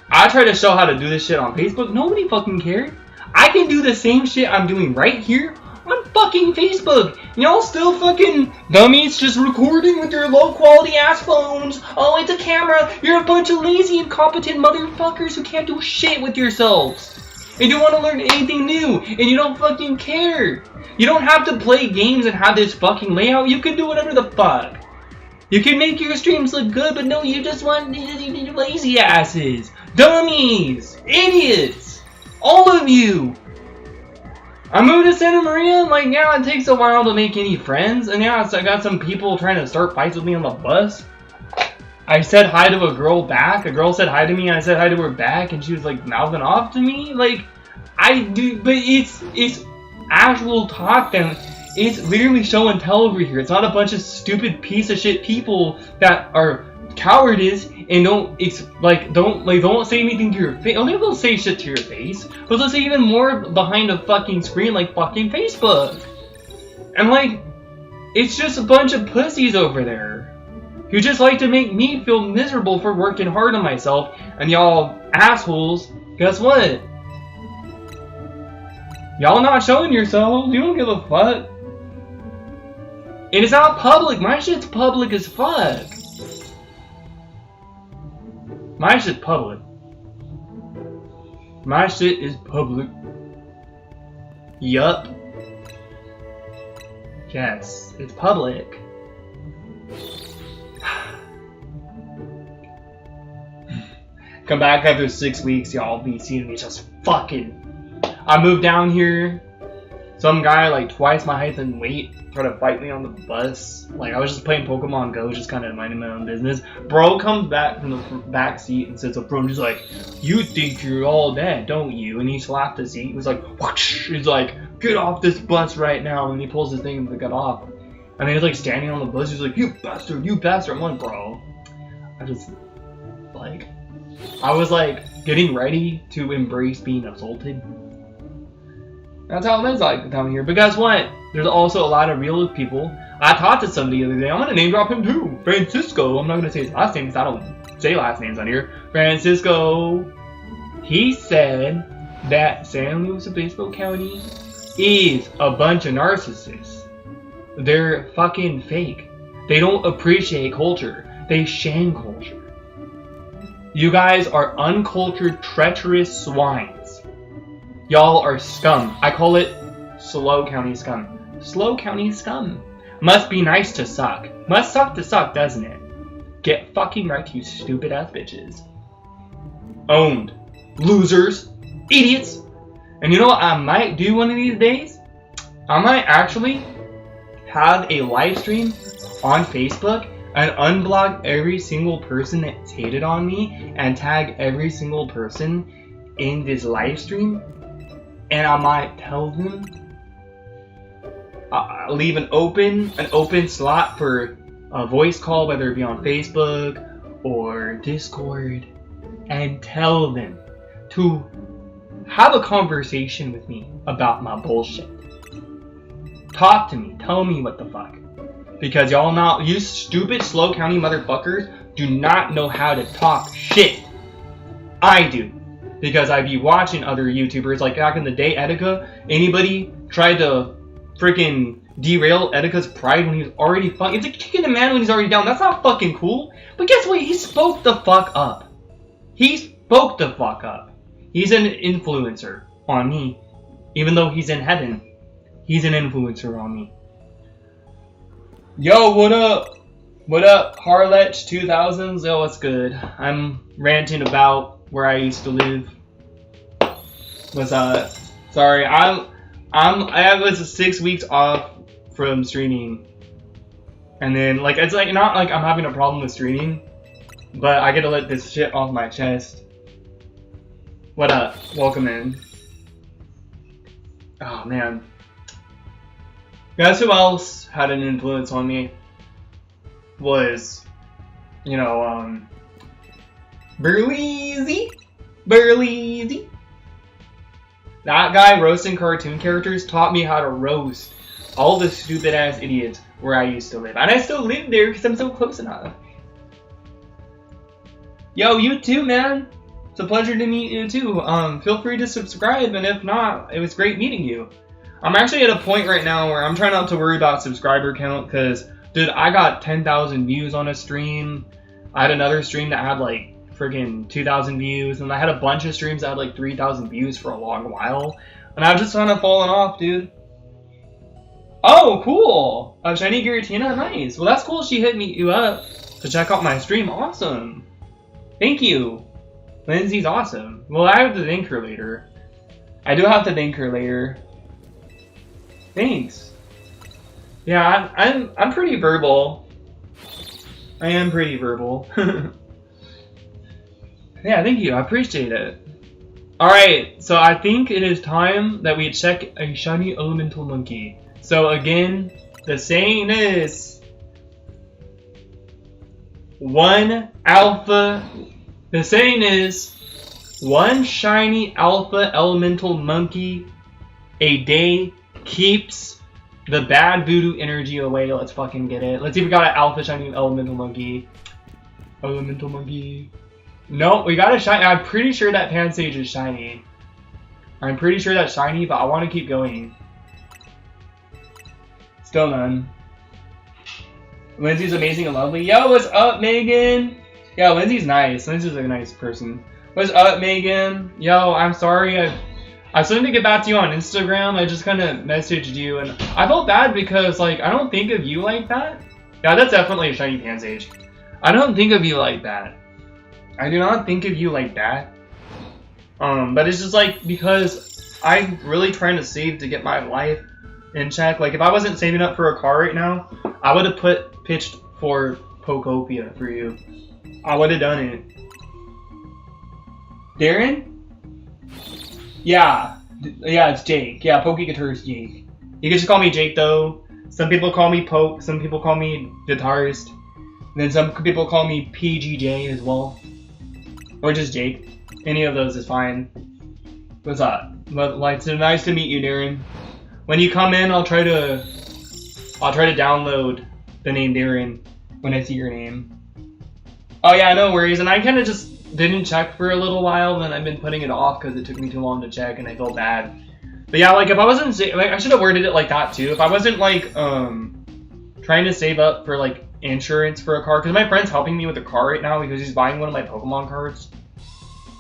I try to show how to do this shit on Facebook. Nobody fucking cared. I can do the same shit I'm doing right here on fucking Facebook. Y'all still fucking dummies just recording with your low quality ass phones. Oh, it's a camera. You're a bunch of lazy, incompetent motherfuckers who can't do shit with yourselves. And you want to learn anything new. And you don't fucking care. You don't have to play games and have this fucking layout. You can do whatever the fuck. You can make your streams look good, but no, you just want lazy asses. Dummies. Idiots. All of you. I moved to Santa Maria, and like, yeah, it takes a while to make any friends, and yeah, so I got some people trying to start fights with me on the bus. I said hi to a girl back, a girl said hi to me, and I said hi to her back, and she was like mouthing off to me, like, I do, but it's actual talk, and it's literally show and tell over here. It's not a bunch of stupid piece of shit people that are cowardice and don't say anything to your face. Only they'll say shit to your face, but they'll say even more behind a fucking screen like fucking Facebook. And like, it's just a bunch of pussies over there who just like to make me feel miserable for working hard on myself. And y'all assholes, guess what? Y'all not showing yourselves. You don't give a fuck. And it's not public. My shit's public as fuck. My shit's public. My shit is public. Yup. Yes, it's public. Come back after 6 weeks, y'all be seeing me just fucking. I moved down here. Some guy like twice my height and weight tried to fight me on the bus. Like, I was just playing Pokemon Go, just kind of minding my own business. Bro comes back from the back seat and sits up front. He's like, "You think you're all that, don't you?" And he slapped the seat. He was like, "Whoosh." He's like, "Get off this bus right now!" And he pulls his thing to get off. And then he's like standing on the bus. He's like, "You bastard, you bastard!" I'm like, bro, I was like getting ready to embrace being assaulted. That's how it is like down here. But guess what? There's also a lot of real people. I talked to somebody the other day. I'm gonna name drop him too. Francisco. I'm not gonna say his last name because I don't say last names on here. Francisco. He said that San Luis Obispo County is a bunch of narcissists. They're fucking fake. They don't appreciate culture. They shame culture. You guys are uncultured, treacherous swines. Y'all are scum. I call it Slow County scum. Slow County scum. Must be nice to suck. Must suck to suck, doesn't it? Get fucking right, you stupid ass bitches. Owned. Losers. Idiots. And you know what I might do one of these days? I might actually have a live stream on Facebook and unblock every single person that's hated on me and tag every single person in this live stream, and I might tell them, leave an open slot for a voice call, whether it be on Facebook or Discord, and tell them to have a conversation with me about my bullshit. Talk to me. Tell me what the fuck. Because you stupid slow county motherfuckers do not know how to talk shit. I do. Because I be watching other YouTubers, like back in the day, Etika. Anybody tried to freaking derail Etika's pride when he was already fucking... It's like kicking a man when he's already down. That's not fucking cool. But guess what? He spoke the fuck up. He spoke the fuck up. He's an influencer on me. Even though he's in heaven, he's an influencer on me. Yo, what up? What up, Harlech 2000s? Yo, what's good? I'm ranting about where I used to live. What's up? Sorry, I was 6 weeks off from streaming, and then like it's like not like I'm having a problem with streaming, but I get to let this shit off my chest. What up? Welcome in. Oh man. Guess who else had an influence on me? Was, Burleezy. That guy roasting cartoon characters taught me how to roast all the stupid ass idiots where I used to live. And I still live there because I'm so close enough. Yo, you too, man. It's a pleasure to meet you too. Feel free to subscribe, and if not, it was great meeting you. I'm actually at a point right now where I'm trying not to worry about subscriber count, because, dude, I got 10,000 views on a stream. I had another stream that had like freaking 2,000 views, and I had a bunch of streams that had like 3,000 views for a long while, and I've just kind of fallen off, dude. Oh, cool! Shiny Giratina, nice. Well, that's cool. She hit you up to check out my stream. Awesome. Thank you. Lindsay's awesome. Well, I have to thank her later. I do have to thank her later. Thanks. Yeah, I'm pretty verbal. I am pretty verbal. Yeah, thank you. I appreciate it. Alright, so I think it is time that we check a shiny elemental monkey. So again, the saying is one shiny alpha elemental monkey a day keeps the bad voodoo energy away. Let's fucking get it. Let's see if we got an alpha shiny elemental monkey. Elemental monkey. No, we got a shiny. I'm pretty sure that Pansage is shiny. I'm pretty sure that's shiny, but I want to keep going. Still none. Lindsay's amazing and lovely. Yo, what's up, Megan? Yeah, Lindsay's nice. Lindsay's a nice person. What's up, Megan? Yo, I'm sorry. I was going to get back to you on Instagram. I just kind of messaged you, and I felt bad because, like, I don't think of you like that. Yeah, that's definitely a shiny Pansage. I don't think of you like that. I do not think of you like that. But it's just, like, because I'm really trying to save to get my life in check. Like, if I wasn't saving up for a car right now, I would have pitched for Pokopia for you. I would have done it. Darren? Yeah, it's Jake. Yeah, Pokey Guitar is Jake. You can just call me Jake, though. Some people call me Poke. Some people call me Guitarist. And then some people call me PGJ as well. Or just Jake. Any of those is fine. What's up? But, like, so nice to meet you, Darren. When you come in, I'll try to download the name Darren when I see your name. Oh yeah, no worries. And I kind of just didn't check for a little while, then I've been putting it off because it took me too long to check, and I felt bad. But yeah, like if I wasn't, like I should have worded it like that too. If I wasn't like trying to save up for like insurance for a car, because my friend's helping me with a car right now because he's buying one of my Pokemon cards.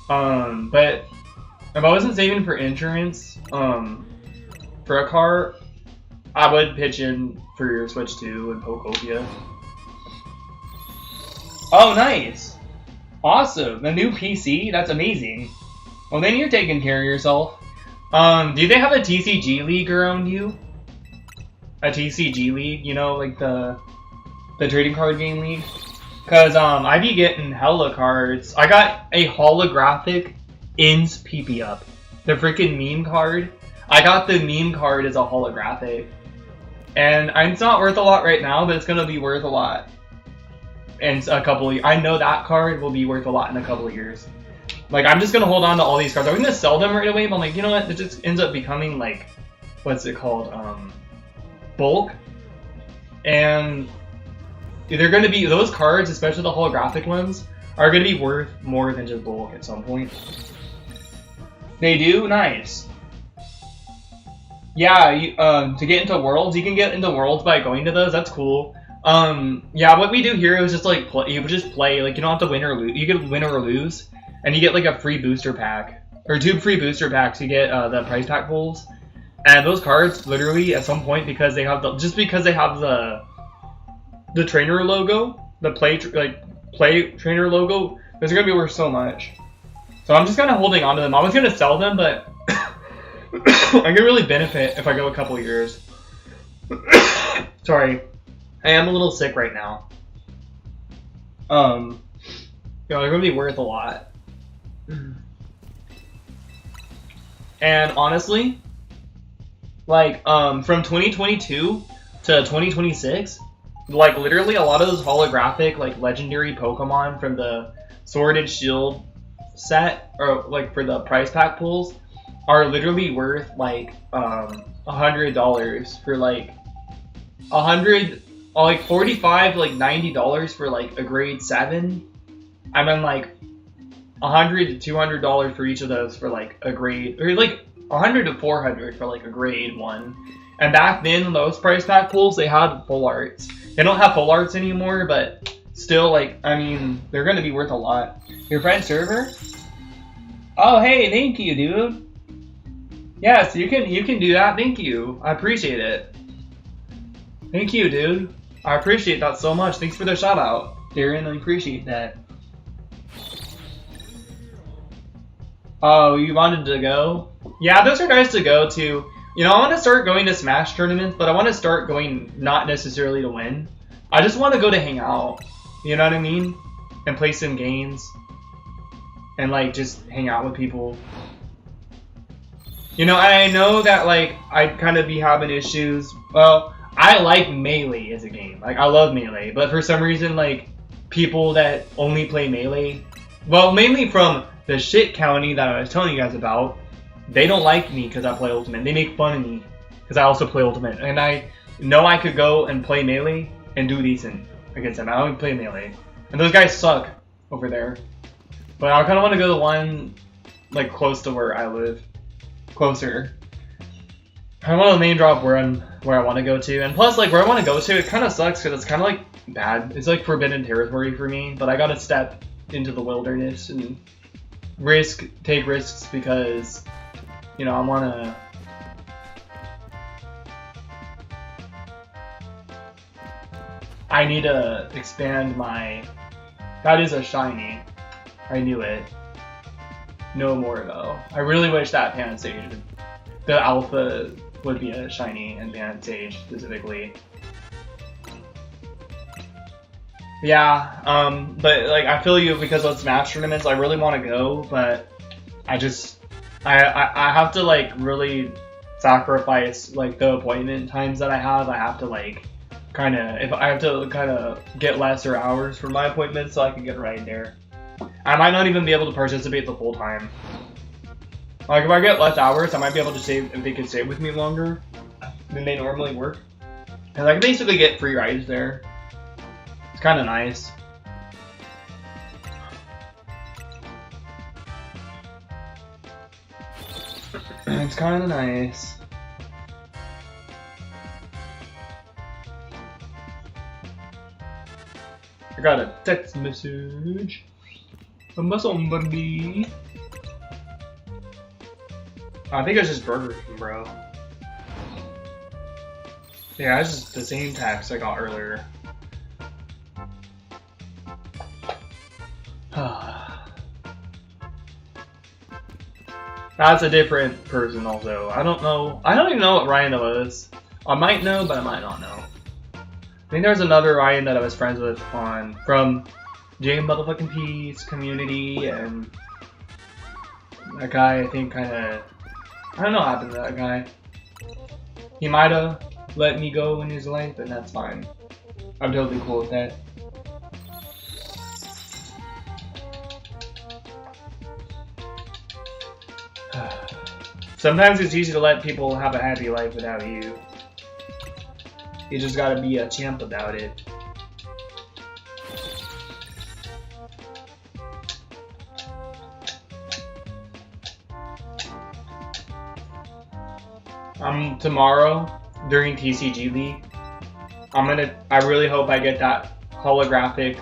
But if I wasn't saving for insurance for a car, I would pitch in for your Switch 2 and Pokopia. Oh, nice. Awesome. A new PC? That's amazing. Well, then you're taking care of yourself. Do they have a TCG league around you? a TCG league, you know, like the trading card game league. Cause I be getting hella cards. I got a holographic Ins PP up. The freaking meme card. I got the meme card as a holographic. And it's not worth a lot right now, but it's gonna be worth a lot in a couple of years. I know that card will be worth a lot in a couple of years. Like, I'm just gonna hold on to all these cards. I'm gonna sell them right away, but I'm like, you know what? It just ends up becoming like, what's it called? Bulk. And they're gonna be, those cards, especially the holographic ones, are gonna be worth more than just bulk at some point. They do? Nice. Yeah, you, to get into worlds, you can get into worlds by going to those. That's cool. Yeah, what we do here is just like you just play. Like, you don't have to win or lose. You can win or lose, and you get like a free booster pack or 2 free booster packs. You get the prize pack pulls, and those cards literally at some point, because they have the trainer logo, the play trainer logo, those are gonna be worth so much. So I'm just kind of holding on to them. I was gonna sell them, but I can really benefit if I go a couple years. Sorry, I am a little sick right now. You know, they're gonna be worth a lot. And honestly, like from 2022 to 2026, like literally a lot of those holographic, like legendary Pokemon from the Sword and Shield set, or like for the prize pack pulls, are literally worth like $100 for like like 45, like $90 for like a grade 7, and then like $100 to $200 for each of those for like a grade, or like $100 to $400 for like a grade 1. And back then, those price pack pulls, they had full arts. They don't have full arts anymore, but still, like, I mean, they're gonna be worth a lot. Your friend's server? Oh, hey, thank you, dude. Yes, you can do that. Thank you. I appreciate it. Thank you, dude. I appreciate that so much. Thanks for the shout out, Darren. I appreciate that. Oh, you wanted to go? Yeah, those are nice to go to. You know, I want to start going to Smash tournaments, but I want to start going not necessarily to win. I just want to go to hang out. You know what I mean? And play some games. And, like, just hang out with people. You know, I know that, like, I'd kind of be having issues. Well, I like Melee as a game. Like, I love Melee. But for some reason, like, people that only play Melee, well, mainly from the shit county that I was telling you guys about, they don't like me because I play Ultimate. They make fun of me because I also play Ultimate. And I know I could go and play Melee and do decent against them. I only play Melee. And those guys suck over there. But I kind of want to go to the one, like, close to where I live. Closer. I want to name drop where I want to go to. And plus, like, where I want to go to, it kind of sucks because it's kind of, like, bad. It's, like, forbidden territory for me. But I got to step into the wilderness and take risks because, you know, I want to... I need to expand my... That is a shiny. I knew it. No more, though. I really wish that Pansage, the alpha, would be a shiny, and Pansage specifically. Yeah, but, like, I feel you because of Smash tournaments. I really want to go, but I just... I have to, like, really sacrifice, like, the appointment times that I have. I have to, like, kind of... If I have to kind of get lesser hours for my appointments so I can get right there. I might not even be able to participate the full time. Like, if I get less hours, I might be able to save if they can stay with me longer than they normally work. And I can basically get free rides there. It's kind of nice. It's kind of nice. I got a text message from somebody. I think it's just Burger King, bro. Yeah, it's just the same text I got earlier. That's a different person also. I don't know. I don't even know what Rhino is. I might know, but I might not know. I think there's another Ryan that I was friends with from J motherfucking Peace community, and that guy I think kinda, I don't know what happened to that guy. He might have let me go in his life, and that's fine. I'm totally cool with that. Sometimes it's easy to let people have a happy life without you. You just gotta be a champ about it. Tomorrow during TCG League, I really hope I get that holographic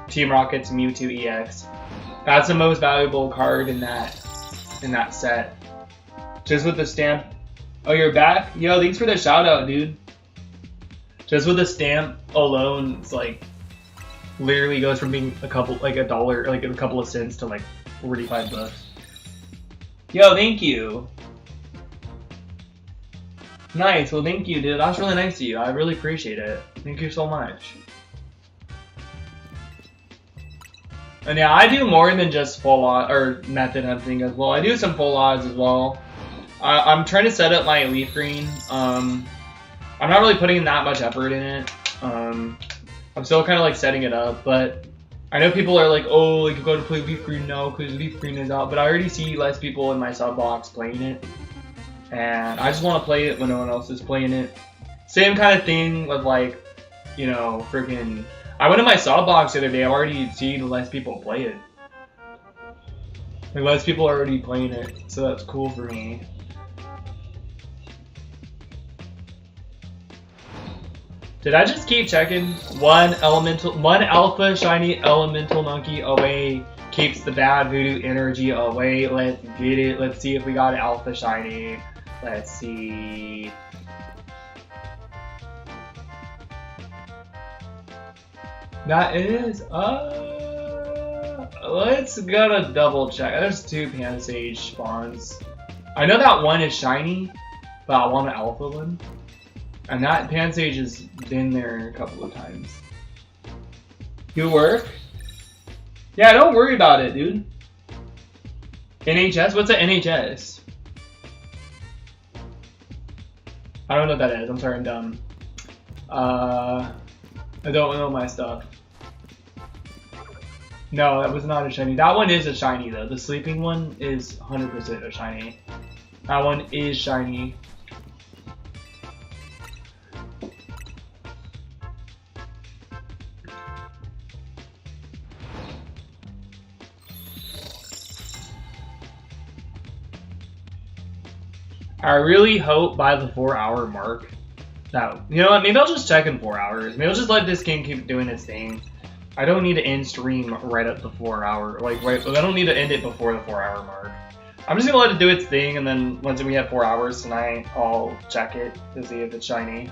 Team Rocket's Mewtwo EX. That's the most valuable card in that set. Just with the stamp. Oh, you're back? Yo, thanks for the shout out, dude. Just with the stamp alone, it's like literally goes from being a couple, like $1, like a couple of cents to like 45 bucks. Yo, thank you. Nice. Well, thank you, dude. That's really nice of you. I really appreciate it. Thank you so much. And yeah, I do more than just full odds or method hunting as well. I do some full odds as well. I'm trying to set up my elite green. I'm not really putting that much effort in it. I'm still kind of like setting it up, but I know people are like, oh, like you gotta play Leaf Green now because Leaf Green is out. But I already see less people in my sub box playing it, and I just want to play it when no one else is playing it. Same kind of thing with like, you know, freaking. I went in my sub box the other day. I've already seen less people play it. Like less people are already playing it, so that's cool for me. Did I just keep checking? One alpha shiny elemental monkey away keeps the bad voodoo energy away. Let's get it. Let's see if we got an alpha shiny. Let's see. That is, let's go to double check. There's 2 Pansage spawns. I know that one is shiny, but I want an alpha one. And that Pansage has been there a couple of times. You work? Yeah, don't worry about it, dude. NHS? What's an NHS? I don't know what that is. I'm sorry, I'm dumb. I don't know my stuff. No, that was not a shiny. That one is a shiny, though. The sleeping one is 100% a shiny. That one is shiny. I really hope by the 4-hour mark that, you know what, maybe I'll just check in 4 hours. Maybe I'll just let this game keep doing its thing. I don't need to end stream right at the 4-hour, like right, I don't need to end it before the 4-hour mark. I'm just gonna let it do its thing, and then once we have 4 hours tonight, I'll check it to see if it's shiny.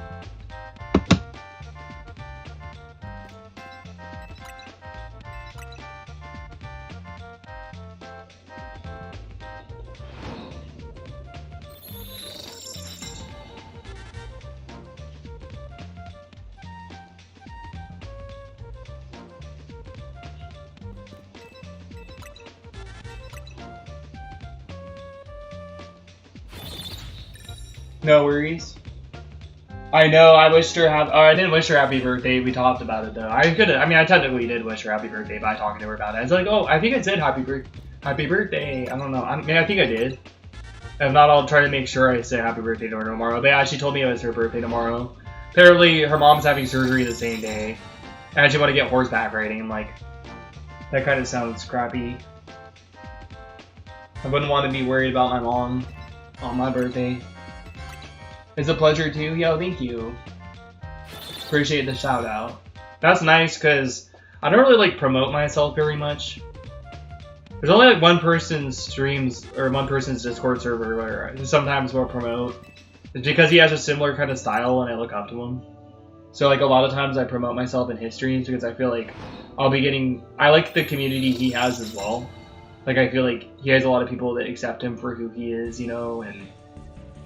No worries. I know, I wished her I didn't wish her happy birthday, we talked about it though. I technically did wish her happy birthday by talking to her about it. I was like, oh, I think I said happy birthday. I don't know, I think I did. If not, I'll try to make sure I say happy birthday to her tomorrow. But yeah, she told me it was her birthday tomorrow. Apparently, her mom's having surgery the same day. And she want to get horseback riding, like, that kind of sounds crappy. I wouldn't want to be worried about my mom on my birthday. It's a pleasure too. Yo, thank you. Appreciate the shout out. That's nice because I don't really like promote myself very much. There's only like one person's streams or one person's Discord server where I sometimes will promote. It's because he has a similar kind of style and I look up to him. So like a lot of times I promote myself in his streams because I feel like I like the community he has as well. Like I feel like he has a lot of people that accept him for who he is, you know, and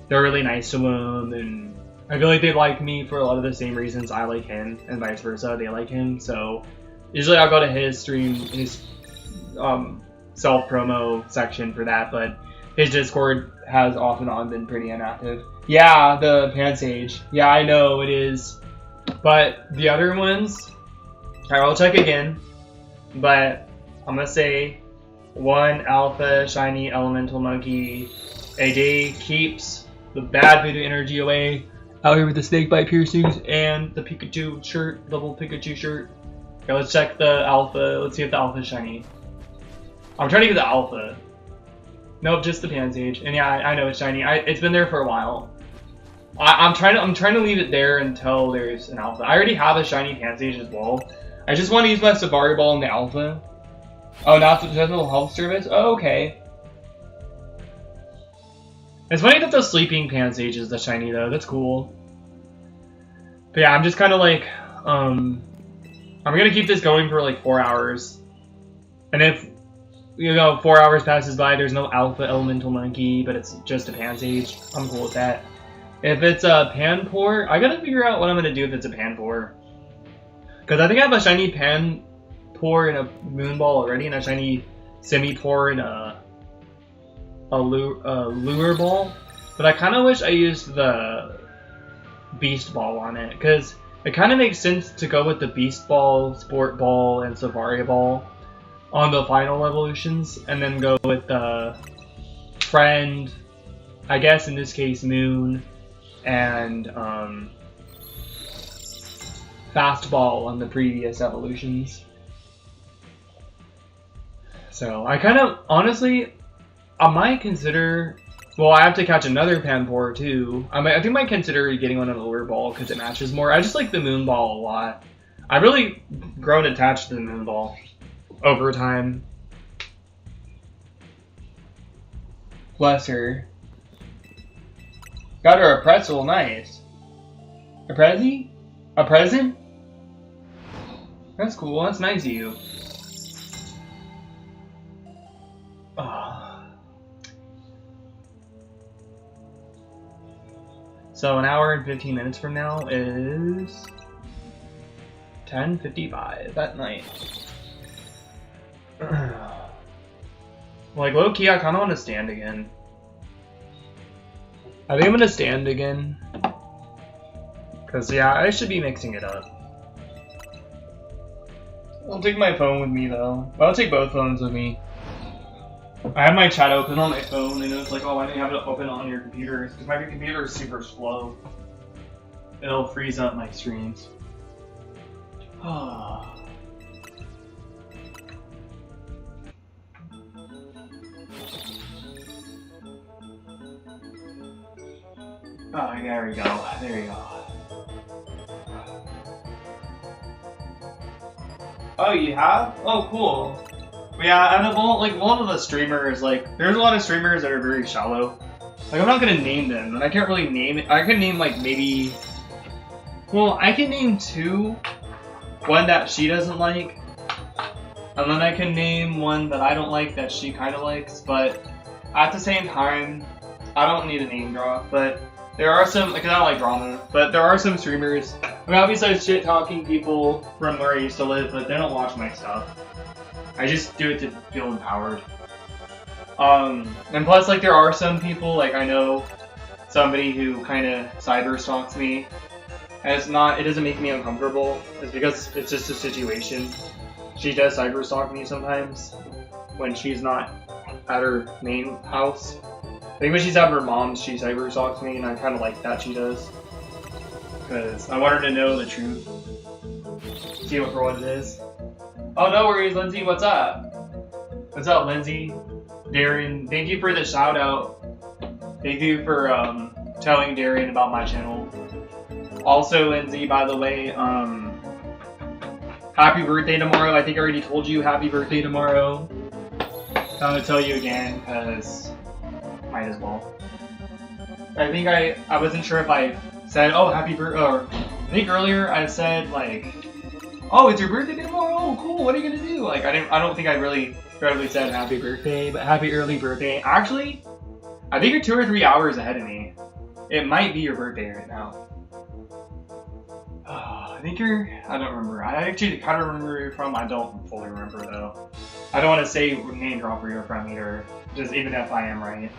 they're really nice to him, and I feel like they like me for a lot of the same reasons I like him, and vice versa. They like him, so usually I'll go to his stream, his self promo section for that. But his Discord has off and on been pretty inactive. Yeah, the Pansage. Yeah, I know it is. But the other ones, I will check again. But I'm gonna say 1 alpha shiny elemental monkey a day keeps the bad voodoo energy away. Out here with the snake bite piercings and the Pikachu shirt, double Pikachu shirt. Okay, let's check the alpha. Let's see if the alpha is shiny. I'm trying to get the alpha. Nope, just the Pansage. And yeah, I know it's shiny. It's been there for a while. I'm trying to leave it there until there's an alpha. I already have a shiny Pansage as well. I just want to use my Safari Ball in the alpha. Oh, now it's a general health service? Oh, okay. It's funny that the sleeping Pansage is the shiny though. That's cool. But yeah, I'm just kind of like, I'm gonna keep this going for like 4 hours. And if, 4 hours passes by, there's no alpha elemental monkey, but it's just a Pansage, I'm cool with that. If it's a Panpour, I gotta figure out what I'm gonna do if it's a Panpour. Because I think I have a shiny Panpour and a Moonball already, and a shiny Semi-Pour and a Lure Ball. But I kind of wish I used the Beast Ball on it, because it kind of makes sense to go with the Beast Ball, Sport Ball, and Safari Ball on the final evolutions, and then go with the Friend, I guess in this case Moon, and Fastball on the previous evolutions. So I kind of, honestly, I might consider, well, I have to catch another Panpour too. I think I might consider getting one of the Lure Ball because it matches more. I just like the Moon Ball a lot. I've really grown attached to the Moon Ball over time. Bless her. Got her a pretzel, nice. A prezi? A present? That's cool, that's nice of you. Oh. So an hour and 15 minutes from now is 10:55 at night. Like, low-key, I kind of want to stand again. I think I'm going to stand again. Because, yeah, I should be mixing it up. I'll take my phone with me, though. I'll take both phones with me. I have my chat open on my phone, and it's like, oh, why don't you have it open on your computer? Because my computer is super slow. It'll freeze up my streams. Oh, there we go. There you go. Oh, you have? Oh, cool. But yeah, and one of the streamers, like, there's a lot of streamers that are very shallow. Like, I'm not gonna name them, and I can't really name it. I can name, like, maybe... Well, I can name 2. One that she doesn't like. And then I can name one that I don't like that she kind of likes. But at the same time, I don't need a name drop. But there are some, because I don't like drama, but there are some streamers. I mean, obviously I shit-talking people from where I used to live, but they don't watch my stuff. I just do it to feel empowered. And plus, like, there are some people, like, I know somebody who kind of cyber stalks me. And it doesn't make me uncomfortable. It's because it's just a situation. She does cyber stalk me sometimes when she's not at her main house. I think when she's at her mom's, she cyber stalks me, and I kind of like that she does. Because I want her to know the truth. See what for what it is. Oh, no worries, Lindsay, what's up? What's up, Lindsay? Darren, thank you for the shout out. Thank you for telling Darren about my channel. Also, Lindsay, by the way, happy birthday tomorrow. I think I already told you happy birthday tomorrow. I'm gonna tell you again, because might as well. I think I wasn't sure if I said, oh, happy birthday, or I think earlier I said, like, oh, it's your birthday tomorrow? Oh, cool, what are you gonna do? Like, I don't think I really said happy birthday, but happy early birthday. Actually, I think you're 2 or 3 hours ahead of me. It might be your birthday right now. I think you're. I don't remember. I actually kind of remember where you're from. I don't fully remember though. I don't want to say name drop where you're from either. Just even if I am right,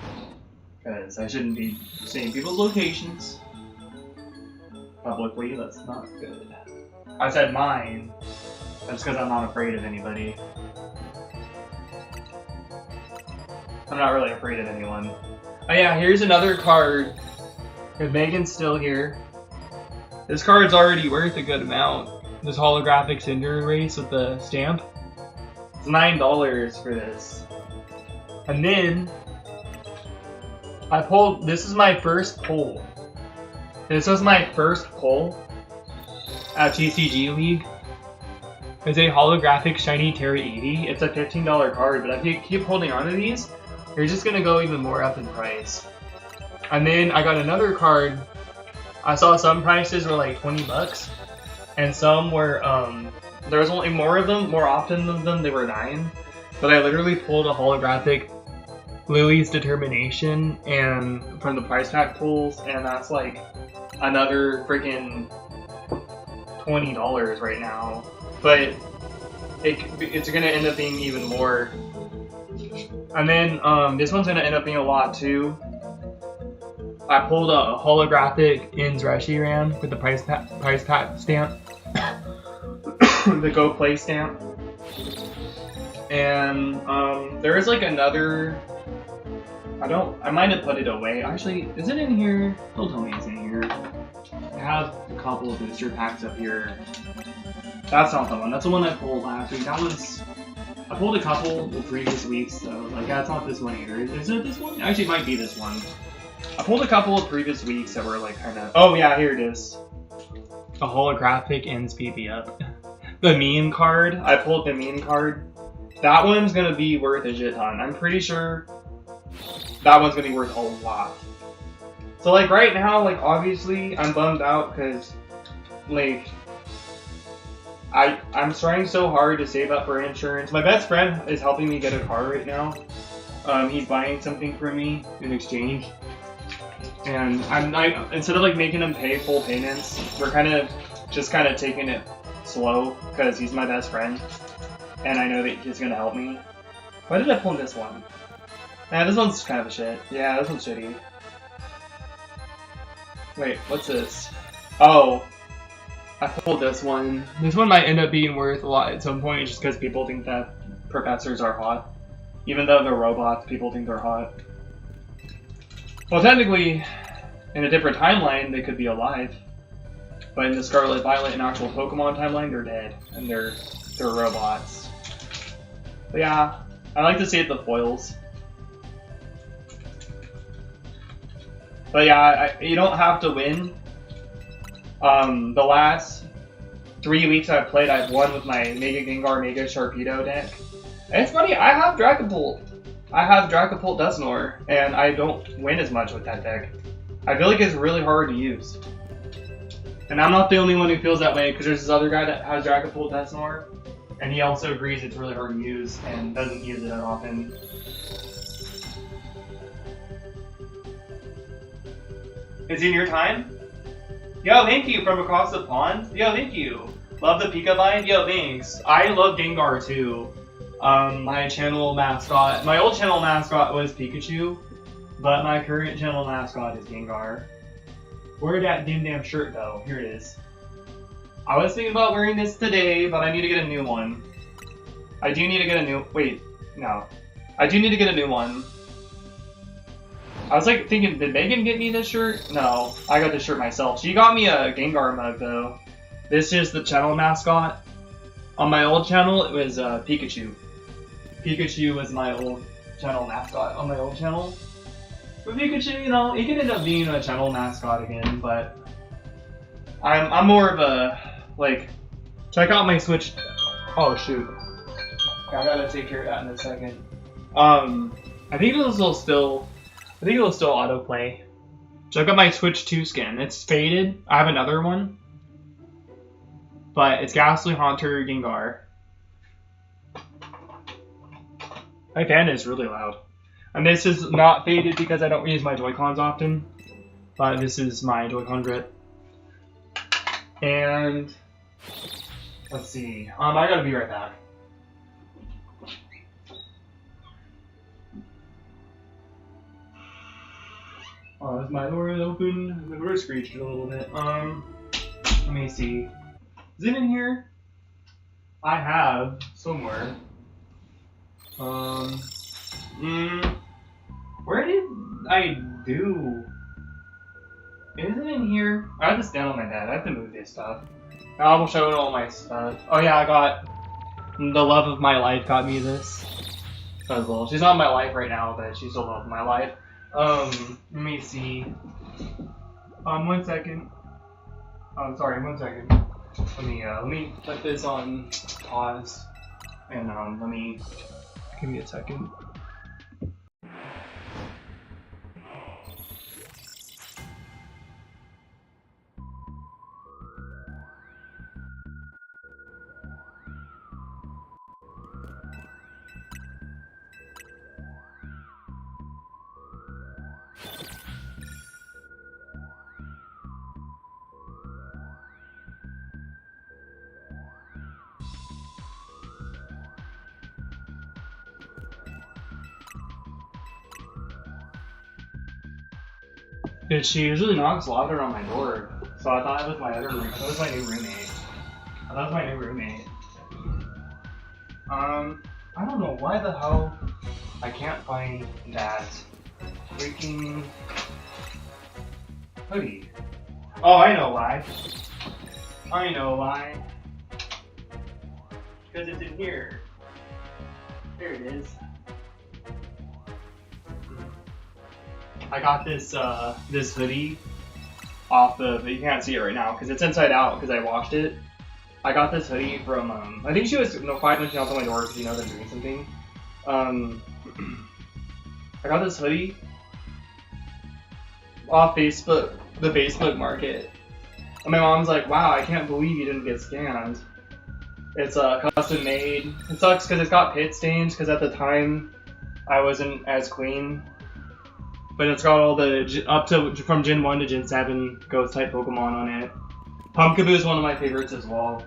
because I shouldn't be saying people's locations publicly. That's not good. I said mine. That's because I'm not afraid of anybody. I'm not really afraid of anyone. Oh yeah, here's another card. If Megan's still here. This card's already worth a good amount. This holographic cinder race with the stamp. It's $9 for this. And then I pulled. This is my first pull. This was my first pull at TCG League. It's a holographic shiny Terra 80. It's a $15 card, but if you keep holding on to these, you're just gonna go even more up in price. And then I got another card. I saw some prices were like 20 bucks, and some were there was only more of them. More often than them, they were 9. But I literally pulled a holographic Lily's Determination and from the price pack pulls, and that's like another freaking $20 right now. But it's gonna end up being even more. And then this one's gonna end up being a lot too. I pulled a holographic In's Reshiram with the price pack stamp, the Go Play stamp, and there is like another. I might have put it away. Actually, is it in here? Don't tell me it's in here. I have a couple of booster packs up here. That's not the one. That's the one I pulled last week. That was. I pulled a couple the previous weeks, so like that's not this one either. Is it this one? Actually, it might be this one. I pulled a couple of previous weeks that were like kind of. Oh yeah, here it is. A holographic ends PP up. The meme card. I pulled the meme card. That one's gonna be worth a shit ton. I'm pretty sure that one's gonna be worth a lot. So like right now, like obviously I'm bummed out because like I'm trying so hard to save up for insurance. My best friend is helping me get a car right now. He's buying something for me in exchange. And instead of like making him pay full payments, we're kind of taking it slow because he's my best friend, and I know that he's gonna help me. Why did I pull this one? Nah, this one's kind of a shit. Yeah, this one's shitty. Wait, what's this? Oh, I pulled this one. This one might end up being worth a lot at some point, just because people think that professors are hot, even though they're robots. People think they're hot. Well, technically, in a different timeline, they could be alive. But in the Scarlet Violet and actual Pokemon timeline, they're dead. And they're robots. But yeah, I like to save the foils. But yeah, you don't have to win. The last 3 weeks I've played, I've won with my Mega Gengar, Mega Sharpedo deck. And it's funny, I have Dragapult. I have Dragapult Dusknoir, and I don't win as much with that deck. I feel like it's really hard to use. And I'm not the only one who feels that way, because there's this other guy that has Dragapult Dusknoir, and he also agrees it's really hard to use, and doesn't use it that often. Is it in your time? Yo, thank you from across the pond. Yo, thank you. Love the Pika vibe. Yo, thanks. I love Gengar too. My channel mascot. My old channel mascot was Pikachu, but my current channel mascot is Gengar. Where'd that damn shirt go? Here it is. I was thinking about wearing this today, but I need to get a new one. I do need to get a new. Wait, no. I do need to get a new one. I was like thinking, did Megan get me this shirt? No, I got this shirt myself. She got me a Gengar mug though. This is the channel mascot. On my old channel, it was Pikachu. Pikachu was my old channel mascot on my old channel. But Pikachu, you know, it could end up being a channel mascot again, but I'm more of a, like, check out my Switch. Oh shoot. I gotta take care of that in a second. I think it'll still autoplay. Check out my Switch 2 skin. It's faded. I have another one. But it's Ghastly Haunter Gengar. My fan is really loud. And this is not faded because I don't use my Joy-Cons often. But this is my Joy-Con grip. And Let's see. I gotta be right back. Oh, is my door open? The door screeched a little bit. Let me see. Is it in here? I have somewhere. Where did I do? Is it in here? I have to stand on my bed. I have to move this stuff. I will show all my stuff. Oh yeah, I got the love of my life got me this as well. She's not in my life right now, but she's the love of my life. Let me see. 1 second. Sorry, 1 second. Let me put this on pause, and give me a second. Dude, she usually knocks louder on my door, so I thought it was my other room. That was my new roommate. I don't know why the hell I can't find that freaking hoodie. Oh, I know why. Because it's in here. There it is. I got this this hoodie off but you can't see it right now because it's inside out because I washed it. I got this hoodie from I think she was quiet when she knocked on my door because she knows I'm doing something. I got this hoodie off Facebook, the Facebook market, and my mom's like, "Wow, I can't believe you didn't get scammed." It's custom made. It sucks because it's got pit stains because at the time I wasn't as queen. But it's got all the from Gen 1 to Gen 7 ghost type Pokemon on it. Pumpkaboo is one of my favorites as well.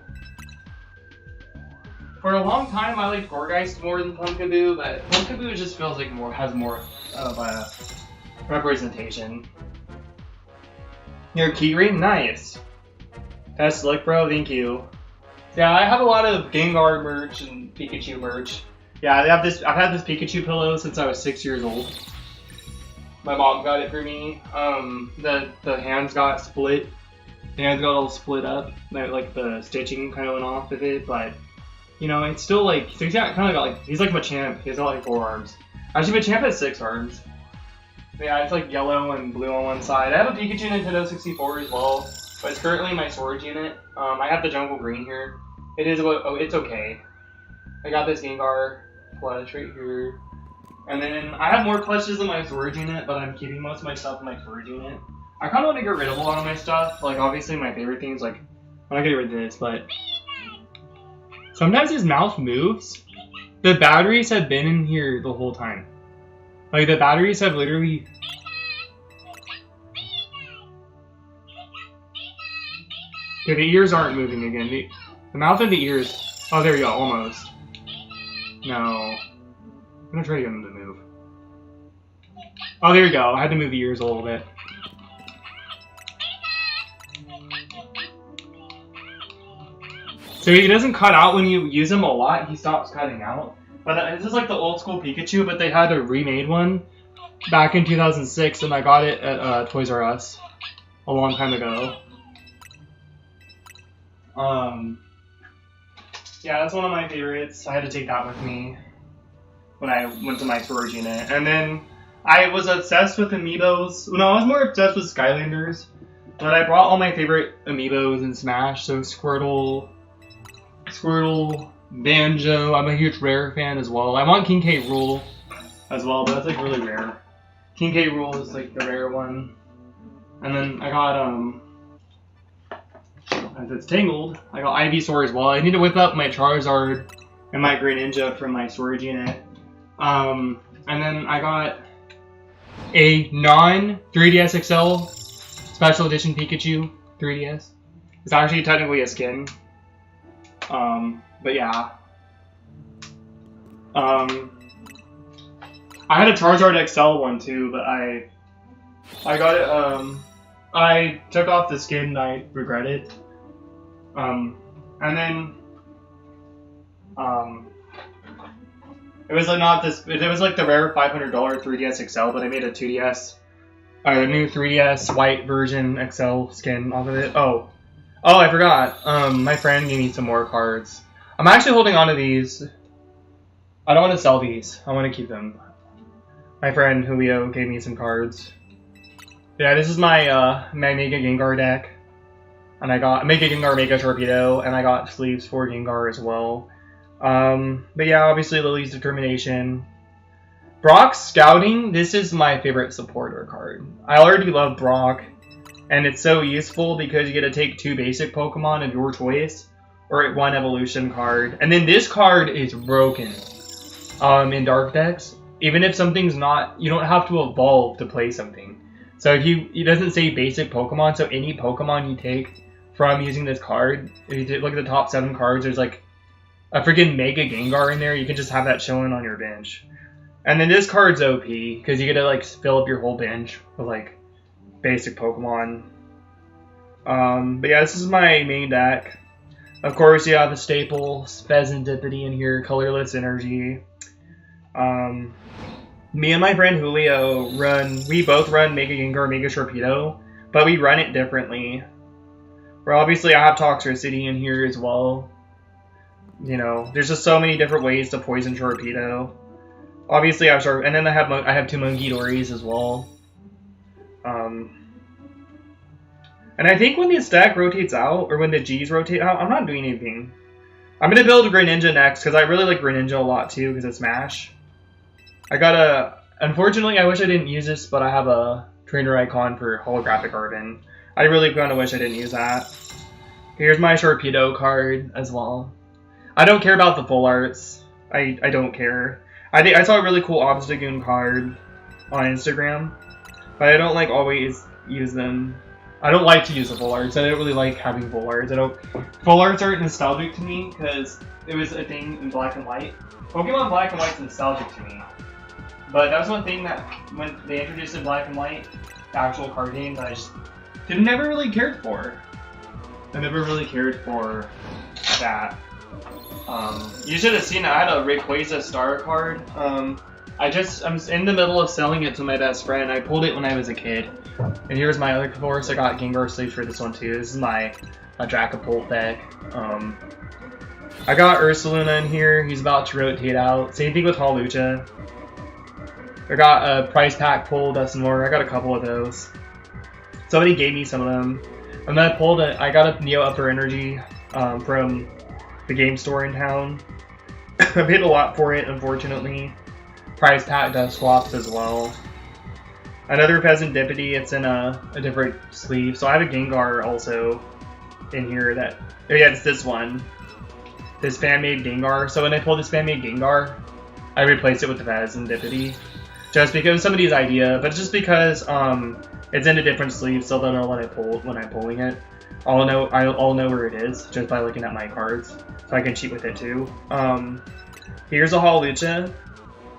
For a long time I liked Gourgeist more than Pumpkaboo, but Pumpkaboo just feels like has more of a representation. Your keyring? Nice. That's slick, bro, thank you. Yeah, I have a lot of Gengar merch and Pikachu merch. Yeah, I've had this Pikachu pillow since I was 6 years old. My mom got it for me. The hands got split. The hands got all split up. Like the stitching kind of went off of it, but you know, it's still like, so he's got kind of got like, he's like Machamp. He's got like 4 arms. Actually, Machamp has 6 arms. But yeah, it's like yellow and blue on one side. I have a Pikachu Nintendo 64 as well, but it's currently in my storage unit. I have the Jungle Green here. It's okay. I got this Gengar plush right here. And then I have more plushes in my storage unit, but I'm keeping most of my stuff in my storage unit. I kind of want to get rid of a lot of my stuff. Like, obviously, my favorite things, like, I'm not getting rid of this, but sometimes his mouth moves. The batteries have been in here the whole time. Like, the batteries have literally... Okay, the ears aren't moving again. The mouth and the ears... Oh, there you go, almost. No. I'm gonna try to get them to move. Oh, there you go. I had to move the ears a little bit. So he doesn't cut out when you use him a lot. He stops cutting out. But this is like the old school Pikachu, but they had a remade one back in 2006, and I got it at Toys R Us a long time ago. Yeah, that's one of my favorites. I had to take that with me when I went to my storage unit. And then I was obsessed with amiibos. No, I was more obsessed with Skylanders. But I brought all my favorite amiibos in Smash. So Squirtle, Banjo. I'm a huge Rare fan as well. I want King K. Rool as well, but that's like really rare. King K. Rool is like the rare one. And then I got, as it's Tangled, I got Ivysaur as well. I need to whip up my Charizard and my Greninja from my storage unit. And then I got a non-3DS XL Special Edition Pikachu 3DS. It's actually technically a skin. But yeah. I had a Charizard XL one too, but I got it, I took off the skin and I regret it. And then, it was like not this, it was like the rare $500 3DS XL, but I made a 2DS, a new 3DS white version XL skin off of it. Oh, I forgot. My friend gave me some more cards. I'm actually holding on to these. I don't want to sell these. I want to keep them. My friend Julio gave me some cards. Yeah, this is my my Mega Gengar deck. And I got Mega Gengar, Mega Torpedo, and I got sleeves for Gengar as well. But yeah, obviously Lily's Determination. Brock's Scouting, this is my favorite supporter card. I already love Brock, and it's so useful because you get to take 2 basic Pokemon of your choice, or 1 evolution card. And then this card is broken in Dark decks. Even if something's not, you don't have to evolve to play something. So if it doesn't say basic Pokemon, so any Pokemon you take from using this card, if you look at the top 7 cards, there's like a freaking Mega Gengar in there. You can just have that chilling on your bench. And then this card's OP, because you get to like fill up your whole bench with like basic Pokemon. But yeah, this is my main deck. Of course, you have the staple Spezendipity in here, Colorless Energy. Me and my friend Julio we both run Mega Gengar, Mega Torpedo, but we run it differently. Where obviously I have Toxicity in here as well. You know, there's just so many different ways to poison Torpedo. Obviously I have and then I have 2 Mungidoris as well. And I think when the stack rotates out, or when the G's rotate out, I'm not doing anything. I'm gonna build Greninja next, because I really like Greninja a lot too, because it's Smash. I got unfortunately, I wish I didn't use this, but I have a trainer icon for holographic Arven. I really kind of wish I didn't use that. Here's my Torpedo card as well. I don't care about the full arts. I don't care. I saw a really cool Obstagoon card on Instagram, but I don't like always use them. I don't like to use the full arts. I don't really like having full arts. Full arts aren't nostalgic to me because it was a thing in Black and White. Pokemon Black and White's nostalgic to me. But that was one thing that when they introduced in Black and White, the actual card games, I just never really cared for. I never really cared for that. You should have seen it. I had a Rayquaza Star card. I'm in the middle of selling it to my best friend. I pulled it when I was a kid. And here's my other course. I got Gengar sleeves for this one too. This is my Dracopult deck. I got Ursaluna in here. He's about to rotate out. Same thing with Hawlucha. I got a price pack pulled, that's more. I got a couple of those. Somebody gave me some of them. And then I got a Neo Upper Energy from the game store in town. I paid a lot for it, unfortunately. Price pack does swaps as well. Another Spezendipity, it's in a different sleeve. So I have a Gengar also in here that, oh yeah, it's this one. This fan-made Gengar. So when I pulled this fan-made Gengar, I replaced it with the Spezendipity. Just because it was somebody's idea, but just because it's in a different sleeve, so they'll know when I'm pulling it. I'll know where it is just by looking at my cards, so I can cheat with it too. Here's a Hawlucha.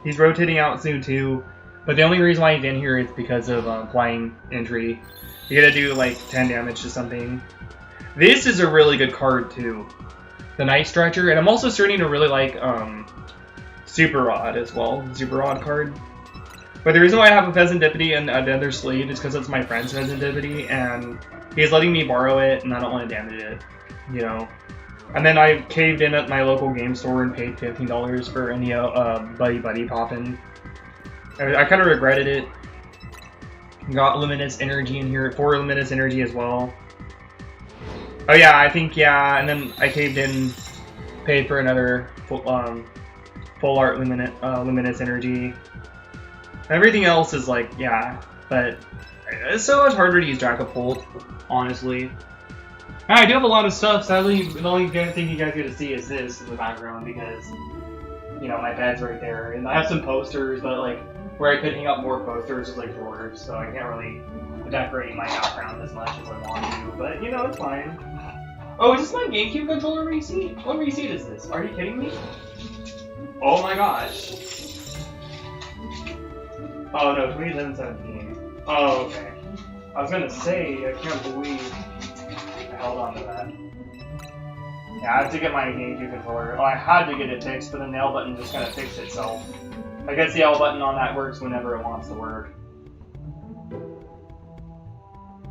He's rotating out soon too, but the only reason why he's in here is because of flying entry. You gotta do like 10 damage to something. This is a really good card too, the Night Stretcher, and I'm also starting to really like Super Rod as well, Super Rod card. But the reason why I have a Spezendipity and another sleeve is because it's my friend's Spezendipity, and he's letting me borrow it, and I don't want to damage it, you know. And then I caved in at my local game store and paid $15 for a Neo Buddy Poppin'. I kind of regretted it. Got Luminous Energy in here, 4 Luminous Energy as well. Oh yeah, I think, yeah, and then I caved in, paid for another full art Luminous Energy. Everything else is like, yeah, but it's so much harder to use Dracopult, honestly. I do have a lot of stuff. Sadly, the only thing you guys get to see is this in the background because, you know, my bed's right there. And I have some posters, but like, where I could hang up more posters is like drawers, so I can't really decorate my background as much as I want to. But, you know, it's fine. Oh, is this my GameCube controller receipt? What receipt is this? Are you kidding me? Oh my gosh. Oh no, 2017. Oh, okay. I was gonna say, I can't believe I held on to that. Yeah, I have to get my GameCube controller. Oh, I had to get it fixed, but then the L button just kind of fixed itself. I guess the L button on that works whenever it wants to work.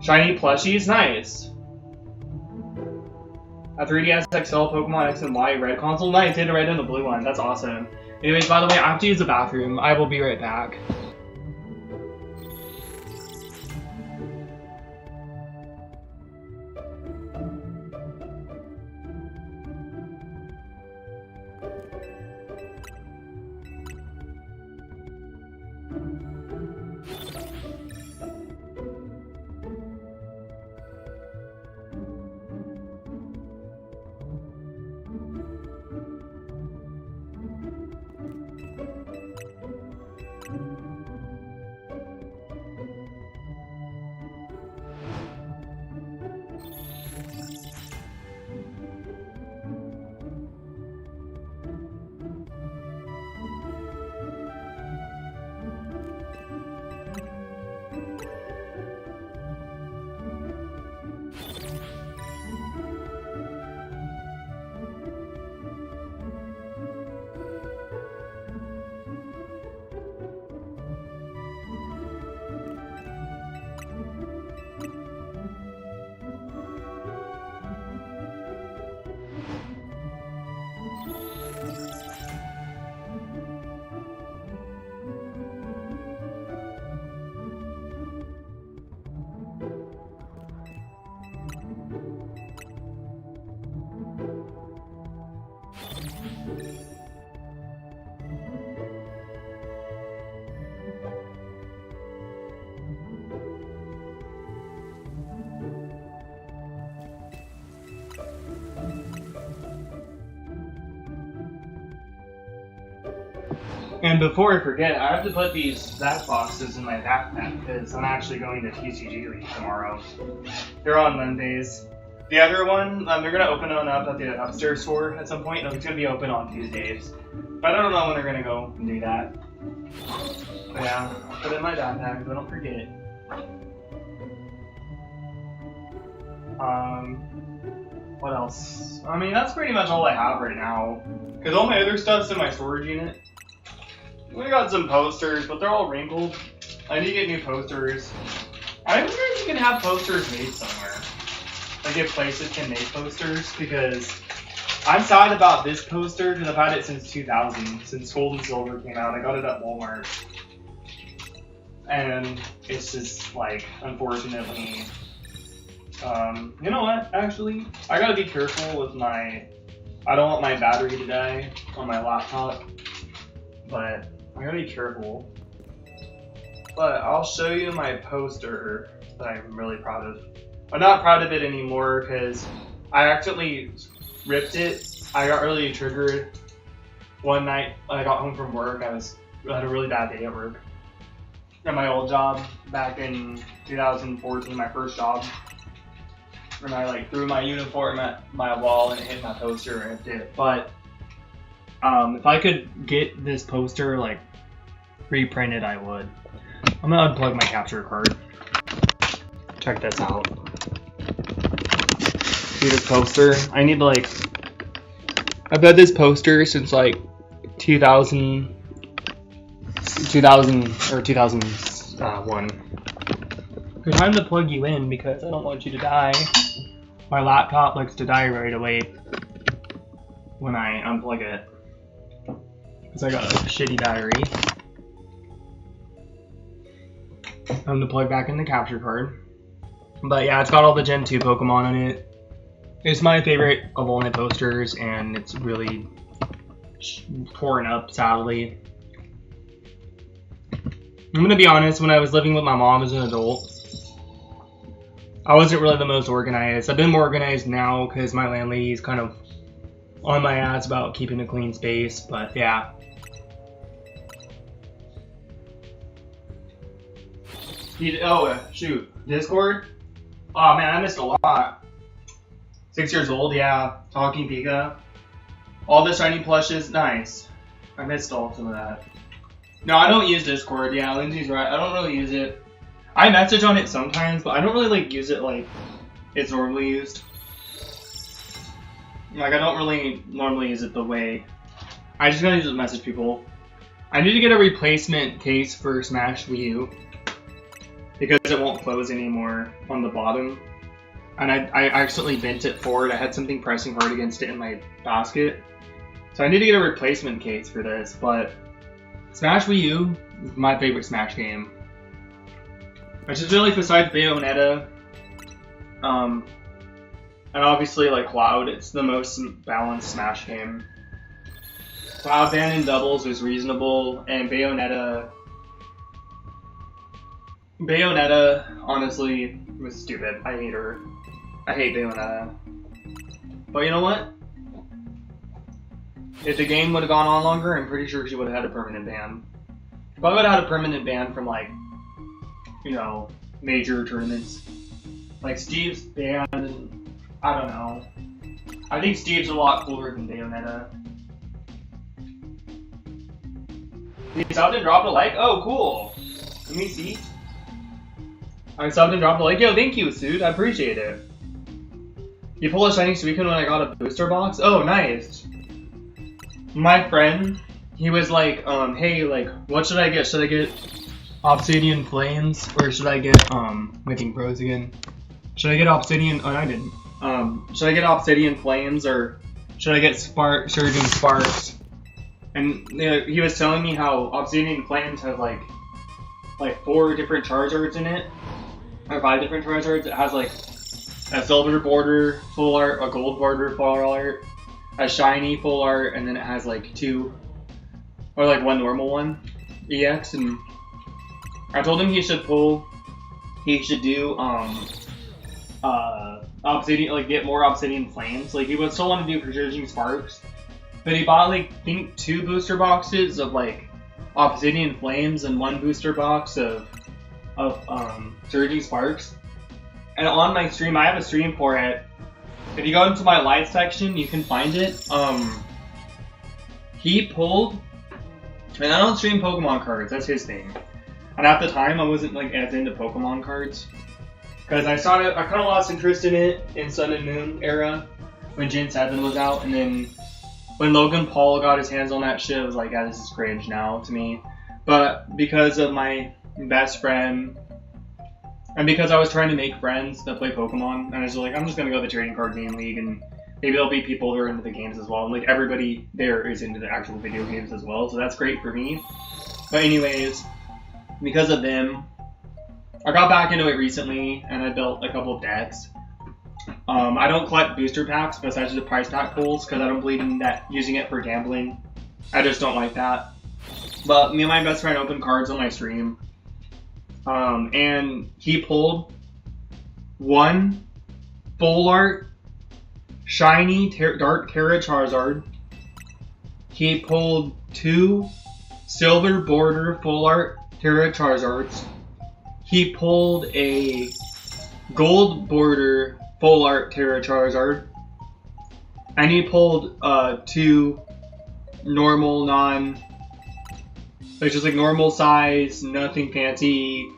Shiny plushies, nice. A 3DS XL Pokemon X and Y red console, nice. Did a red and a blue one. That's awesome. Anyways, by the way, I have to use the bathroom. I will be right back. And before I forget, I have to put these Zap boxes in my backpack because I'm actually going to TCG League tomorrow. They're on Mondays. The other one, they're going to open one up at the upstairs store at some point. It's going to be open on Tuesdays. But I don't know when they're going to go and do that. But yeah, I'll put it in my backpack so I don't forget. What else? I mean, that's pretty much all I have right now. Because all my other stuff's in my storage unit. We got some posters, but they're all wrinkled. I need to get new posters. I wonder if you can have posters made somewhere. Like if places can make posters, because I'm sad about this poster because I've had it since 2000, since Gold and Silver came out. I got it at Walmart. And it's just like, unfortunately, you know what, actually, I gotta be careful with I don't want my battery to die on my laptop, but I gotta be careful. But I'll show you my poster that I'm really proud of. I'm not proud of it anymore because I accidentally ripped it. I got really triggered one night when I got home from work. I had a really bad day at work. At my old job back in 2014, my first job. And I threw my uniform at my wall and it hit my poster and ripped it. But if I could get this poster reprinted, I would. I'm gonna unplug my capture card. Check this out. See this poster? I need to I've had this poster since 2000 or 2001. Good time to plug you in because I don't want you to die. My laptop likes to die right away when I unplug it. Because I got a shitty battery. I'm gonna plug back in the capture card. But yeah, it's got all the Gen 2 Pokemon on it. It's my favorite of all my posters, and it's really torn up, sadly. I'm gonna be honest, when I was living with my mom as an adult, I wasn't really the most organized. I've been more organized now because my landlady's kind of on my ass about keeping a clean space, but yeah. Oh, shoot. Discord? Oh man, I missed a lot. 6 years old, yeah. Talking Pika. All the shiny plushes, nice. I missed all some of that. No, I don't use Discord. Yeah, Lindsay's right. I don't really use it. I message on it sometimes, but I don't really like use it like it's normally used. Like I don't really normally use it the way. I just gotta use it to message people. I need to get a replacement case for Smash Wii U because it won't close anymore on the bottom. And I accidentally bent it forward. I had something pressing hard against it in my basket. So I need to get a replacement case for this, but Smash Wii U is my favorite Smash game. Which is really besides Bayonetta, and obviously like Cloud, it's the most balanced Smash game. Cloud ban in doubles was reasonable, and Bayonetta honestly was stupid. I hate her. I hate Bayonetta. But you know what? If the game would have gone on longer, I'm pretty sure she would have had a permanent ban. Probably would have had a permanent ban from like, you know, major tournaments. Like Steve's ban, I don't know. I think Steve's a lot cooler than Bayonetta. He subbed and dropped a like? Oh, cool. Let me see. I subbed and dropped a like. Yo, thank you, Sude. I appreciate it. You pulled a shiny Suicune when I got a booster box? Oh, nice. My friend, he was like, hey, like, what should I get? Should I get Obsidian Flames? Or should I get, making pros again? Should I get Obsidian? Oh, I didn't. Should I get Obsidian Flames or should I get Surging Sparks? And he was telling me how Obsidian Flames has like 4 different Charizards in it, or 5 different Charizards. It has like a silver border full art, a gold border full art, a shiny full art, and then it has like 2 or like 1 normal one EX. And I told him he should do Obsidian, like get more Obsidian Flames. Like he would still want to do Surging Sparks, but he bought like I think 2 booster boxes of like Obsidian Flames and 1 booster box of Surging Sparks. And on my stream, I have a stream for it. If you go into my live section, you can find it. He pulled, and I don't stream Pokemon cards. That's his thing. And at the time, I wasn't like as into Pokemon cards because I kind of lost interest in it in Sun and Moon era when Gen 7 was out, and then when Logan Paul got his hands on that shit, it was like, yeah, this is cringe now to me. But because of my best friend, and because I was trying to make friends that play Pokemon, and I was like, I'm just gonna go to the trading card game league, and maybe there'll be people who are into the games as well. And like everybody there is into the actual video games as well, so that's great for me. But anyways, because of them, I got back into it recently, and I built a couple of decks. I don't collect booster packs besides the prize pack pulls because I don't believe in that using it for gambling. I just don't like that. But me and my best friend opened cards on my stream, and he pulled 1 full art shiny dark Terra Charizard. He pulled 2 silver border full art Terra Charizards. He pulled a gold border full art Terra Charizard, and he pulled 2 normal just like normal size, nothing fancy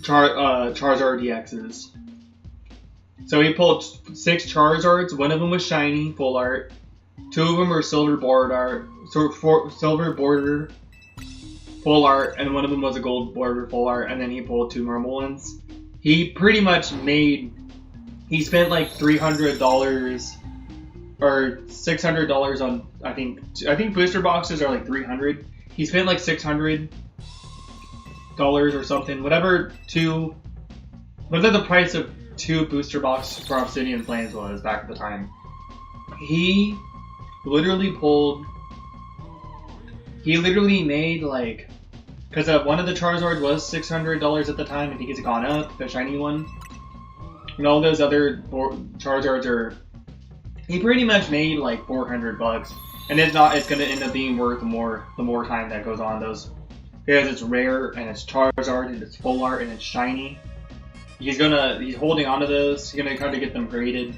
Charizard EXs. So he pulled 6 Charizards. 1 of them was shiny full art, 2 of them were silver border full art, and 1 of them was a gold border full art, and then he pulled 2 normal ones. He pretty much he spent like $300 or $600 on, I think booster boxes are like $300. He spent like $600 or something, whatever the price of 2 booster boxes for Obsidian Flames was back at the time. He literally made like, because one of the Charizard was $600 at the time. I think it's gone up, the shiny one. And all those other Charizards he pretty much made like $400. And if not, it's gonna end up being worth more the more time that goes on. Because it's rare and it's Charizard and it's full art and it's shiny. he's holding onto those. He's gonna try to get them graded.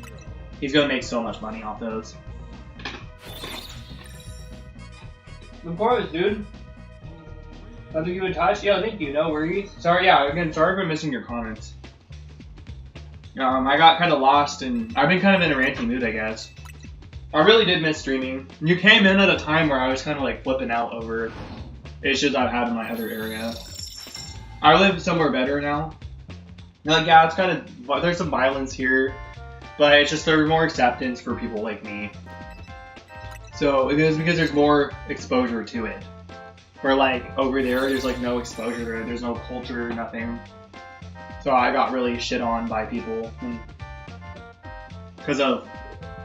He's gonna make so much money off those. Of course, dude. I'll give you a touch. Yeah, thank you. No worries. Sorry, yeah, again, sorry for missing your comments. I got kind of lost and I've been kind of in a ranty mood, I guess. I really did miss streaming. You came in at a time where I was kind of like flipping out over issues I've had in my other area. I live somewhere better now. Like, yeah, it's kind of, there's some violence here, but it's just there's more acceptance for people like me. So it is because there's more exposure to it. Where like over there's like no exposure there. There's no culture, nothing. So I got really shit on by people because of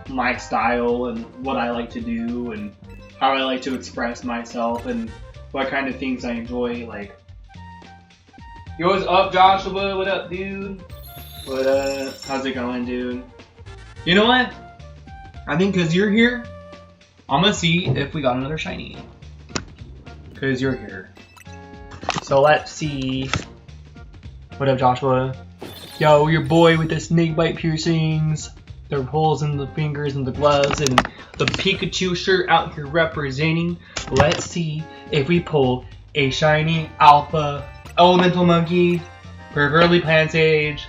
my style and what I like to do and how I like to express myself and what kind of things I enjoy. Like, yo, what's up, Joshua? What up, dude? What up? How's it going, dude? You know what? I think because you're here, I'm gonna see if we got another shiny. Because you're here. So let's see. What up, Joshua? Yo, your boy with the snake bite piercings, the holes in the fingers and the gloves, and the Pikachu shirt out here representing. Let's see if we pull a shiny alpha elemental monkey, preferably Pansage.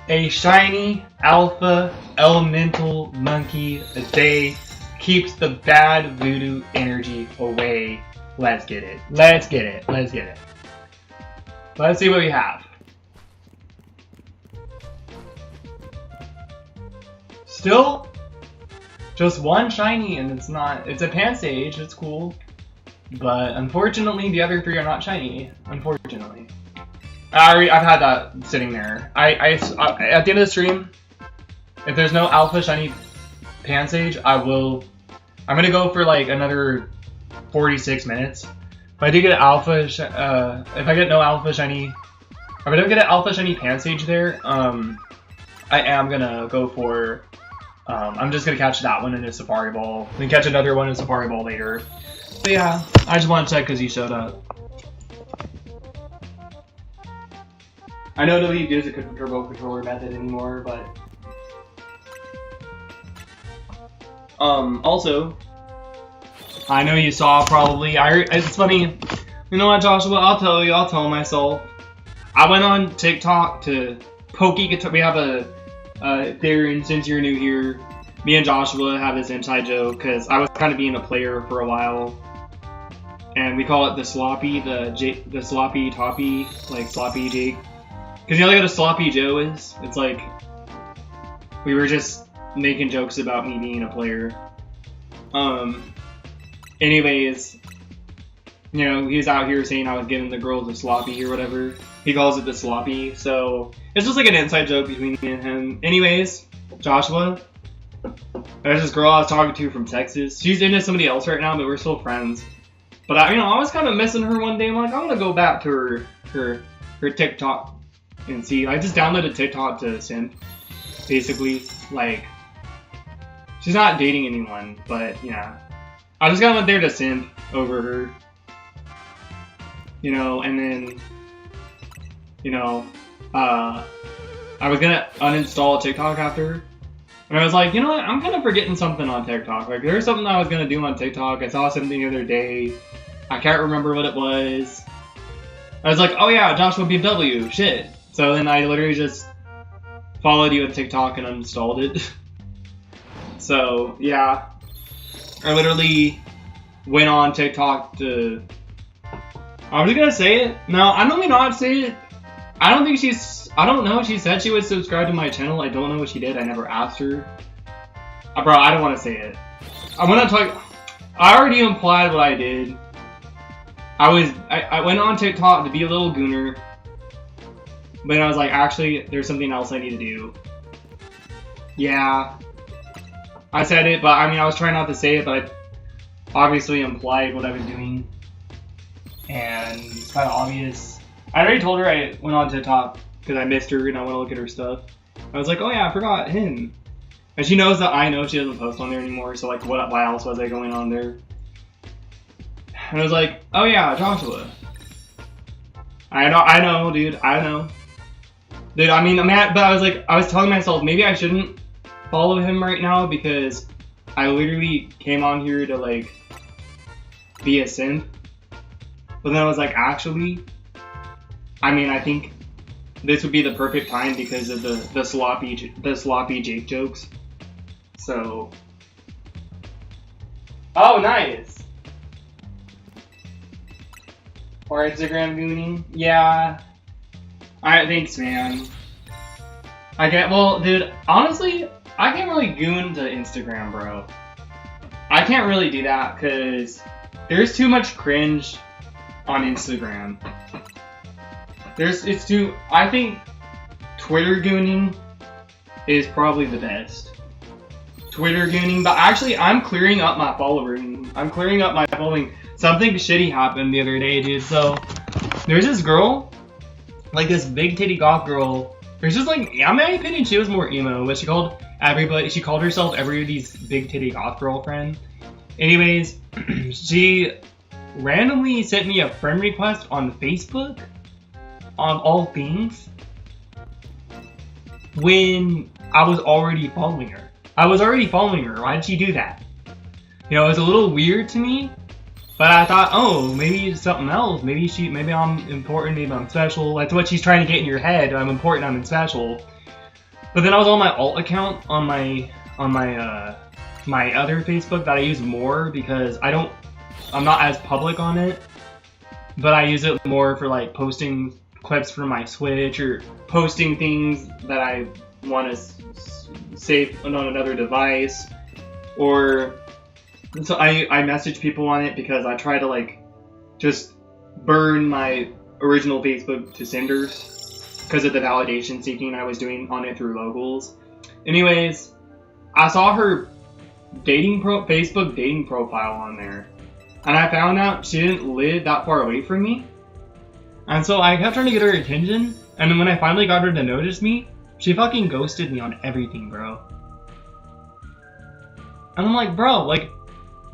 A shiny alpha elemental monkey a day keeps the bad voodoo energy away. Let's get it. Let's get it. Let's get it. Let's see what we have. Still, just one shiny, and it's a Pansage, it's cool. But unfortunately, the other three are not shiny. Unfortunately. I've had that sitting there. At the end of the stream, if there's no alpha shiny Pansage, I'm gonna go for like another 46 minutes. If I do get an alpha, if I get no alpha shiny, if I don't get an alpha shiny Pansage there, I am gonna go for, I'm just gonna catch that one in a Safari Ball, then catch another one in Safari Ball later. But yeah, I just want to check because you showed up. I know nobody gives a turbo controller method anymore, but also, I know you saw probably. It's funny. You know what, Joshua? I'll tell myself. I went on TikTok to Pokey Guitar. We have a Darren, since you're new here, me and Joshua have this inside joke because I was kind of being a player for a while, and we call it the sloppy, the sloppy toppy, like sloppy Jake. Because you know what a sloppy Joe is? It's like we were just making jokes about me being a player. Anyways, you know, he was out here saying I was giving the girls a sloppy or whatever. He calls it the sloppy, so it's just like an inside joke between me and him. Anyways, Joshua, there's this girl I was talking to from Texas. She's into somebody else right now, but we're still friends. But I was kind of missing her one day. I'm like, I'm gonna go back to her TikTok and see. I just downloaded TikTok to simp, basically. Like, she's not dating anyone, but yeah. I just got went there to simp over her. You know, and then, you know, I was gonna uninstall TikTok after. And I was like, you know what, I'm kind of forgetting something on TikTok. Like, there's something I was gonna do on TikTok. I saw something the other day. I can't remember what it was. I was like, oh yeah, Joshua BMW, shit. So then I literally just followed you on TikTok and uninstalled it. So, yeah. I literally went on TikTok to... I was gonna say it. No, I'm gonna not say it. I don't know. She said she would subscribe to my channel. I don't know what she did. I never asked her. Bro, I don't want to say it. I'm gonna talk... I already implied what I did. I went on TikTok to be a little gooner. But I was like, actually, there's something else I need to do. Yeah. I said it, but I was trying not to say it, but I obviously implied what I was doing. And it's kind of obvious. I already told her I went on TikTok because I missed her and I want to look at her stuff. I was like, oh yeah, I forgot him. And she knows that I know she doesn't post on there anymore, so like, why else was I going on there? And I was like, oh yeah, Joshua. I know, dude, I know. Dude, I mean, but I was telling myself maybe I shouldn't follow him right now because I literally came on here to like be a simp. But then I was like, actually, I mean, I think this would be the perfect time because of the sloppy Jake jokes. So, oh, nice. Or Instagram gooning, yeah. Alright, thanks, man. Well, dude, honestly, I can't really goon to Instagram, bro. I can't really do that because there's too much cringe on Instagram. I think Twitter gooning is probably the best. Twitter gooning, but actually, I'm clearing up my following. Something shitty happened the other day, dude. So, there's this girl, like this big titty goth girl. There's just like, in my opinion, she was more emo, but she called herself everybody's big titty goth girlfriend. Anyways, she randomly sent me a friend request on Facebook, on all things, when I was already following her. Why did she do that? You know, it was a little weird to me, but I thought, oh, maybe it's something else. Maybe I'm important, maybe I'm special. That's what she's trying to get in your head. I'm important, I'm special. But then I was on my alt account on my other Facebook that I use more because I'm not as public on it, but I use it more for like posting clips from my Switch or posting things that I want to save on another device, or so I message people on it because I try to like just burn my original Facebook to cinders because of the validation seeking I was doing on it through locals. Anyways, I saw her Facebook dating profile on there, and I found out she didn't live that far away from me, and so I kept trying to get her attention, and then when I finally got her to notice me, she fucking ghosted me on everything, bro. And I'm like, bro, like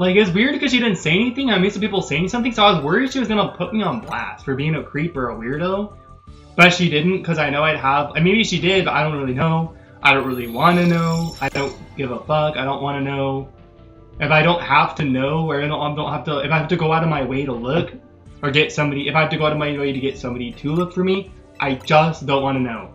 it's weird because she didn't say anything. I'm used to people saying something, so I was worried she was gonna put me on blast for being a creep or a weirdo. But she didn't, because I know and maybe she did, but I don't really know. I don't really want to know. I don't give a fuck. I don't want to know. If I don't have to know, or if I have to go out of my way to look, or if I have to go out of my way to get somebody to look for me, I just don't want to know.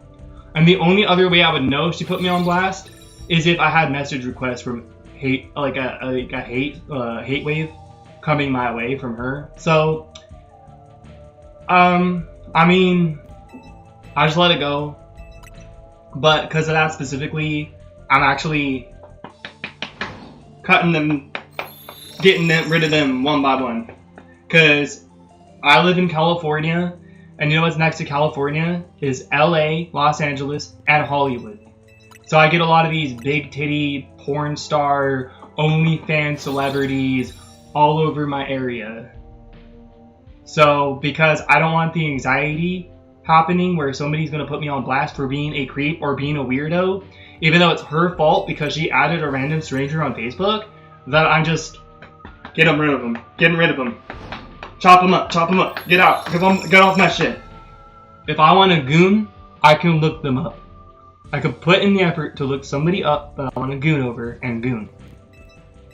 And the only other way I would know if she put me on blast is if I had message requests from hate wave coming my way from her. So, I mean, I just let it go. But because of that specifically, I'm actually getting rid of them one by one. Because I live in California, and you know what's next to California is LA, Los Angeles, and Hollywood. So I get a lot of these big titty porn star, OnlyFans celebrities all over my area. So because I don't want the anxiety happening where somebody's going to put me on blast for being a creep or being a weirdo, even though it's her fault because she added a random stranger on Facebook, that I'm just getting rid of them. Chop them up, get out, get off my shit. If I want to goon, I can look them up. I could put in the effort to look somebody up that I want to goon over and goon.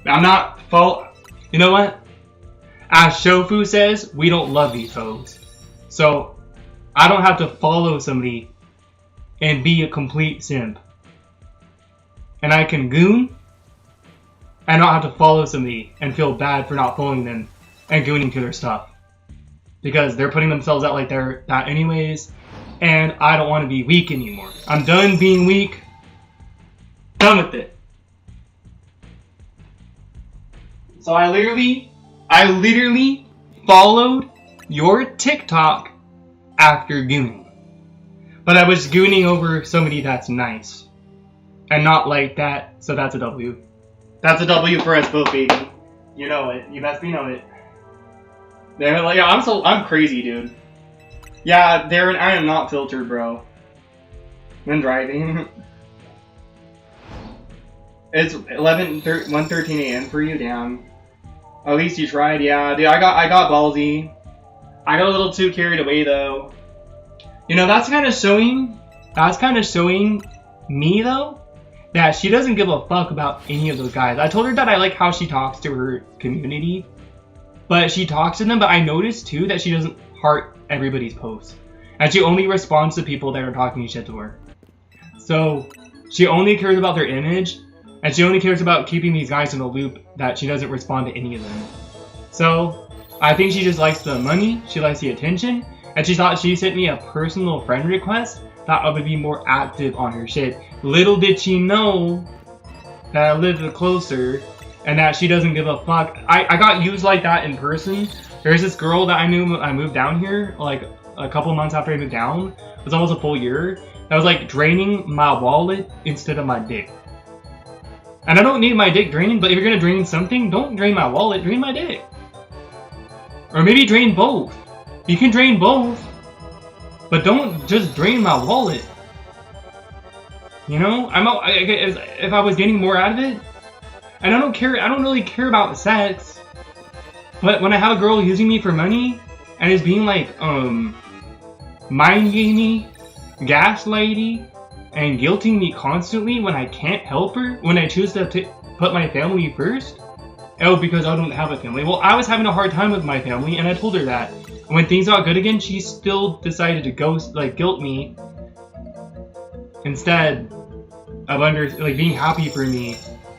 I'm not you know what? As Shofu says, we don't love these hoes. So, I don't have to follow somebody and be a complete simp. And I can goon and not have to follow somebody and feel bad for not following them and gooning to their stuff. Because they're putting themselves out like they're that anyways. And I don't want to be weak anymore. I'm done being weak. Done with it. So I literally followed your TikTok after gooning. But I was gooning over somebody that's nice. And not like that, so that's a W. That's a W for us both, baby. You know it. You best be know it. They're like, I'm crazy, dude. Yeah, Darren, I am not filtered, bro. When driving. It's 1:13 a.m. for you, damn. At least you tried, yeah. Dude, I got ballsy. I got a little too carried away, though. You know, that's kind of showing That's kind of showing me, though, that she doesn't give a fuck about any of those guys. I told her that I like how she talks to her community, but she talks to them, but I noticed, too, that she doesn't heart everybody's posts. And she only responds to people that are talking shit to her. So, she only cares about their image, and she only cares about keeping these guys in the loop, that she doesn't respond to any of them. So, I think she just likes the money, she likes the attention, and she thought she sent me a personal friend request that I would be more active on her shit. Little did she know that I lived closer, and that she doesn't give a fuck. I got used like that in person. There's this girl that I knew when I moved down here, like a couple months after I moved down. It was almost a full year. That was like draining my wallet instead of my dick. And I don't need my dick draining, but if you're gonna drain something, don't drain my wallet, drain my dick. Or maybe drain both. You can drain both, but don't just drain my wallet. You know, if I was getting more out of it, and I don't really care about sex, but when I have a girl using me for money, and is being like, mind gamey, gaslighty, and guilting me constantly when I can't help her, when I choose to put my family first, oh, because I don't have a family. Well, I was having a hard time with my family, and I told her that. When things got good again, she still decided to guilt me instead of being happy for me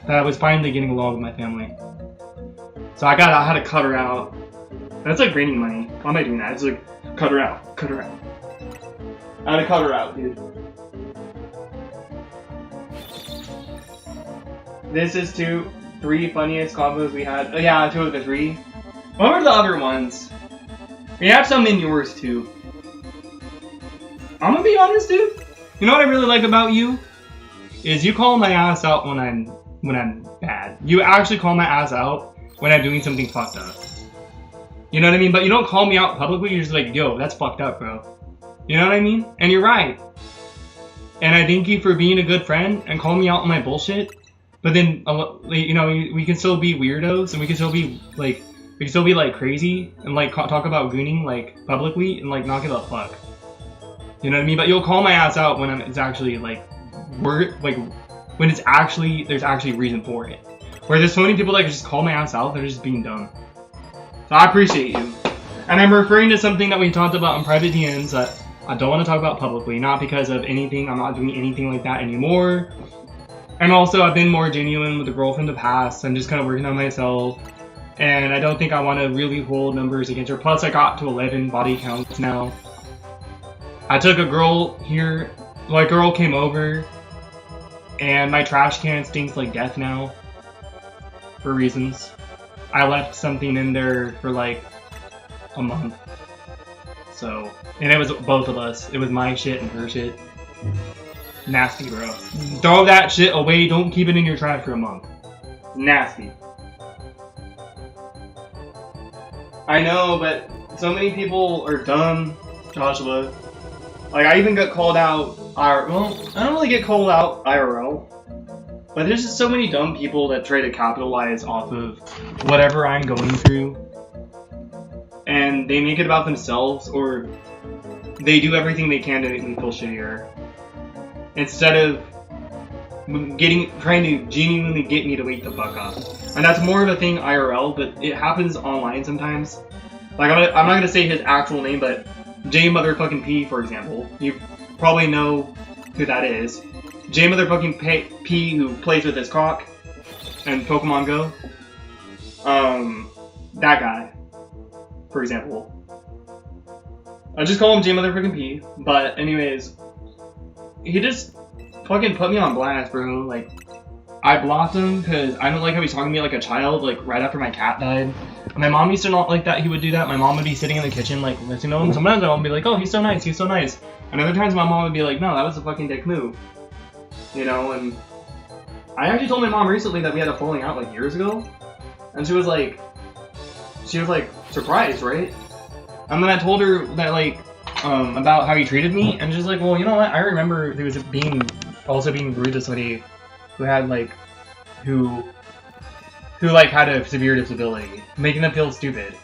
that I was finally getting along with my family. So I had to cut her out. That's like draining money. Why am I doing that? It's like, cut her out. I had to cut her out, dude. This is 3 funniest combos we had. Oh yeah, 2 of the 3. What were the other ones? We have some in yours too. I'm gonna be honest, dude. You know what I really like about you? Is you call my ass out when I'm bad. You actually call my ass out when I'm doing something fucked up. You know what I mean? But you don't call me out publicly. You're just like, yo, that's fucked up, bro. You know what I mean? And you're right. And I thank you for being a good friend and calling me out on my bullshit. But then, you know, we can still be weirdos, and we can still be like crazy and like talk about gooning like publicly and like not give a fuck. You know what I mean? But you'll call my ass out when it's actually like when it's actually there's actually reason for it. Where there's so many people that just call my ass out, they're just being dumb. So I appreciate you. And I'm referring to something that we talked about in private DMs that I don't want to talk about publicly, not because of anything. I'm not doing anything like that anymore. And also, I've been more genuine with the girl from the past. I'm just kind of working on myself. And I don't think I want to really hold numbers against her. Plus, I got to 11 body counts now. I took a girl here. Well, a girl came over. And my trash can stinks like death now. For reasons. I left something in there for like a month. So, and it was both of us. It was my shit and her shit. Nasty, bro. Throw that shit away. Don't keep it in your trash for a month. Nasty. I know, but so many people are dumb, Joshua. Like, I even got called out well, I don't really get called out IRL. But there's just so many dumb people that try to capitalize off of whatever I'm going through. And they make it about themselves, or they do everything they can to make me feel shittier. Instead of trying to genuinely get me to wake the fuck up. And that's more of a thing IRL, but it happens online sometimes. Like, I'm not gonna say his actual name, but J motherfucking P, for example. You probably know who that is. J motherfucking P, who plays with his cock and Pokemon Go. That guy, for example. I just call him J motherfucking P, but anyways, he just fucking put me on blast, bro. Like, I blocked him because I don't like how he's talking to me like a child, like right after my cat died. My mom used to not like that he would do that. My mom would be sitting in the kitchen, like, listening to him. Sometimes my mom would be like, oh, he's so nice, he's so nice. And other times my mom would be like, no, that was a fucking dick move. You know, and I actually told my mom recently that we had a falling out like years ago. And she was like, surprised, right? And then I told her that, like, about how he treated me, and she's like, well, you know what, I remember he was being rude to somebody who had, like, who had a severe disability, making them feel stupid.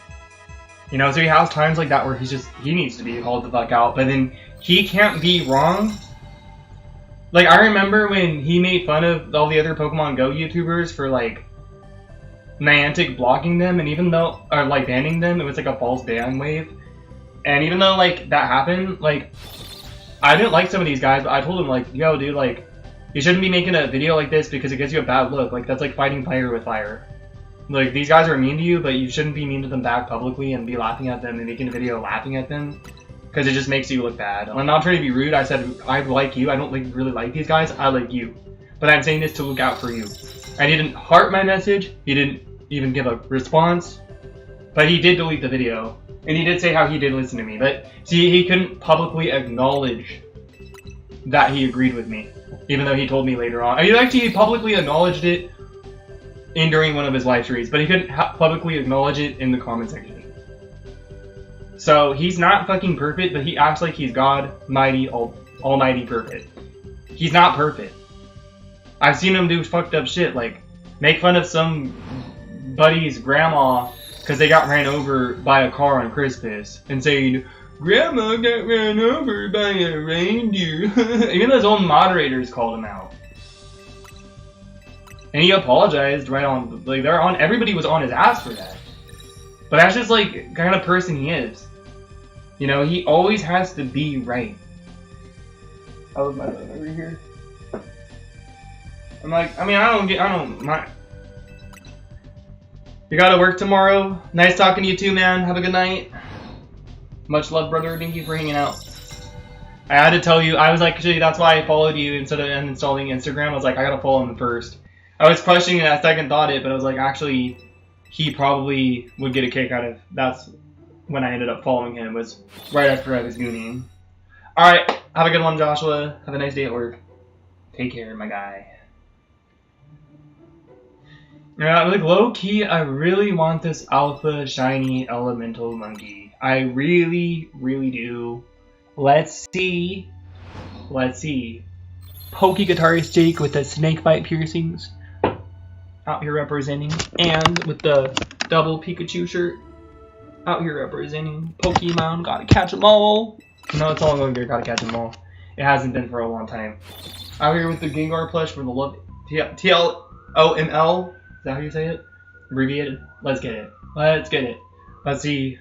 You know, so he has times like that where he needs to be called the fuck out, but then he can't be wrong Like, I remember when he made fun of all the other Pokemon Go YouTubers for, like, Niantic blocking them, and even though, or, like, banning them, it was, like, a false ban wave. And even though, like, that happened, like, I didn't like some of these guys, but I told him, like, yo, dude, like, you shouldn't be making a video like this because it gives you a bad look. Like, that's like fighting fire with fire. Like, these guys are mean to you, but you shouldn't be mean to them back publicly and be laughing at them and making a video laughing at them. Because it just makes you look bad. I'm not trying to be rude. I said, I like you. I don't like really like these guys. I like you. But I'm saying this to look out for you. I didn't heart my message. He didn't even give a response. But he did delete the video. And he did say how he did listen to me. But, see, he couldn't publicly acknowledge that he agreed with me. Even though he told me later on. I mean, actually, he publicly acknowledged it during one of his live streams. But he couldn't publicly acknowledge it in the comment section. So, he's not fucking perfect, but he acts like he's God, mighty, almighty perfect. He's not perfect. I've seen him do fucked up shit, like, make fun of somebody's grandma because they got ran over by a car on Christmas, and saying, Grandma got ran over by a reindeer. Even his own moderators called him out. And he apologized right on, like, everybody was on his ass for that. But that's just, like, kind of person he is. You know, he always has to be right. I love my phone over here. I'm like, I don't mind. You gotta work tomorrow. Nice talking to you too, man. Have a good night. Much love, brother. Thank you for hanging out. I had to tell you, I was like, actually, that's why I followed you instead of uninstalling Instagram. I was like, I gotta follow him first. I was questioning it, I second thought it, but I was like, actually, he probably would get a kick out of. That's when I ended up following him, was right after I was gooning. Alright, have a good one, Joshua. Have a nice day at work. Take care, my guy. Yeah, like, low-key, I really want this alpha shiny elemental monkey. I really, really do. Let's see. Let's see. Pokey guitarist Jake with the snakebite piercings. Out here representing. And with the double Pikachu shirt. Out here representing Pokemon. Gotta catch them all. No, it's all going good. Gotta catch them all. It hasn't been for a long time. Out here with the Gengar plush for the love. TLOML. Is that how you say it? Abbreviated? Let's get it. Let's get it. Let's see.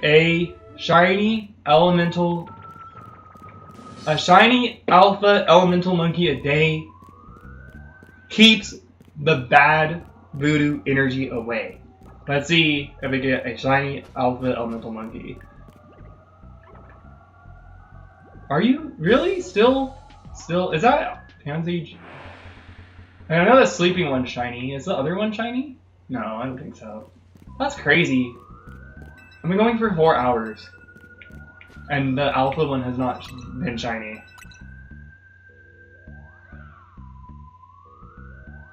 A shiny alpha elemental monkey a day keeps the bad voodoo energy away. Let's see if we get a shiny alpha elemental monkey. Are you really still? Is that Pansage? I know the sleeping one's shiny. Is the other one shiny? No, I don't think so. That's crazy. I've been going for 4 hours. And the alpha one has not been shiny.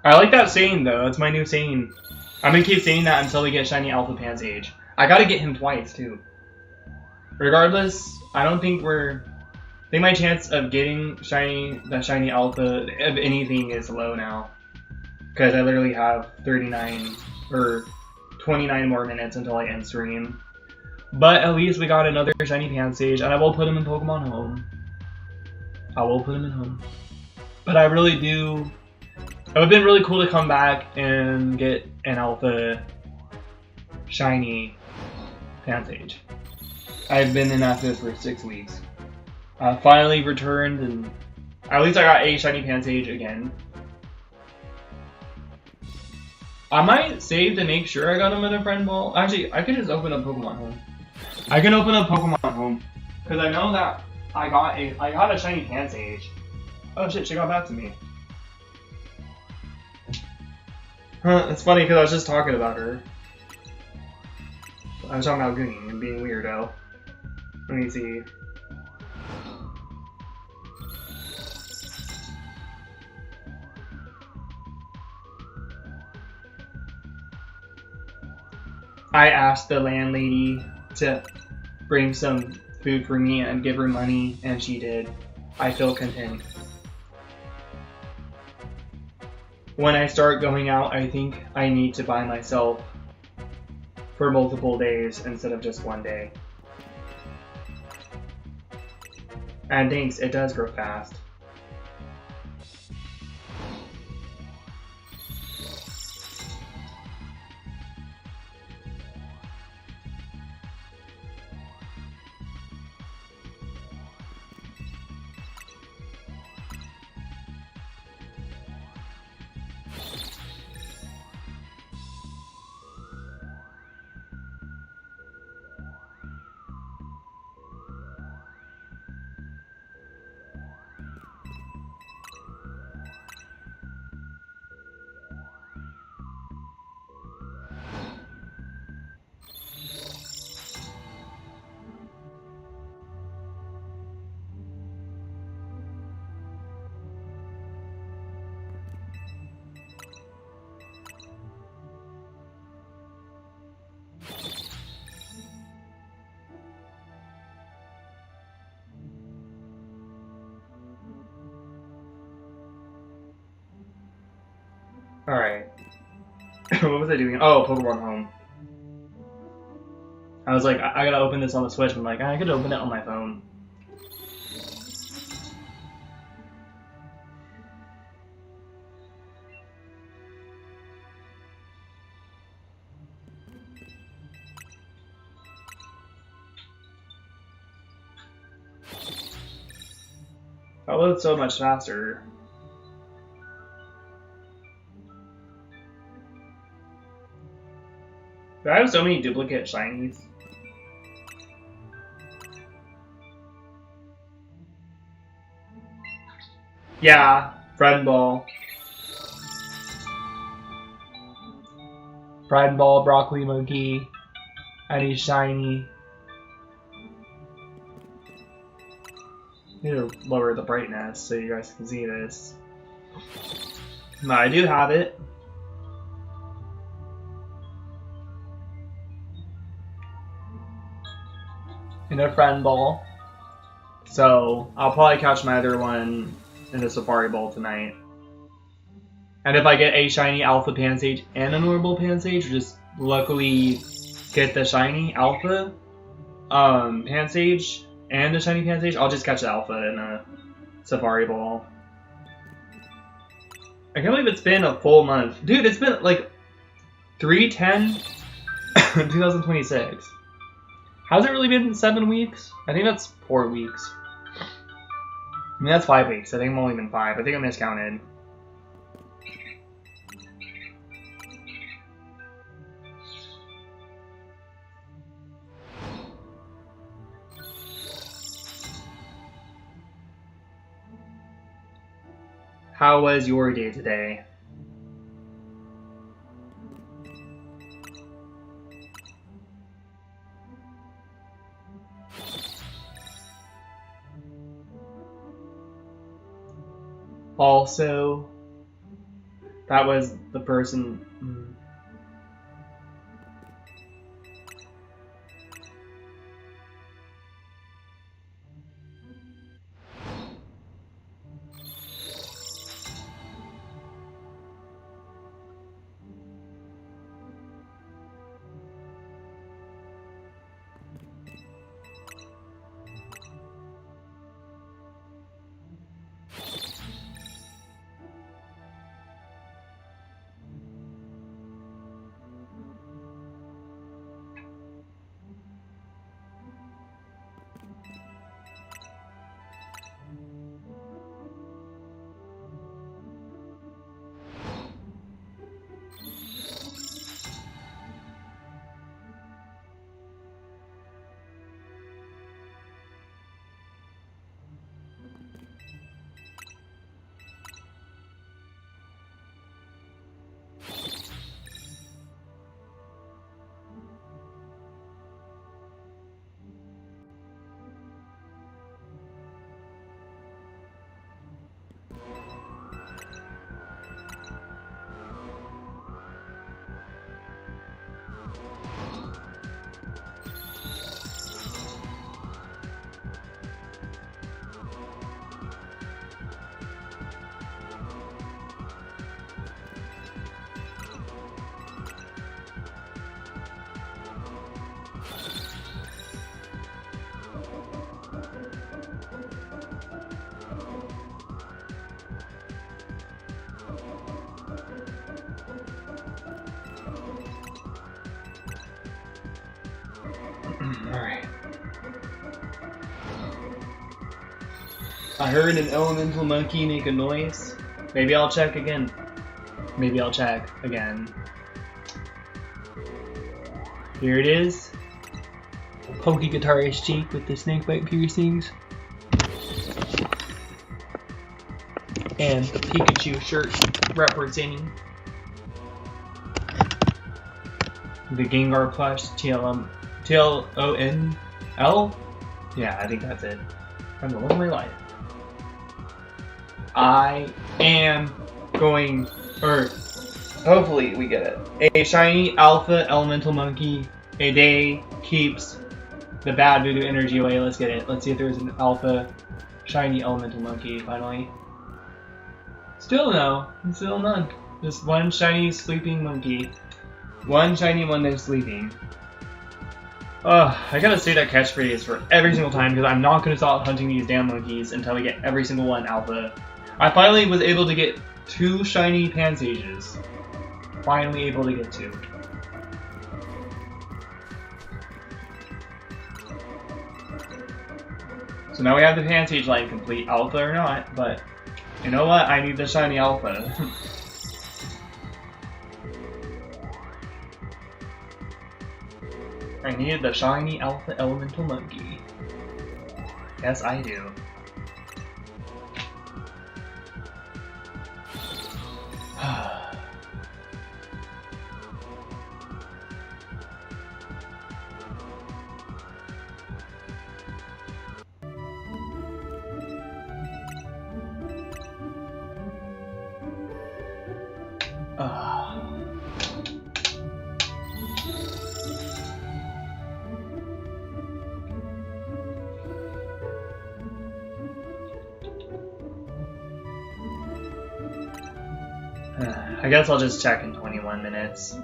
I like that saying though. It's my new saying. I'm gonna keep saying that until we get shiny alpha Pansage. I gotta get him twice too. Regardless, I don't think I think my chance of getting the shiny alpha of anything is low now. Because I literally have 39 or 29 more minutes until I end stream. But at least we got another shiny Pansage, and I will put him in Pokemon Home. I will put him in Home. But I really do. It would have been really cool to come back and get an alpha shiny Pansage. I've been inactive for 6 weeks. I finally returned, and at least I got a shiny Pansage again. I might save to make sure I got him in a friend ball. Actually, I could just open up Pokemon Home. I can open up Pokemon Home because I know that I got a shiny Pansage. Oh shit, she got back to me. Huh, it's funny because I was just talking about her. I was talking about Goonie and being weirdo. Let me see. I asked the landlady to bring some food for me and give her money, and she did. I feel content. When I start going out, I think I need to buy myself for multiple days instead of just 1 day. And thanks, it does grow fast. Alright. What was I doing? Oh, Pokemon Home. I was like, I gotta open this on the Switch. I'm like, I could open it on my phone. That loads so much faster. Do I have so many duplicate shinies? Yeah, Friend Ball. Friend Ball, Broccoli Monkey. I need shiny. I need to lower the brightness so you guys can see this. No, I do have it. In a Friend Ball. So, I'll probably catch my other one in the Safari Ball tonight. And if I get a shiny Alpha Pansage and a normal Pansage, just luckily get the shiny Alpha Pansage and the shiny Pansage, I'll just catch the Alpha in a Safari Ball. I can't believe it's been a full month. Dude, it's been like 3/10/2026. Has it really been 7 weeks? I think that's 4 weeks. I mean, that's 5 weeks. I think I've only been 5. I think I miscounted. How was your day today? Also, that was the person. Alright. I heard an elemental monkey make a noise. Maybe I'll check again. Maybe I'll check again. Here it is. Pokey guitarist Jake with the snakebite piercings. And the Pikachu shirt representing the Gengar plush TLONL? Yeah, I think that's it. From the love of my life. I am going, or hopefully we get it. A shiny alpha elemental monkey a day keeps the bad voodoo energy away. Let's get it. Let's see if there's an alpha shiny elemental monkey finally. Still no. Still none. Just one shiny sleeping monkey. One shiny one that's sleeping. I gotta say that catchphrase for every single time because I'm not gonna stop hunting these damn monkeys until I get every single one alpha. I finally was able to get 2 shiny Pansages. Finally able to get 2. So now we have the Pansage line complete, alpha or not, but you know what? I need the shiny alpha. I needed the shiny alpha elemental monkey. Yes, I do. I guess I'll just check in 21 minutes.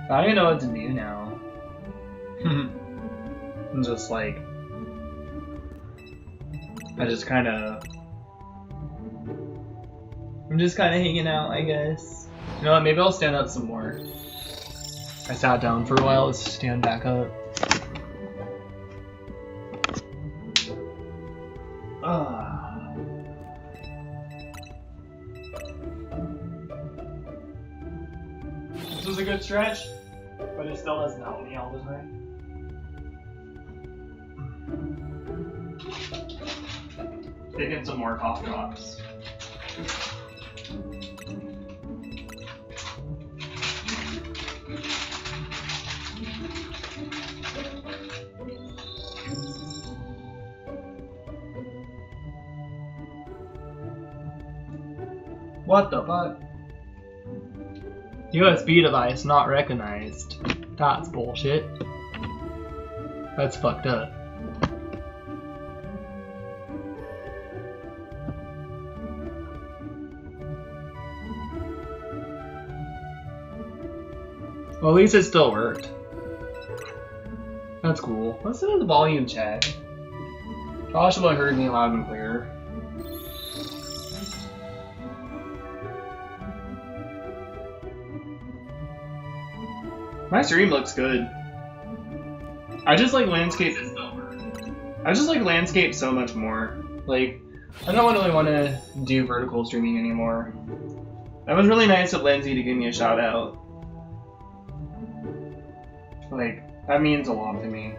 I don't know what to do now. I'm just like... I'm just kinda hanging out, I guess. You know what, maybe I'll stand up some more. I sat down for a while, let's stand back up. This was a good stretch, but it still doesn't help me all the time. Taking some more cough drops. What the fuck? USB device not recognized. That's bullshit. That's fucked up. Well, at least it still worked. That's cool. Let's do the volume check. Joshua heard me loud and clear. My stream looks good. I just like landscape. I just like landscape so much more. Like, I don't really want to do vertical streaming anymore. That was really nice of Lindsay to give me a shout out. Like, that means a lot to me.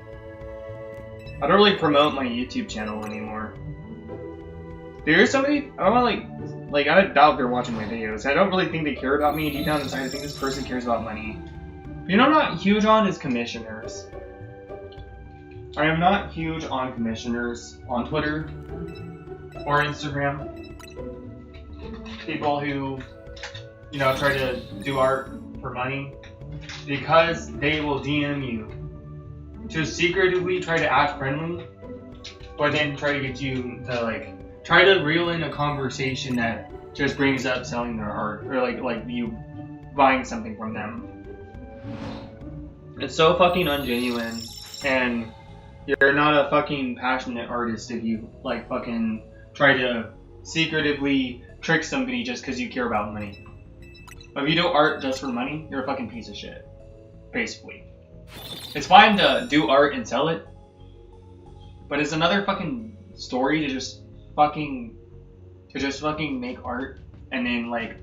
I don't really promote my YouTube channel anymore. There's somebody, I don't want like I doubt they're watching my videos. I don't really think they care about me. Deep down inside, I think this person cares about money. You know, I'm not huge on is commissioners. I am not huge on commissioners on Twitter or Instagram. People who, you know, try to do art for money because they will DM you to secretively try to act friendly, or then try to get you to like try to reel in a conversation that just brings up selling their art or like you buying something from them. It's so fucking ungenuine, and you're not a fucking passionate artist if you like fucking try to secretively trick somebody just because you care about money. If you do art just for money, you're a fucking piece of shit. Basically. It's fine to do art and sell it, but it's another fucking story to just fucking make art and then like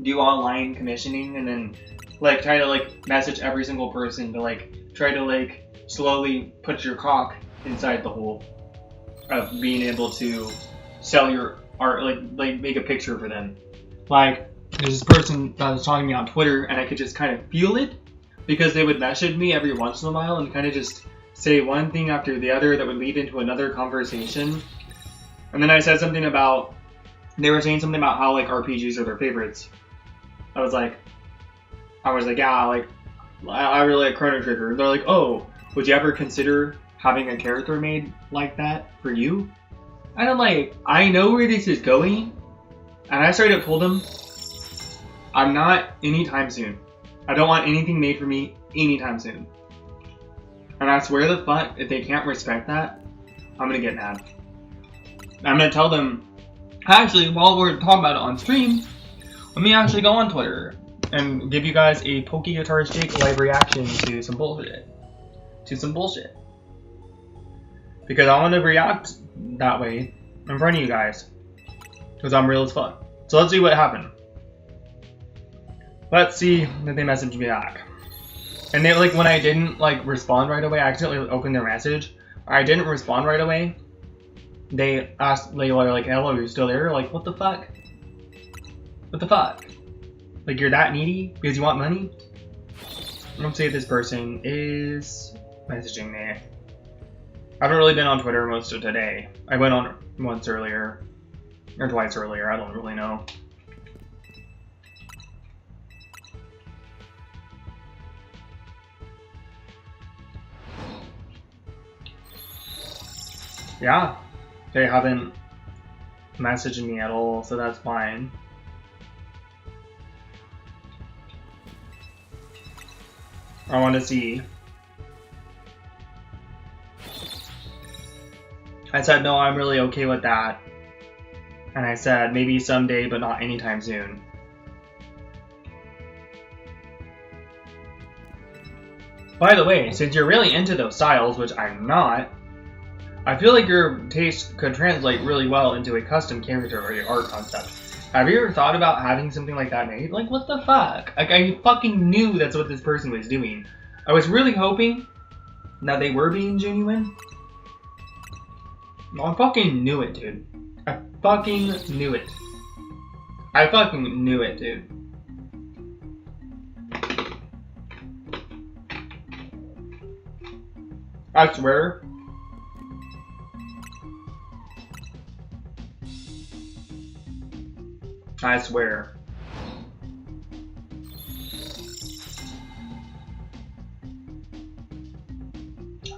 do online commissioning and then like try to like message every single person to like try to like slowly put your cock inside the hole of being able to sell your art, like make a picture for them. Like there's this person that was talking to me on Twitter and I could just kind of feel it because they would message me every once in a while and kind of just say one thing after the other that would lead into another conversation. And then I said something about, they were saying something about how like RPGs are their favorites. I was like, yeah, like, I really like Chrono Trigger. They're like, oh, would you ever consider having a character made like that for you? And I'm like, I know where this is going. And I straight up told him, I'm not anytime soon. I don't want anything made for me anytime soon. And I swear the fuck, if they can't respect that, I'm gonna get mad. I'm gonna tell them, actually, while we're talking about it on stream, let me actually go on Twitter and give you guys a Pokey Guitarist Jake live reaction to some bullshit. Because I want to react that way in front of you guys. Because I'm real as fuck. So let's see what happened. Let's see if they message me back. And they, like, when I didn't, like, respond right away, I accidentally opened their message. I didn't respond right away. They asked, they were like, hello, you're still there? Like, what the fuck? What the fuck? Like, you're that needy because you want money? Let's see if this person is messaging me. I haven't really been on Twitter most of today. I went on once earlier. Or twice earlier, I don't really know. Yeah, they haven't messaged me at all, so that's fine. I want to see. I said, no, I'm really okay with that. And I said, maybe someday, but not anytime soon. By the way, since you're really into those styles, which I'm not, I feel like your taste could translate really well into a custom character or art concept. Have you ever thought about having something like that made? Like, what the fuck? Like, I fucking knew that's what this person was doing. I was really hoping that they were being genuine. I fucking knew it, dude. I fucking knew it. I fucking knew it, dude. I swear. I swear.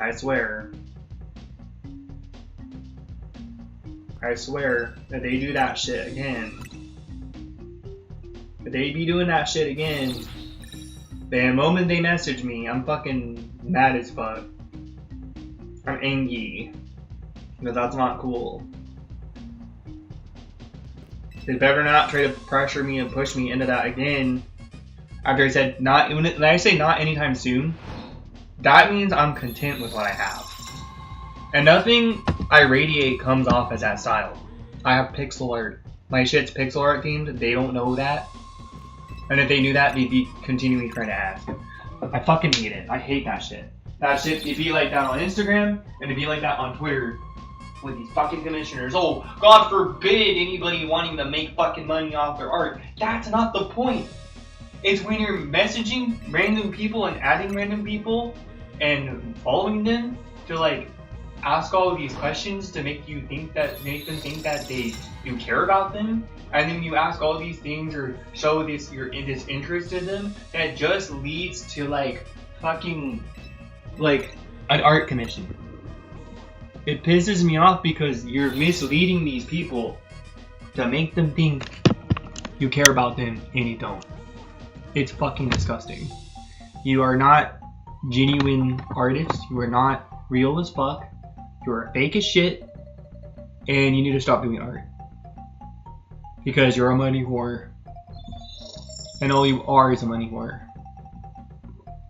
I swear. I swear that they do that shit again. If they be doing that shit again, the moment they message me, I'm fucking mad as fuck. I'm angry. Because that's not cool. They better not try to pressure me and push me into that again. After I said not, when I say not anytime soon, that means I'm content with what I have. And nothing I radiate comes off as that style. I have pixel art. My shit's pixel art themed. They don't know that. And if they knew that, they'd be continually trying to ask. I fucking hate it. I hate that shit. That shit, it'd be like that on Instagram, and it'd be like that on Twitter. With these fucking commissioners. Oh, God forbid anybody wanting to make fucking money off their art. That's not the point. It's when you're messaging random people and adding random people and following them to, like, ask all of these questions to make them think that you care about them, and then you ask all these things or show this this interest in them, that just leads to, like, fucking, like, an art commission. It pisses me off because you're misleading these people to make them think you care about them and you don't. It's fucking disgusting. You are not genuine artists. You are not real as fuck. You are fake as shit. And you need to stop doing art. Because you're a money whore. And all you are is a money whore.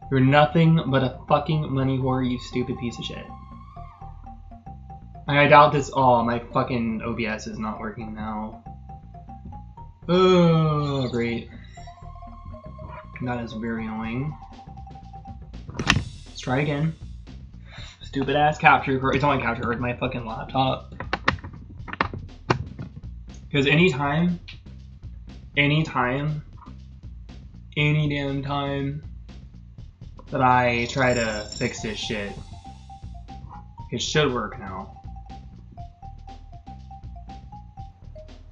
You're nothing but a fucking money whore, you stupid piece of shit. And I doubt this. Oh, my fucking OBS is not working now. Oh, great. That is very annoying. Let's try again. Stupid ass capture card. It's not my capture card, it's my fucking laptop. Because anytime, any damn time that I try to fix this shit, it should work now.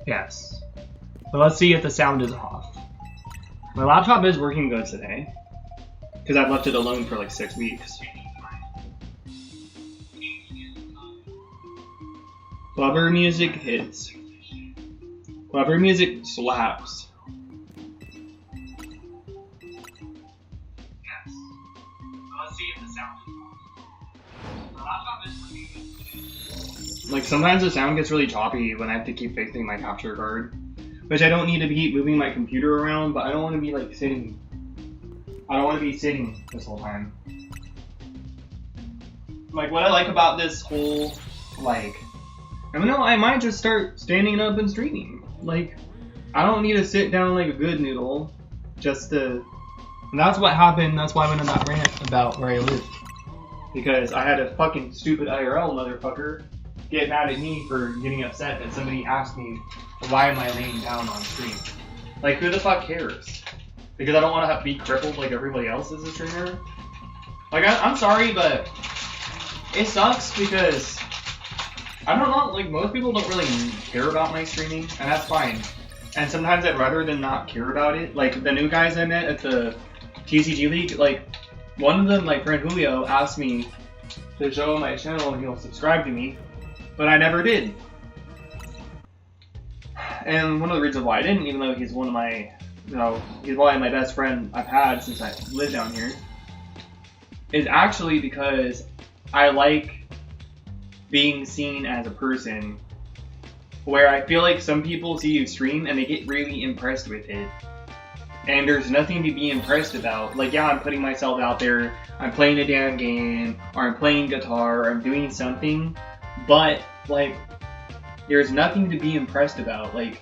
Yes. But let's see if the sound is off. My laptop is working good today. Because I've left it alone for like 6 weeks. Clever music hits. Clever music slaps. Yes. Let's see if the sound is Like sometimes the sound gets really choppy when I have to keep fixing my capture card. Which I don't need to be moving my computer around, but I don't want to be like sitting. I don't want to be sitting this whole time. Like what I like about this whole, like, I don't know, I might just start standing up and streaming. Like, I don't need to sit down like a good noodle just to. And that's what happened. That's why I went on that rant about where I live. Because I had a fucking stupid IRL motherfucker get mad at me for getting upset that somebody asked me why am I laying down on stream. Like, who the fuck cares? Because I don't want to be crippled like everybody else as a streamer. Like, I'm sorry, but it sucks because I don't know, like, most people don't really care about my streaming, and that's fine. And sometimes I'd rather than not care about it. Like, the new guys I met at the TCG League, like, one of them, like, friend Julio, asked me to show him my channel and he'll subscribe to me, but I never did. And one of the reasons why I didn't, even though he's one of my, you know, he's probably my best friend I've had since I lived down here, is actually because I like being seen as a person where I feel like some people see you stream and they get really impressed with it. And there's nothing to be impressed about. Like, yeah, I'm putting myself out there, I'm playing a damn game, or I'm playing guitar, or I'm doing something, but, like, there's nothing to be impressed about. Like,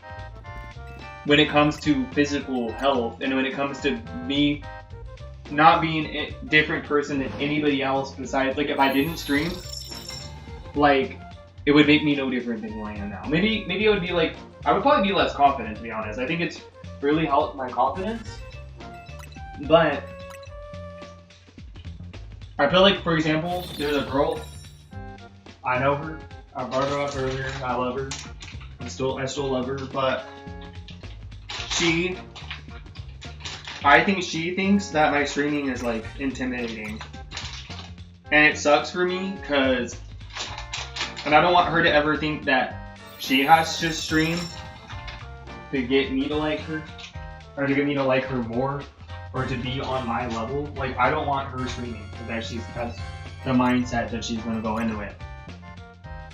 when it comes to physical health, and when it comes to me not being a different person than anybody else besides, like, if I didn't stream, like, it would make me no different than who I am now. Maybe it would be like, I would probably be less confident, to be honest. I think it's really helped my confidence, but I feel like, for example, there's a girl, I know her, I brought her up earlier, I love her, I still love her, but I think she thinks that my streaming is, like, intimidating, and it sucks for me, cause, and I don't want her to ever think that she has to stream to get me to like her, or to get me to like her more, or to be on my level. Like, I don't want her streaming, because that's the mindset that she's gonna go into it.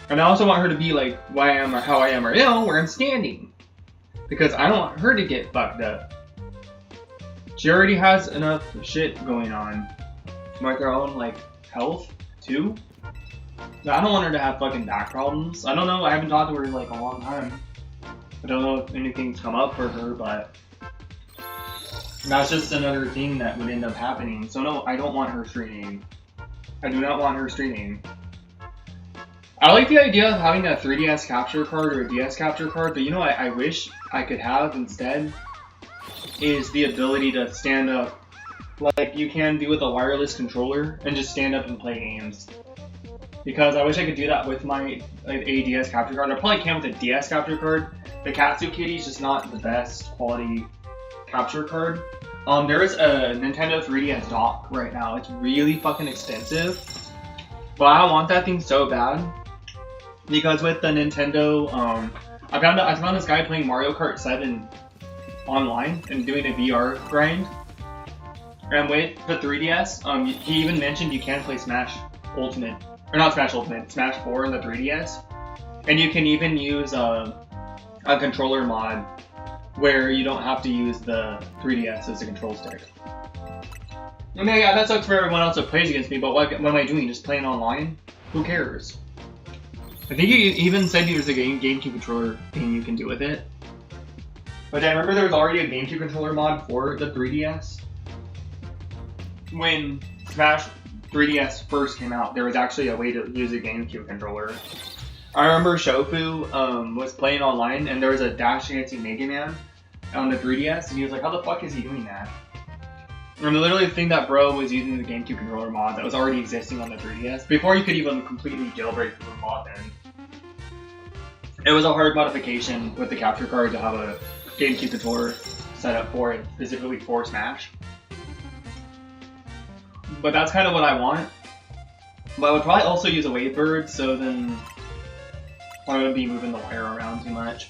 And I also want her to be like who I am or how I am, or, you know, where I'm standing, because I don't want her to get fucked up. She already has enough shit going on with her own, like, health too. I don't want her to have fucking back problems. I don't know, I haven't talked to her in, like, a long time. I don't know if anything's come up for her, but that's just another thing that would end up happening. So no, I don't want her streaming. I do not want her streaming. I like the idea of having a 3DS capture card or a DS capture card, but you know what I wish I could have instead is the ability to stand up like you can do with a wireless controller and just stand up and play games. Because I wish I could do that with my a DS capture card. I probably can with a DS capture card. The Katsu Kitty is just not the best quality capture card. There is a Nintendo 3DS dock right now. It's really fucking expensive, but I want that thing so bad because with the Nintendo, I found this guy playing Mario Kart 7 online and doing a VR grind. And with the 3DS, he even mentioned you can play Smash Ultimate. Or not Smash Ultimate, Smash 4 in the 3DS. And you can even use a controller mod where you don't have to use the 3DS as a control stick. I mean, yeah, that sucks for everyone else that plays against me, but what am I doing? Just playing online? Who cares? I think he even said there's a GameCube controller thing you can do with it. But I remember there was already a GameCube controller mod for the 3DS. When Smash 3DS first came out, there was actually a way to use a GameCube controller. I remember Shofu was playing online, and there was a Dash Dancing Mega Man on the 3DS, and he was like, how the fuck is he doing that? And literally the thing that bro was using the GameCube controller mod that was already existing on the 3DS, before you could even completely jailbreak the mod then. It was a hard modification with the capture card to have a GameCube controller set up for it, specifically for Smash. But that's kind of what I want. But I would probably also use a Wavebird, so then Or I would be moving the wire around too much.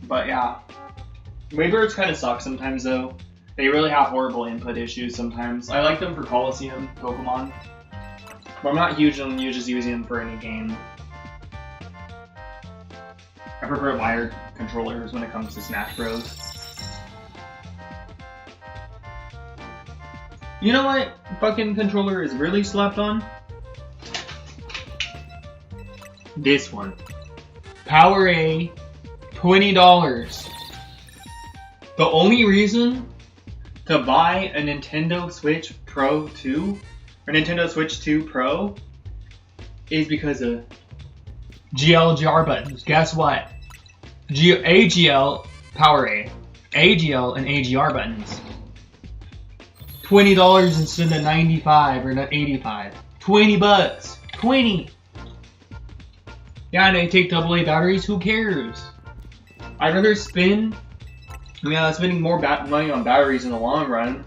But yeah. Waybirds kind of suck sometimes though. They really have horrible input issues sometimes. I like them for Coliseum Pokemon. But I'm not huge on just using them for any game. I prefer wired controllers when it comes to Smash Bros. You know what fucking controller is really slept on? This one. PowerA, $20. The only reason to buy a Nintendo Switch Pro 2 or Nintendo Switch 2 Pro is because of GLGR buttons. Guess what? AGL, PowerA, AGL, and AGR buttons. $20 instead of $95 or not $85. $20. 20. Yeah, and they take AA batteries. Who cares? I'd rather spend. Yeah, spending more money on batteries in the long run.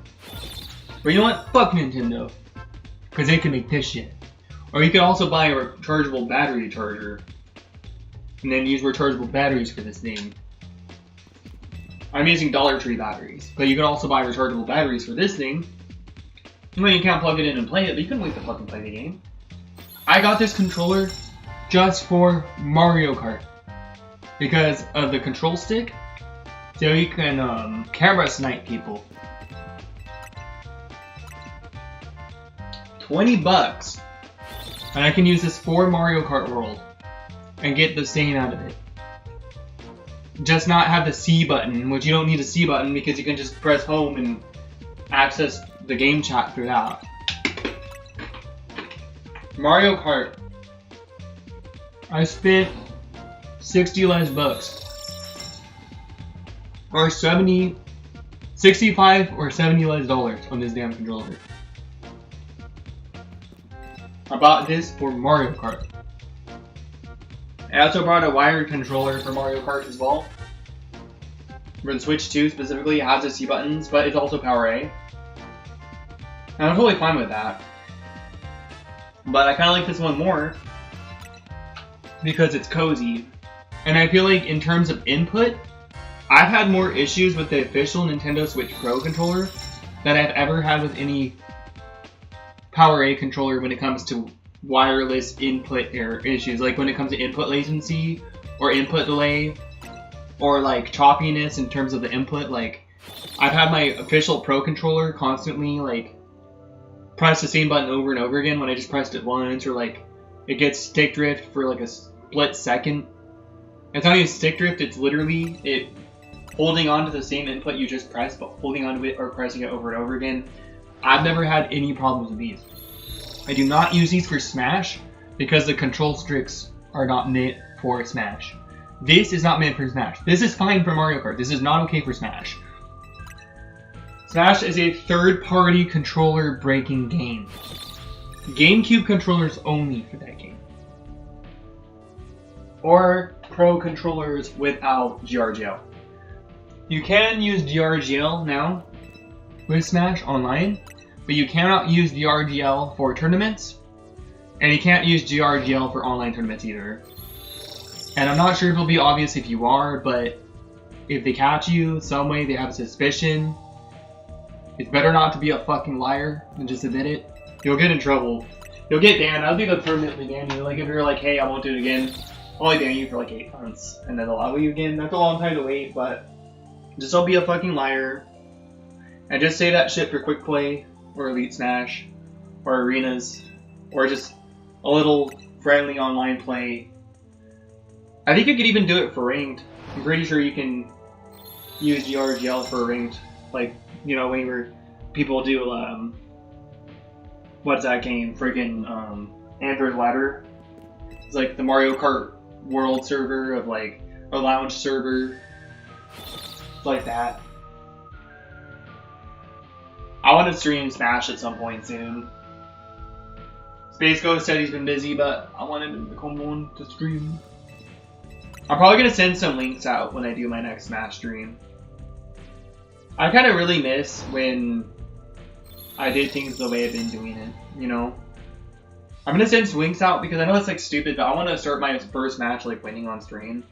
But you know what? Fuck Nintendo. Because they can make this shit. Or you can also buy a rechargeable battery charger. And then use rechargeable batteries for this thing. I'm using Dollar Tree batteries. But you can also buy rechargeable batteries for this thing. Well, you can't plug it in and play it, but you can wait to fucking play the game. I got this controller just for Mario Kart. Because of the control stick. So you can camera snipe people. $20. And I can use this for Mario Kart World. And get the stain out of it. Just not have the C button, which you don't need a C button because you can just press home and access the game chat through that. Mario Kart. I spent 60 less bucks. Or 65 or 70 less dollars on this damn controller. I bought this for Mario Kart. I also bought a wired controller for Mario Kart as well. For the Switch 2 specifically, it has the C buttons, but it's also PowerA. And I'm totally fine with that. But I kind of like this one more because it's cozy. And I feel like in terms of input, I've had more issues with the official Nintendo Switch Pro controller than I've ever had with any PowerA controller when it comes to wireless input error issues. Like when it comes to input latency or input delay or like choppiness in terms of the input. Like I've had my official Pro controller constantly like press the same button over and over again when I just pressed it once, or like it gets stick drift for like a split second. It's not even stick drift, it's literally it holding on to the same input you just pressed, but holding on to it or pressing it over and over again. I've never had any problems with these. I do not use these for Smash because the control sticks are not meant for Smash. This is not meant for Smash. This is fine for Mario Kart. This is not okay for Smash. Smash is a third-party controller breaking game. GameCube controllers only for that game. Or Pro controllers without GRGL. You can use GRGL now with Smash Online, but you cannot use GRGL for tournaments, and you can't use GRGL for online tournaments either. And I'm not sure if it'll be obvious if you are, but if they catch you some way, they have a suspicion, it's better not to be a fucking liar and just admit it. You'll get in trouble. You'll get banned. I don't think they'll permanently ban you. Like if you're like, hey, I won't do it again, I'll only ban you for like 8 months, and then allow you again. That's a long time to wait, but just don't be a fucking liar. And just say that shit for Quick Play, or Elite Smash, or Arenas, or just a little friendly online play. I think you could even do it for Ranked. I'm pretty sure you can use GRGL for Ranked. Like, you know, whenever people do, what's that game? Friggin' Android Ladder. It's like the Mario Kart World server of like a lounge server. Like that. I want to stream Smash at some point soon. Space Ghost said he's been busy, but I wanted him to come on to stream. I'm probably going to send some links out when I do my next Smash stream. I kind of really miss when I did things the way I've been doing it, you know? I'm gonna send Swinks out because I know it's like stupid, but I want to start my first match like winning on stream.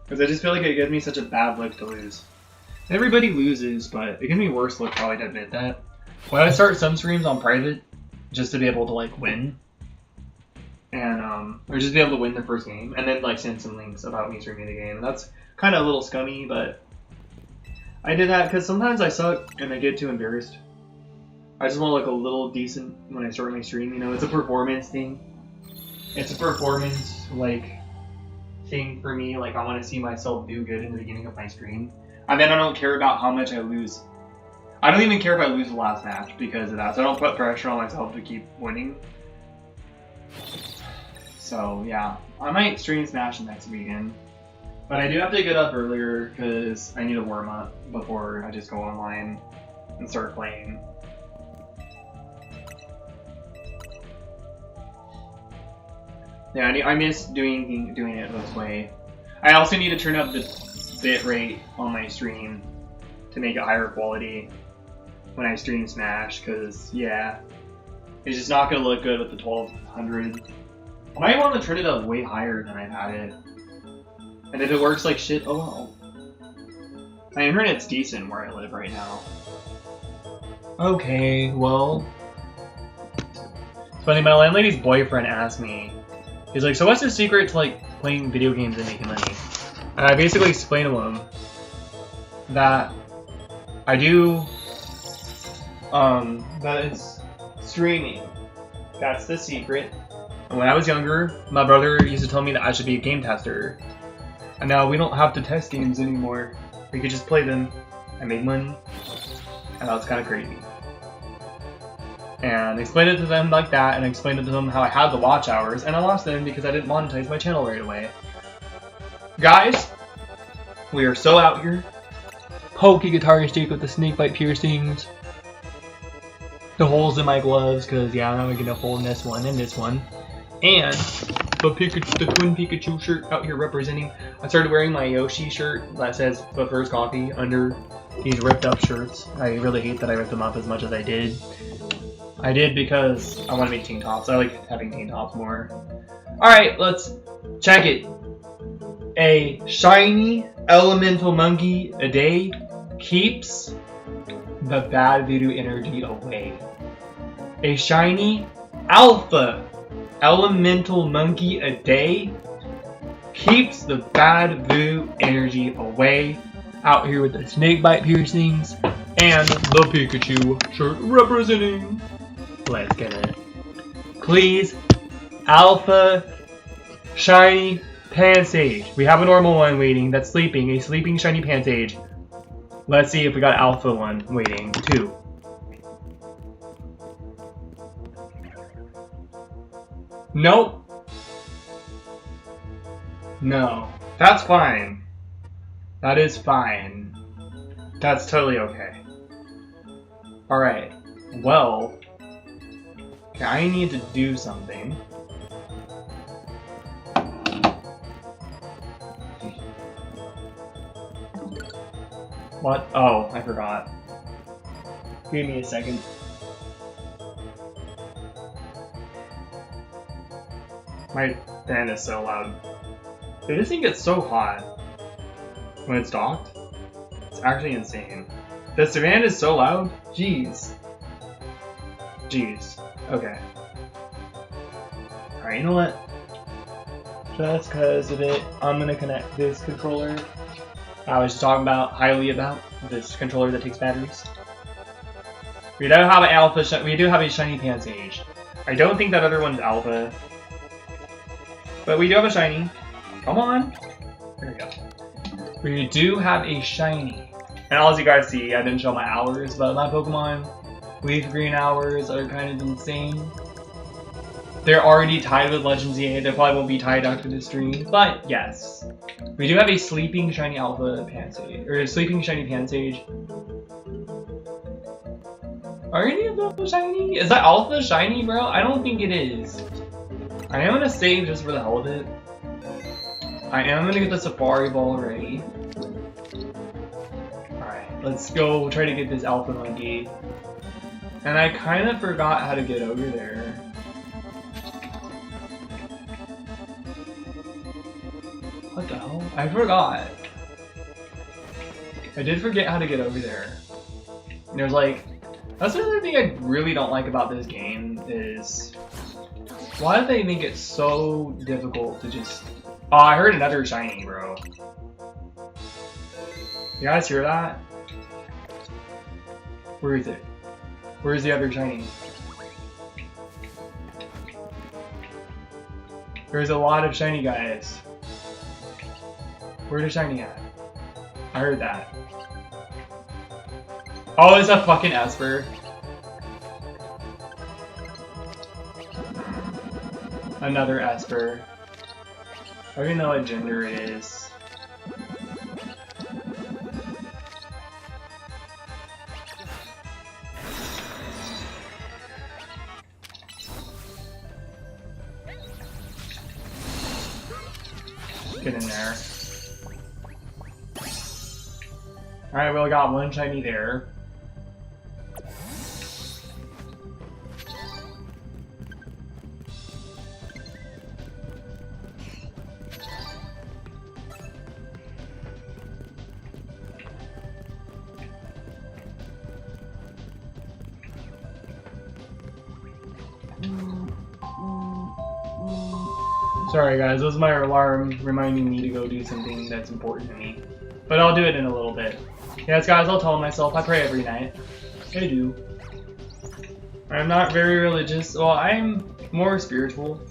Because I just feel like it gives me such a bad look to lose. Everybody loses, but it gives me worse look probably to admit that. Why I start some streams on private just to be able to like win. And or just be able to win the first game and then like send some links about me streaming the game. And that's kind of a little scummy, but I did that because sometimes I suck and I get too embarrassed. I just want to look a little decent when I start my stream, you know, it's a performance thing. It's a performance like thing for me, like I want to see myself do good in the beginning of my stream. And then I don't care about how much I lose. I don't even care if I lose the last match because of that, so I don't put pressure on myself to keep winning. So yeah, I might stream Smash next weekend. But I do have to get up earlier because I need to warm up before I just go online and start playing. Yeah, I miss doing it this way. I also need to turn up the bit rate on my stream to make it higher quality when I stream Smash, because yeah, it's just not gonna look good with the 1200. I might want to turn it up way higher than I've had it. And if it works like shit, oh well. My internet's decent where I live right now. Okay, well, it's funny, my landlady's boyfriend asked me, he's like, so what's the secret to like playing video games and making money? And I basically explained to him that I do, that it's streaming. That's the secret. And when I was younger, my brother used to tell me that I should be a game tester. And now we don't have to test games anymore. We could just play them and make money. And that was kind of crazy. And I explained it to them like that, and I explained it to them how I had the watch hours, and I lost them because I didn't monetize my channel right away. Guys, we are so out here. pokey guitar stick with the snakebite piercings. The holes in my gloves, because yeah, I'm gonna get a hole in this one and this one. And the twin Pikachu shirt out here representing. I started wearing my Yoshi shirt that says the first coffee under these ripped up shirts. I really hate that I ripped them up as much as I did. I did because I want to make tank tops. I like having tank tops more. Alright, let's check it. A shiny elemental monkey a day keeps the bad voodoo energy away. A shiny alpha elemental monkey a day keeps the bad voodoo energy away. Out here with the snakebite piercings and the Pikachu shirt representing. Let's get it. Please, alpha shiny Pansage. We have a normal one waiting that's sleeping. A sleeping shiny Pansage. Let's see if we got alpha one waiting too. Nope. No. That's fine. That is fine. That's totally okay. Alright. Well, okay, I need to do something. What? Oh, I forgot. Give me a second. My fan is so loud. Dude, this thing gets so hot when it's docked. It's actually insane. This fan is so loud. Jeez. Jeez. Okay. Alright, you know what? Just because of it, I'm gonna connect this controller. I was just talking highly about this controller that takes batteries. We do have an alpha. We do have a shiny Pansage. I don't think that other one's alpha, but we do have a shiny. Come on. There we go. We do have a shiny. And as you guys see, I didn't show my hours, but my Pokemon Leaf Green hours are kind of insane. They're already tied with Legends EA. They probably won't be tied after this stream, but yes. We do have a sleeping shiny alpha Pansage, or a sleeping shiny Pansage. Are any of those shiny? Is that alpha shiny, bro? I don't think it is. I am gonna save just for the hell of it. I am gonna get the Safari Ball ready. Alright, let's go try to get this alpha monkey. And I kind of forgot how to get over there. I forgot. I did forget how to get over there. And there's like, that's another thing I really don't like about this game is why do they make it so difficult to just... Oh, I heard another shiny, bro. You guys hear that? Where is it? Where's the other shiny? There's a lot of shiny guys. Where's the shiny at? I heard that. Oh, it's a fucking Esper. Another Esper. I don't even know what gender it is. Get in there. Alright, well, I got one shiny there. Sorry guys, this is my alarm reminding me to go do something that's important to me. But I'll do it in a little bit. Yes guys, I'll tell myself I pray every night. I do. I'm not very religious. Well, I'm more spiritual.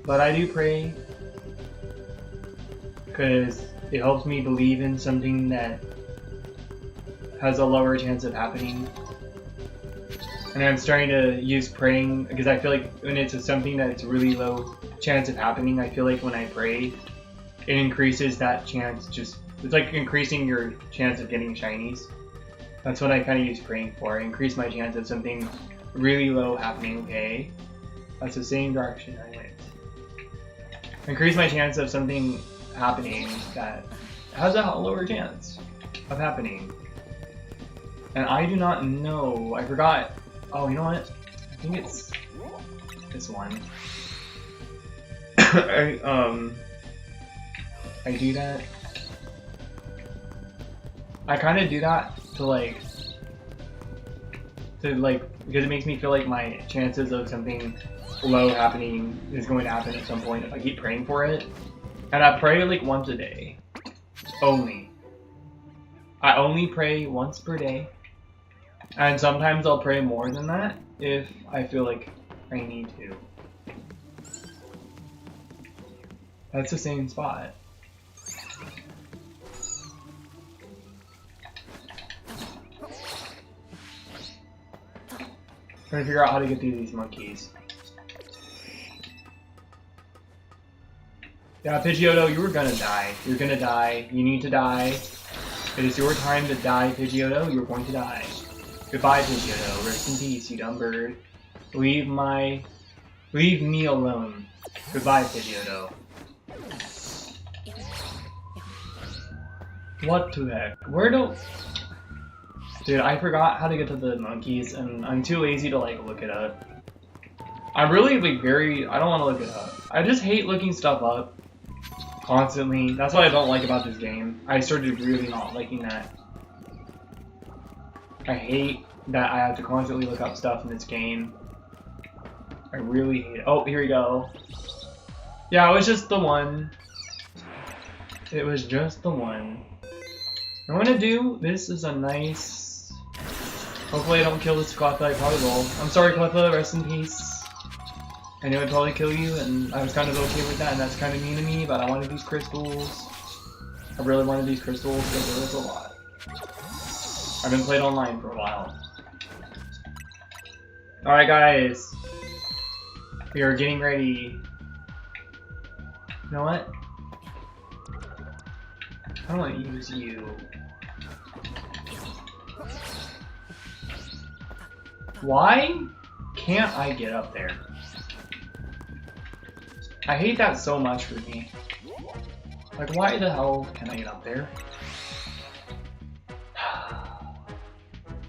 But I do pray. Because it helps me believe in something that has a lower chance of happening. And I'm starting to use praying because I feel like when it's something that's really low chance of happening, I feel like when I pray, it increases that chance. It's like increasing your chance of getting shinies. That's what I kind of use praying for. I increase my chance of something really low happening. Okay, that's the same direction I went. Increase my chance of something happening that has a lower chance of happening. And I do not know. I forgot. Oh, you know what? I think it's this one. I do that. I kind of do that because it makes me feel like my chances of something low happening is going to happen at some point if I keep praying for it. And I pray like once a day. Only. I only pray once per day. And sometimes I'll pray more than that if I feel like I need to. That's the same spot. Trying to figure out how to get through these monkeys. Yeah, Pidgeotto, you were gonna die. You're gonna die. You need to die. It is your time to die, Pidgeotto. You're going to die. Goodbye, Pidgeotto. Rest in peace, you dumb bird. Leave me alone. Goodbye, Pidgeotto. What the heck? Dude, I forgot how to get to the monkeys, and I'm too lazy to look it up. I'm really I don't want to look it up. I just hate looking stuff up constantly. That's what I don't like about this game. I started really not liking that. I hate that I have to constantly look up stuff in this game. I really hate it. Oh, here we go. Yeah, it was just the one. It was just the one. I'm gonna do, this is a nice... Hopefully I don't kill this Cleffa, I probably will. I'm sorry Cleffa, rest in peace. I knew I'd probably kill you, and I was kind of okay with that, and that's kind of mean to me, but I wanted these crystals. I really wanted these crystals, because there was a lot. I've been playing online for a while. Alright guys. We are getting ready. You know what? I don't want to use you. Why can't I get up there? I hate that so much for me. Like, why the hell can I get up there?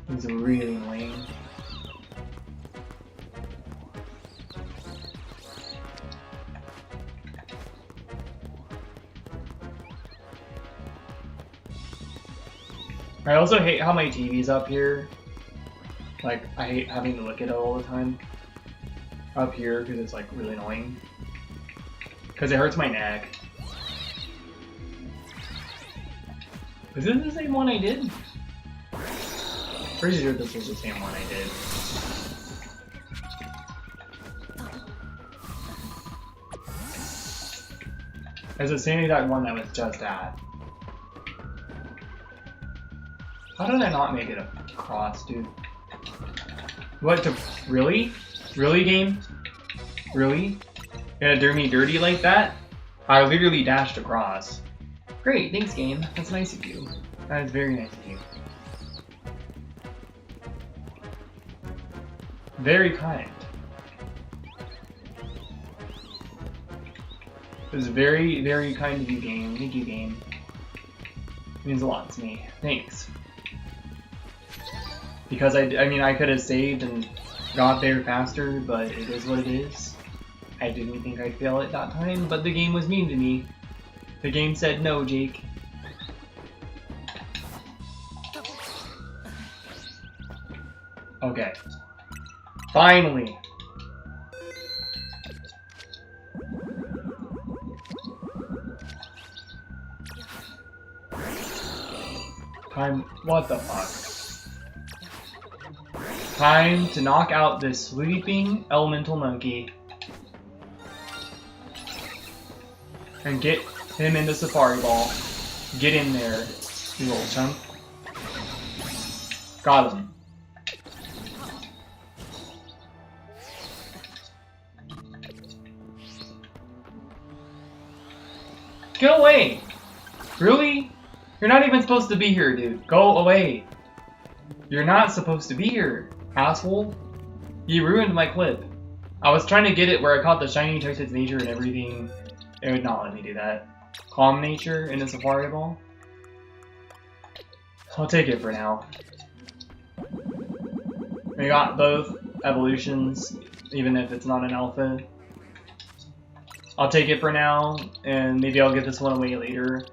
It's really lame. I also hate how my TV's up here. Like, I hate having to look at it all the time. Up here, because it's like really annoying. Because it hurts my neck. Is this the same one I did? Pretty sure this was the same one I did. It's the same exact one that was just at. How did I not make it across, dude? What, really? Really, game? Really? You gonna do me dirty like that? I literally dashed across. Great, thanks, game. That's nice of you. That is very nice of you. Very kind. It was very, very kind of you, game. Thank you, game. It means a lot to me. Thanks. Because I mean, I could have saved and got there faster, but it is what it is. I didn't think I'd fail at that time, but the game was mean to me. The game said no, Jake. Okay. Finally! Time. What the fuck? Time to knock out this sleeping elemental monkey. And get him into Safari Ball. Get in there, you little chump. Got him. Get away! Really? You're not even supposed to be here, dude. Go away. You're not supposed to be here, asshole. You ruined my clip. I was trying to get it where I caught the shiny, checked its nature and everything. It would not let me do that. Calm nature in a Safari Ball. I'll take it for now. We got both evolutions, even if it's not an alpha. I'll take it for now, and maybe I'll get this one away later.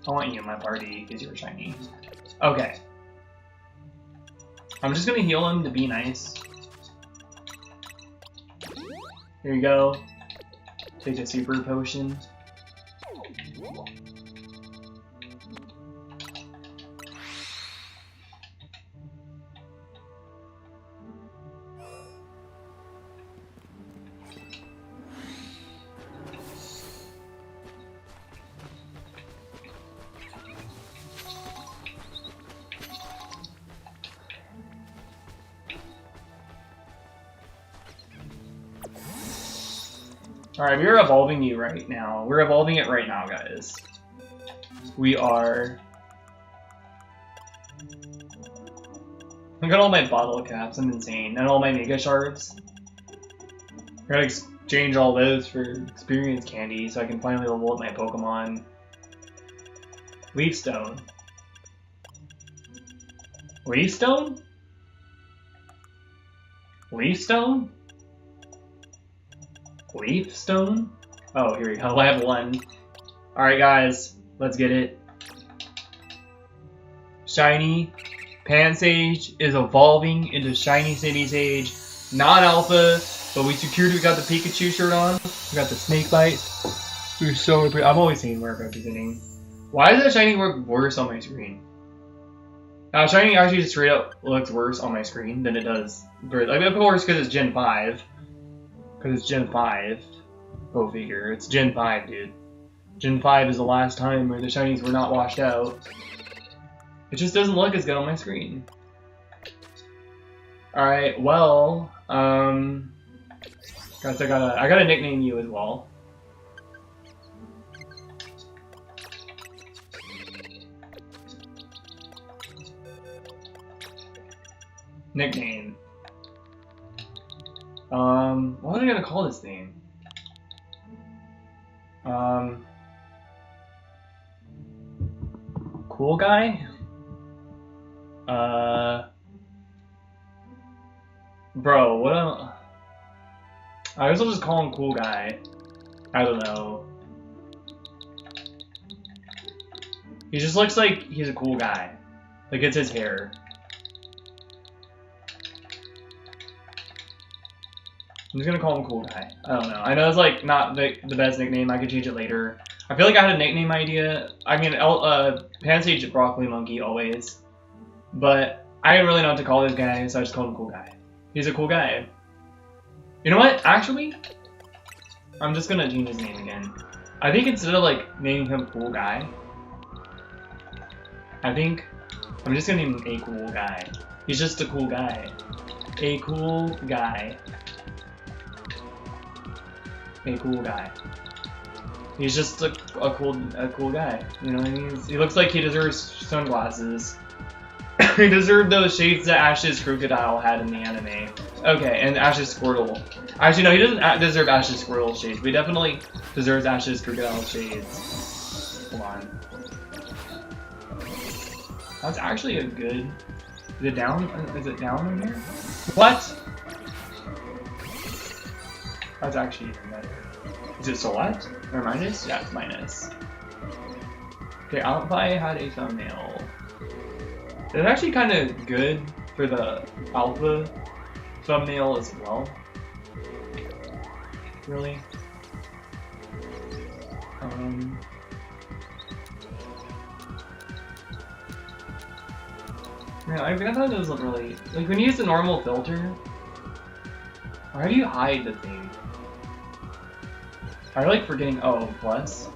I want you in my party because you're shiny. Okay. I'm just gonna heal him to be nice. Here you go. Take a super potion. Alright, we're evolving you right now. We're evolving it right now, guys. We are... Look at all my bottle caps, I'm insane. And all my mega shards. I gotta exchange all those for experience candy so I can finally level up my Pokemon. Leaf Stone. Leaf Stone? Leaf Stone? Leaf Stone? Oh, here we go. I have one. Alright, guys. Let's get it. Shiny. Pansage is evolving into Shiny City Sage. Not Alpha, but we secured it. We got the Pikachu shirt on. We got the Snake Bite. We're so... I'm always saying we're representing. Why does that Shiny work worse on my screen? Shiny actually just straight up looks worse on my screen than it does. I mean, of course, because it's Gen 5. Because it's Gen 5. Go figure. It's Gen 5, dude. Gen 5 is the last time where the shinies were not washed out. It just doesn't look as good on my screen. Alright, well, guys, I gotta nickname you as well. Nickname. What am I gonna call this thing? Cool guy? Bro, what I guess I'll just call him Cool Guy. I don't know. He just looks like he's a cool guy. Like, it's his hair. I'm just gonna call him Cool Guy. I don't know. I know it's like not the best nickname. I could change it later. I feel like I had a nickname idea. I mean, Pansage Broccoli Monkey always. But I didn't really know what to call this guy, so I just called him Cool Guy. He's a cool guy. You know what? Actually, I'm just gonna change his name again. I think instead of like naming him Cool Guy, I think I'm just gonna name him A Cool Guy. He's just a cool guy. A cool guy. A cool guy. He's just a cool guy. You know what I mean? He looks like he deserves sunglasses. He deserved those shades that Ash's Crocodile had in the anime. Okay, and Ash's Squirtle. Actually, no, he doesn't deserve Ash's Squirtle shades, but he definitely deserves Ash's Crocodile shades. Hold on. That's actually a good... Is it down? Is it down in here? What? That's actually even better. Is it select? Or minus? Yeah, it's minus. Okay, if I had a thumbnail. It's actually kind of good for the alpha thumbnail as well. Really? Yeah, I thought it doesn't really... Like, when you use the normal filter, how do you hide the thing? I like forgetting... Oh, plus?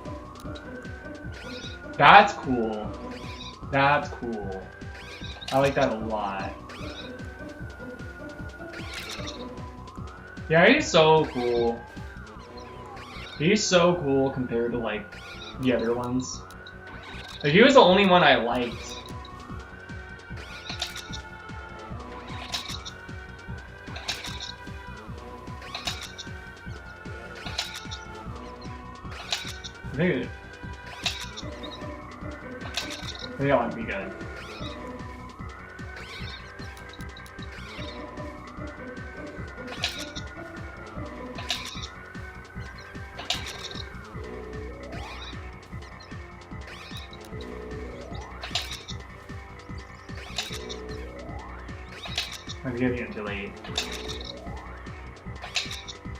That's cool. That's cool. I like that a lot. Yeah, he's so cool. He's so cool compared to, like, the other ones. Like, he was the only one I liked. I think that might be good. I'm getting it too late.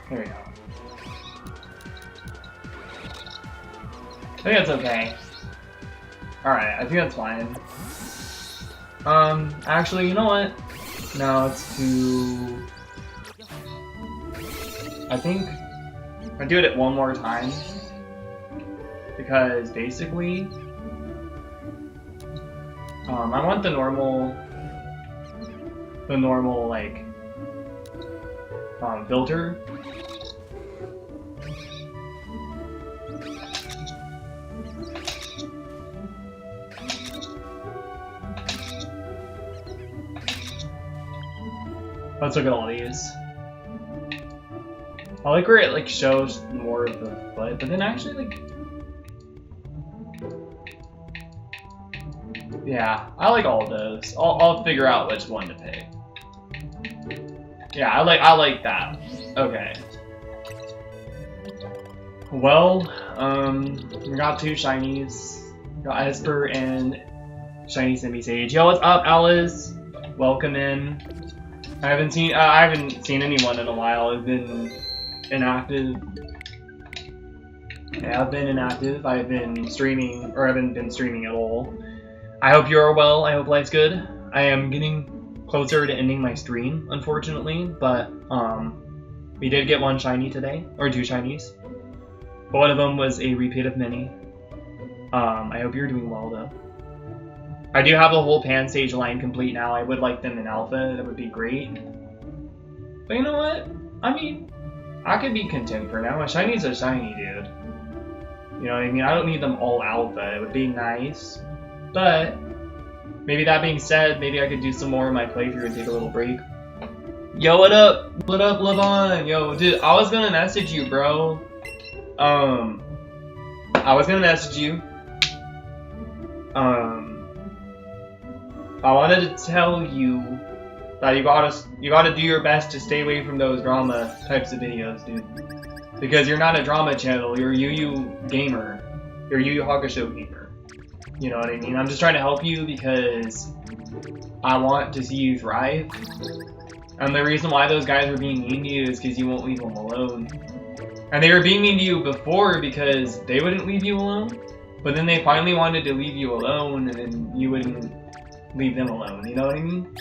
There we go. I think that's okay. Alright, I think that's fine. Actually, you know what? Now let's do... I think I'll do it one more time. Because basically... I want the normal, like, filter. Let's look at all these. I like where it like shows more of the foot, but then actually like, yeah, I like all of those. I'll figure out which one to pick. Yeah, I like that. Okay. Well, we got two shinies. We got Esper and Shiny Sage. Yo, what's up, Alice? Welcome in. I haven't seen anyone in a while. I've been inactive. Yeah, I've been inactive. I've been streaming, or I haven't been streaming at all. I hope you're well. I hope life's good. I am getting closer to ending my stream, unfortunately, but we did get one shiny today, or two shinies. But one of them was a repeat of many. I hope you're doing well though. I do have the whole Pansage line complete now. I would like them in alpha. That would be great. But you know what? I mean, I could be content for now. A shiny's a shiny, dude. You know what I mean? I don't need them all alpha. It would be nice. But maybe that being said, maybe I could do some more of my playthrough and take a little break. Yo, what up? What up, Levon? Yo, dude, I was gonna message you, bro. I was gonna message you. I wanted to tell you that you gotta do your best to stay away from those drama types of videos, dude. Because you're not a drama channel, you're a Yu Yu gamer. You're a Yu Yu Hakusho gamer. You know what I mean? I'm just trying to help you because I want to see you thrive. And the reason why those guys were being mean to you is because you won't leave them alone. And they were being mean to you before because they wouldn't leave you alone. But then they finally wanted to leave you alone, and then you wouldn't leave them alone. You know what I mean?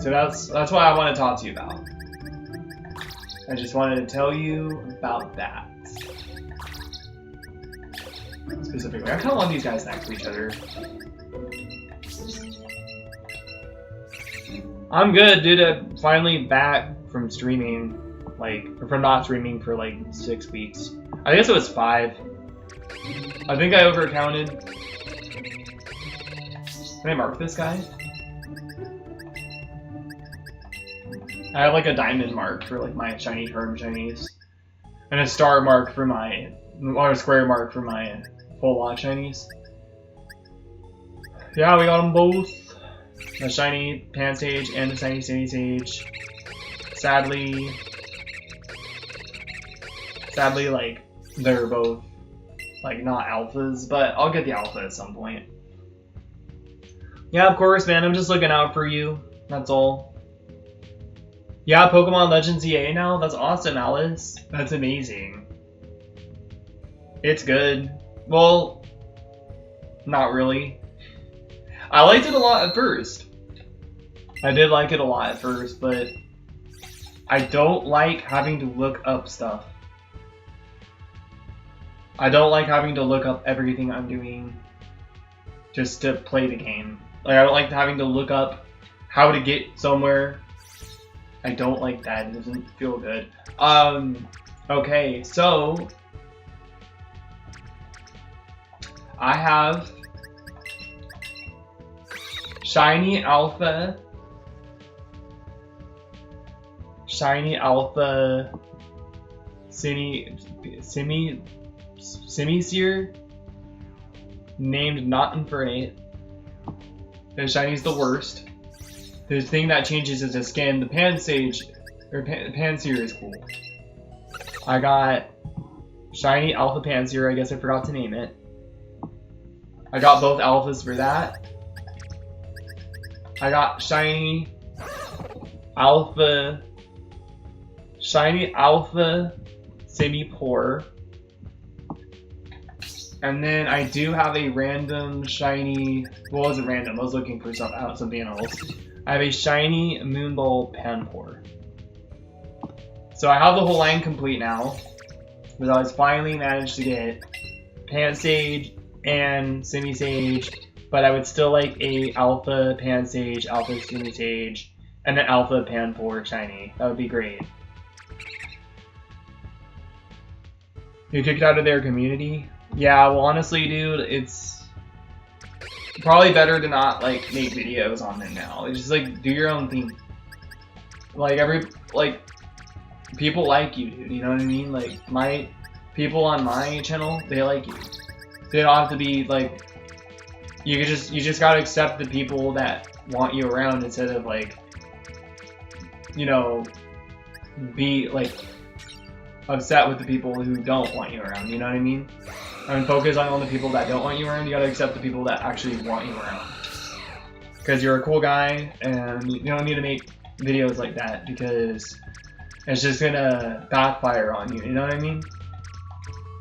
So that's what I want to talk to you about. I just wanted to tell you about that. Specifically, I kind of want these guys next to each other. I'm good, dude. I'm finally back from streaming, or from not streaming for like 6 weeks. I guess it was 5. I think I overcounted. Can I mark this guy? I have like a diamond mark for like my shiny charm shinies, and a star mark for or a square mark for my full lot shinies. Yeah, we got them both. The shiny Pansage and the shiny Sage. Sadly, like, they're both, like, not alphas, but I'll get the alpha at some point. Yeah, of course, man, I'm just looking out for you. That's all. Yeah, Pokemon Legends EA now? That's awesome, Alice. That's amazing. It's good. Well, not really. I liked it a lot at first. I did like it a lot at first, but I don't like having to look up stuff. I don't like having to look up everything I'm doing just to play the game. Like, I don't like having to look up how to get somewhere. I don't like that. It doesn't feel good. Okay, so I have Shiny Alpha Simisear named Not Infernape. The Shiny's the worst. The thing that changes is the skin. The Pansage or Pansear is cool. I got Shiny Alpha Pansear. I guess I forgot to name it. I got both alphas for that. I got Shiny Alpha Semi-Poor. And then I do have a random shiny, well, it wasn't random, I was looking for something else. I have a shiny Moonball Panpour. So I have the whole line complete now, because I was finally managed to get Pansage and Simisage, but I would still like a Alpha Pansage, Alpha Simisage, and an Alpha Panpour shiny. That would be great. You kicked out of their community? Yeah, well, honestly, dude, it's probably better to not, like, make videos on them now. It's just, like, do your own thing. Like, people like you, dude, you know what I mean? Like, people on my channel, they like you. They don't have to be, like, you just gotta accept the people that want you around instead of, like, you know, be, like, upset with the people who don't want you around, you know what I mean? I mean, focus on the people that don't want you around. You gotta accept the people that actually want you around. Because you're a cool guy, and you don't need to make videos like that, because it's just gonna backfire on you, you know what I mean?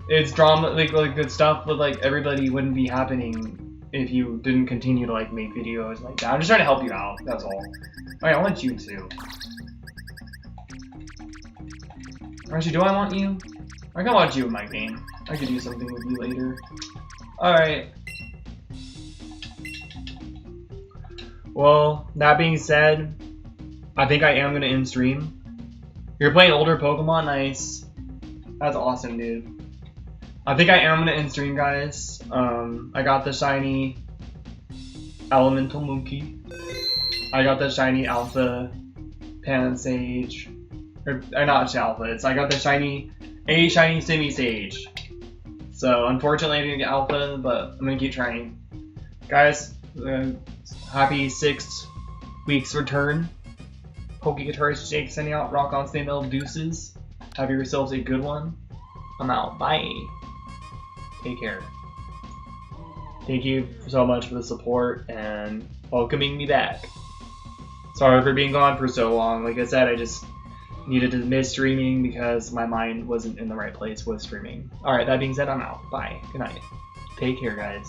It's drama, like good stuff, but like everybody wouldn't be happening if you didn't continue to like make videos like that. I'm just trying to help you out, that's all. Alright, I want you to. Actually, do I want you? I can watch you in my game. I could do something with you later. Alright. Well, that being said, I think I am going to end stream. You're playing older Pokemon? Nice. That's awesome, dude. I think I am going to end stream, guys. I got the shiny Elemental Monkey. I got the shiny Alpha Pansage. Or not Alpha, I got the shiny Simisage. So unfortunately I didn't get Alpha, but I'm gonna keep trying. Guys, happy 6 weeks return. Pokeguitarist Jake sending out, rock on, stay metal, deuces. Have yourselves a good one. I'm out. Bye. Take care. Thank you so much for the support and welcoming me back. Sorry for being gone for so long. Like I said, I just needed to miss streaming because my mind wasn't in the right place with streaming. Alright, that being said, I'm out. Bye. Good night. Take care, guys.